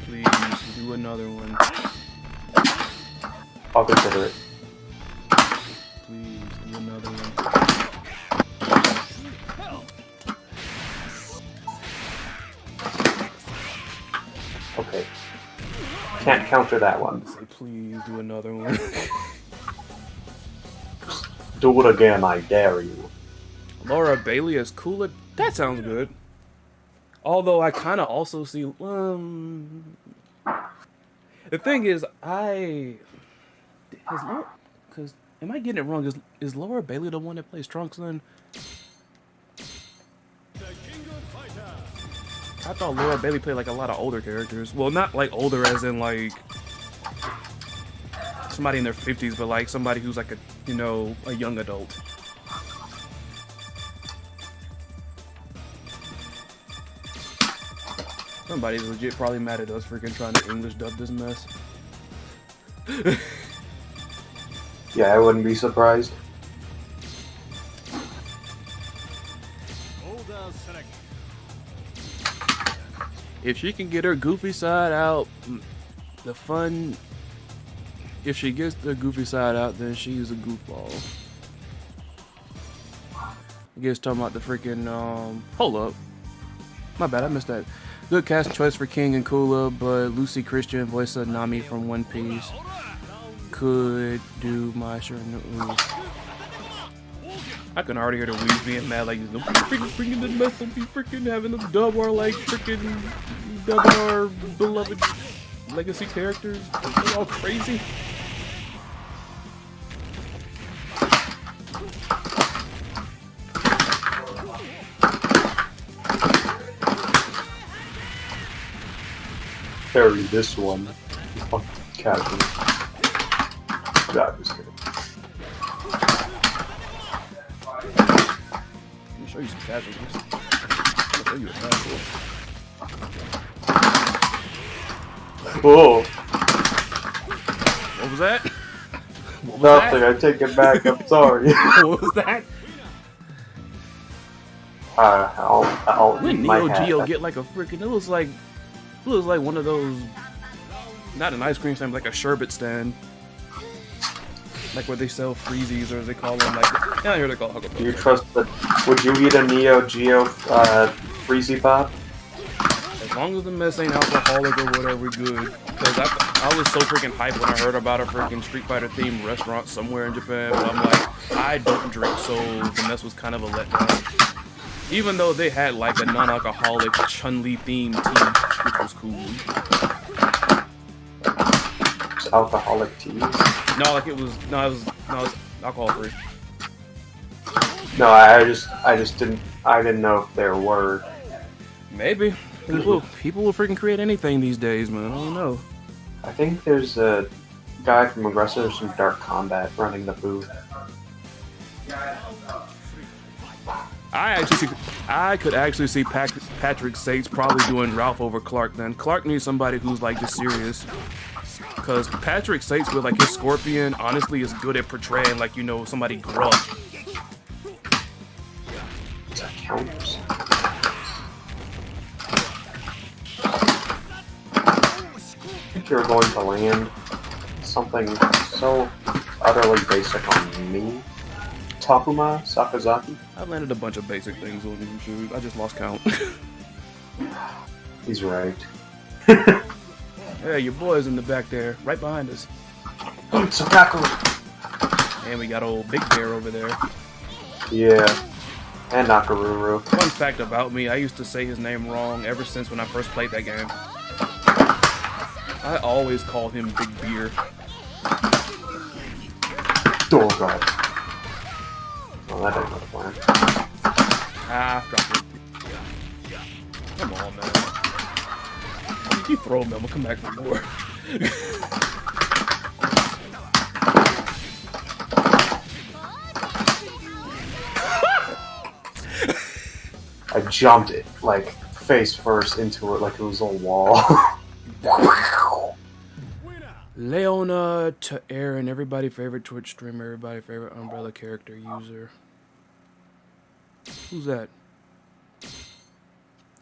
Please do another one. I'll consider it. Please do another one. Okay. Can't counter that one. Say please do another one. Do it again, I dare you. Laura Bailey as Cooler. That sounds good. Although I kind of also see. The thing is, because am I getting it wrong? Is Laura Bailey the one that plays Trunks then? I thought Laura Bailey played like a lot of older characters. Well, not like older as in like somebody in their 50s, but like somebody who's like a young adult. Somebody's legit probably mad at us freaking trying to English dub this mess. Yeah, I wouldn't be surprised. If she can get her goofy side out, the fun. If she gets the goofy side out, then she's a goofball. I guess talking about the freaking hold up. My bad, I missed that. Good cast choice for King and Kula, but Lucy Christian, voice of Nami from One Piece, could do my sure. I can already hear the Weez being mad, like, don't be freaking bringing the mess, don't be freaking having them dub our, like, freaking dubbing our beloved legacy characters. They're all crazy. Carry this one. Fuck casual. Yeah, I'm just kidding. Let me show you some casualties. I'll show you a casual. Whoa. What was that? What was Nothing, that? I take it back, I'm sorry. What was that? I'll When eat my Neo hat. Geo get like a freaking, it looks like one of those, not an ice cream stand, but like a sherbet stand. Like where they sell freezies, or as they call them, like, yeah, here they call it. Do you trust the... Would you eat a Neo Geo Freezy Pop? As long as the mess ain't alcoholic or whatever, good. Because I was so freaking hyped when I heard about a freaking Street Fighter themed restaurant somewhere in Japan, but I'm like, I don't drink, so the mess was kind of a letdown. Even though they had like a non-alcoholic Chun-Li themed tea, which was cool. It's alcoholic teas? No, like it was alcohol free. No, I just didn't know if there were. Maybe. People will freaking create anything these days, man. I don't know. I think there's a guy from Aggressors from Dark Combat running the booth. I could actually see Patrick Sates probably doing Ralph over Clark then. Clark needs somebody who's like just serious. Because Patrick Sates with like his Scorpion honestly is good at portraying like, somebody gruff. you're going to land something so utterly basic on me. Takuma Sakazaki? I landed a bunch of basic things on you, dude. I just lost count. He's right. Hey, your boy's in the back there, right behind us. Sakaku! And we got old Big Bear over there. Yeah. And Nakaruru. Fun fact about me, I used to say his name wrong ever since when I first played that game. I always called him Big Beer. Oh god. Well, that didn't go to plan. Ah, dropped it. Come on, man. You throw him, I'm gonna come back for more. I jumped it, like, face first into it like it was a wall. Leona to Aaron, everybody favorite Twitch streamer, everybody favorite Umbrella character user. Who's that?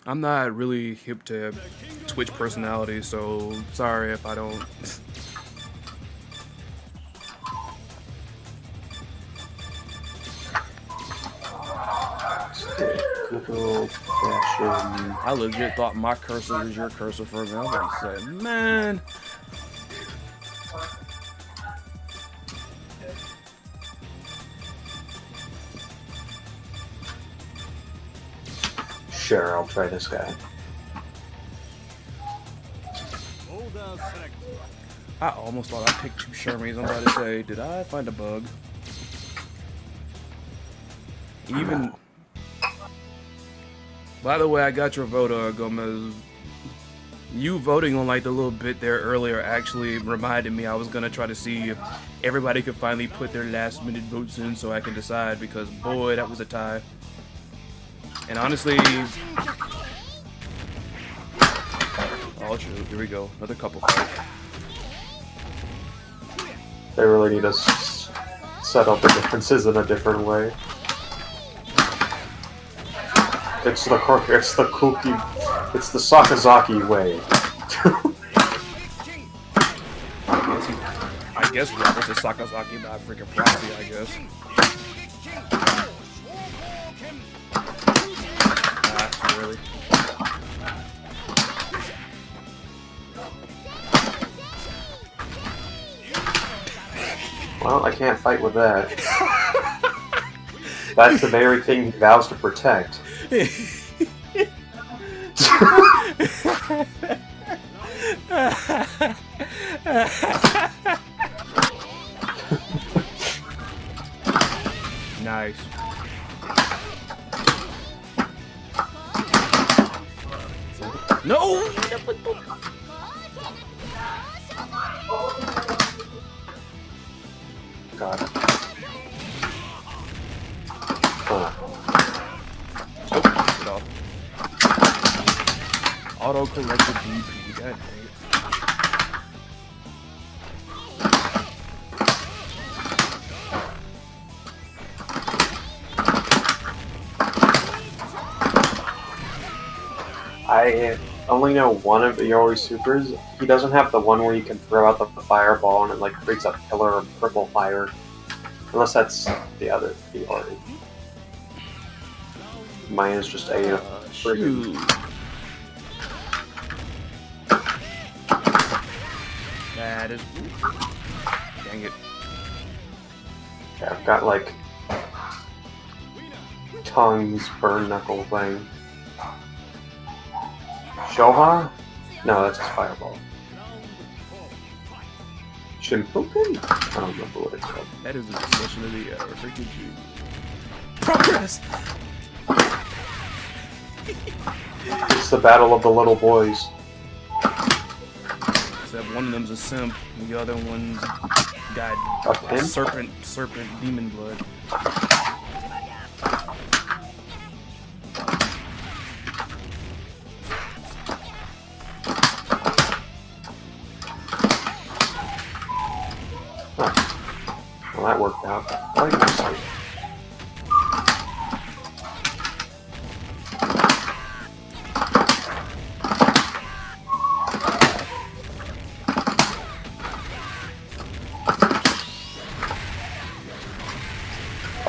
I'm not really hip to Twitch personalities, so sorry if I don't. Good old fashioned. I legit thought my cursor was your cursor for a minute. I was about to say, man. Sure, I'll try this guy. I almost thought I picked two Shermans. I'm about to say, did I find a bug? Even. By the way, I got your vote, Gomez. You voting on like the little bit there earlier actually reminded me I was gonna try to see if everybody could finally put their last minute votes in so I can decide, because boy, that was a tie. And honestly, oh shoot, here we go, another couple fight. They really need to set up the differences in a different way. It's the Kuki, it's the Sakazaki way. I guess Robert's a Sakazaki by freaking proxy, I guess. Really. Well, I can't fight with that. That's the very thing he vows to protect. Nice. No! Got it. Oh. Oh, get off. Auto corrected DP, god dang it. I only know one of Yori's supers. He doesn't have the one where you can throw out the fireball and it like creates a pillar of purple fire. Unless that's the other Yori. Mine is just a shoot. That is. Dang it. Okay, I've got like tongues, burn knuckle thing. Shoha? No, that's his fireball. Shinpoken? I don't remember what it's called. That is the discussion of the hour. Freaking you. Progress! It's the battle of the little boys. Except one of them's a simp, and the other one's got A pimp? serpent demon blood. Well, that worked out. I like this fight.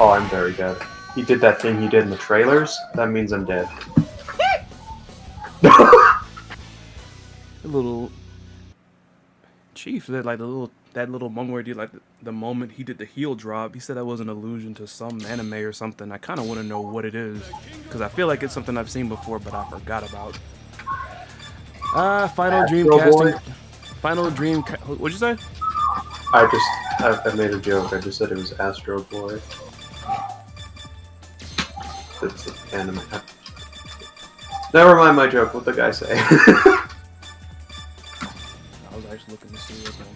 Oh, I'm very dead. He did that thing he did in the trailers. That means I'm dead. The little Chief did like that little moment where he did like the moment he did the heel drop. He said that was an allusion to some anime or something. I kind of want to know what it is because I feel like it's something I've seen before, but I forgot about. Final Dream Astro casting. Boy? Final Dream. What'd you say? I made a joke. I just said it was Astro Boy. That's the anime. Never mind my joke. What the guy say? I was actually looking to see what's going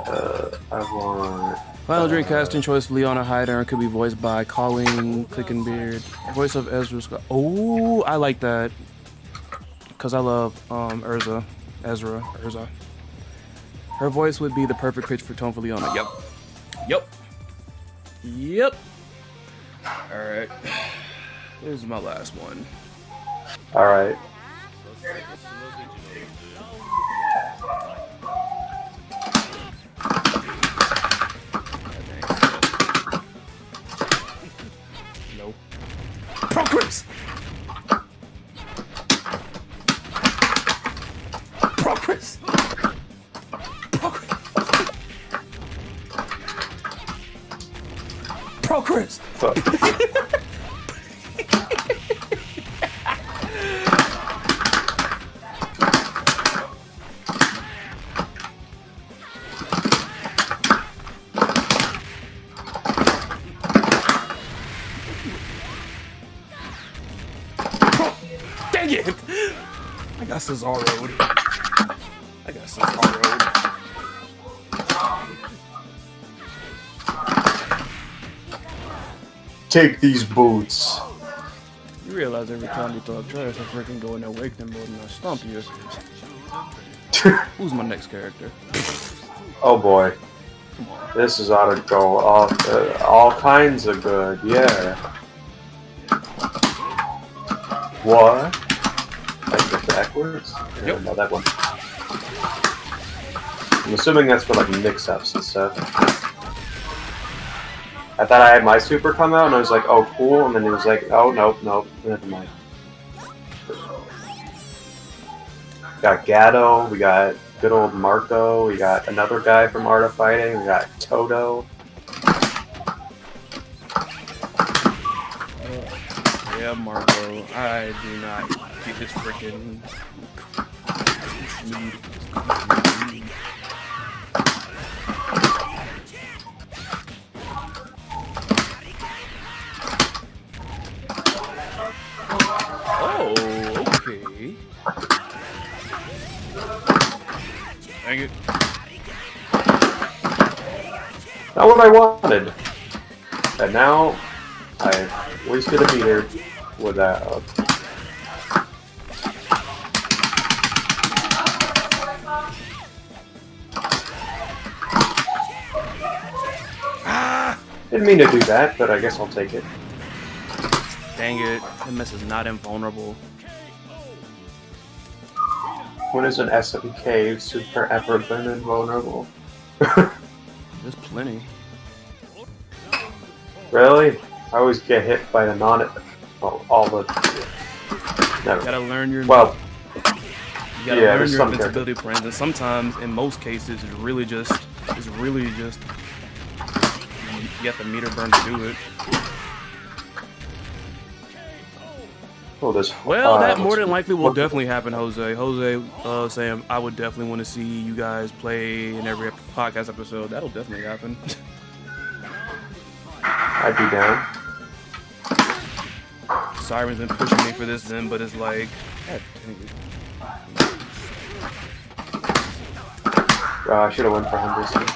to. I want. Final Dream casting choice Leona Hyder and could be voiced by Colleen Clickenbeard. Voice of Ezra Scott. Oh, I like that. Cause I love Ezra. Her voice would be the perfect pitch for tone for Leona. Yep. Alright. This is my last one. Alright. No. Progress! Progress! Progress! Fuck. Dang it! I got Cesaro'd. Take these boots. You realize every time you talk trash, I freaking go in there awakening mode and I stomp you. Who's my next character? Oh boy. This is ought to go all kinds of good, yeah. What? Like the backwards? Yep. No, that one. I'm assuming that's for like mix-ups and stuff. I thought I had my super come out and I was like, oh cool, and then it was like, oh nope, never mind. We got Gatto, we got good old Marco, we got another guy from Art of Fighting, we got Toto. Yeah, Marco. I do not get this freaking. Oh, okay. Dang it. Not what I wanted. And now I wasted a meter with that. Didn't mean to do that, but I guess I'll take it. Dang it. MS is not invulnerable. When is an SMK super ever been invulnerable? There's plenty. Really? I always get hit by the all the. Never. You gotta learn your. Well. You gotta learn your invincibility plans, and sometimes, in most cases, it's really just. You have to meter burn to do it. Oh, this. Well, that more than likely will definitely happen, Jose. Saying I would definitely want to see you guys play in every podcast episode. That'll definitely happen. I'd be down. Syrin's been pushing me for this then, but it's like, God dang it. I should have went for Henderson.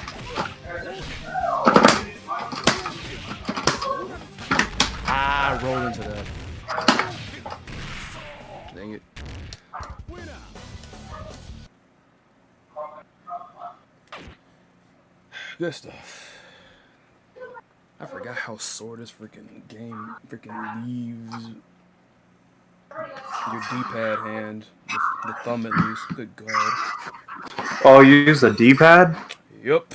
I rolled into that. Dang it. Good stuff. I forgot how sore this freaking game freaking leaves your D-pad hand, the thumb at least. Good God. Oh, you use the D-pad? Yup.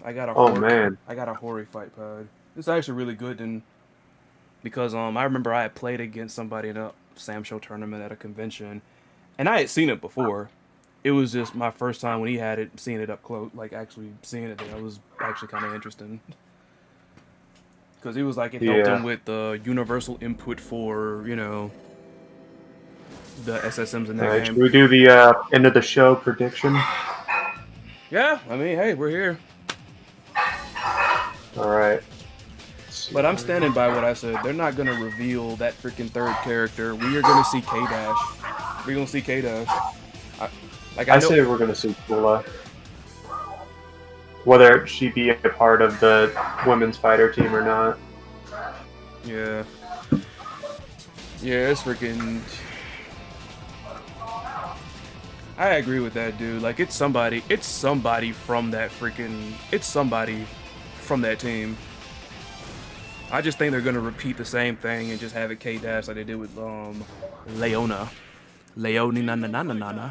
Oh man. I got a Hori fight pad. It's actually really good, and because I remember I had played against somebody in a Sam Show tournament at a convention, and I had seen it before. It was just my first time when he had it, seeing it up close, like actually seeing it there. It was actually kind of interesting because he was like it helped him Yeah. with the universal input for the SSMs in All that right. Should game. we do the end of the show prediction? Yeah, I mean, hey, we're here. All right. But I'm standing by what I said. They're not gonna reveal that freaking third character. We are gonna see K Dash. We're gonna see K Dash. I I know. say we're gonna see Kula. Whether she be a part of the women's fighter team or not. Yeah. Yeah, it's freaking. I agree with that, dude. Like, it's somebody. It's somebody from that freaking. It's somebody from that team. I just think they're gonna repeat the same thing and just have it K Dash like they did with Leona. Leoni na na na na na na.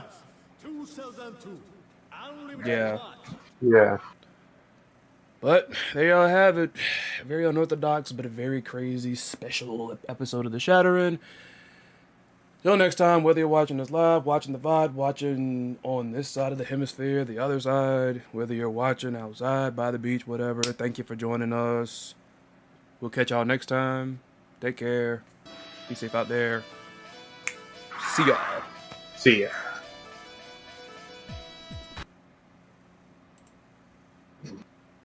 Yeah. Yeah. But there y'all have it. Very unorthodox, but a very crazy special episode of The Shattering. Till next time, whether you're watching this live, watching the VOD, watching on this side of the hemisphere, the other side, whether you're watching outside, by the beach, whatever, thank you for joining us. We'll catch y'all next time. Take care. Be safe out there. See y'all. See ya.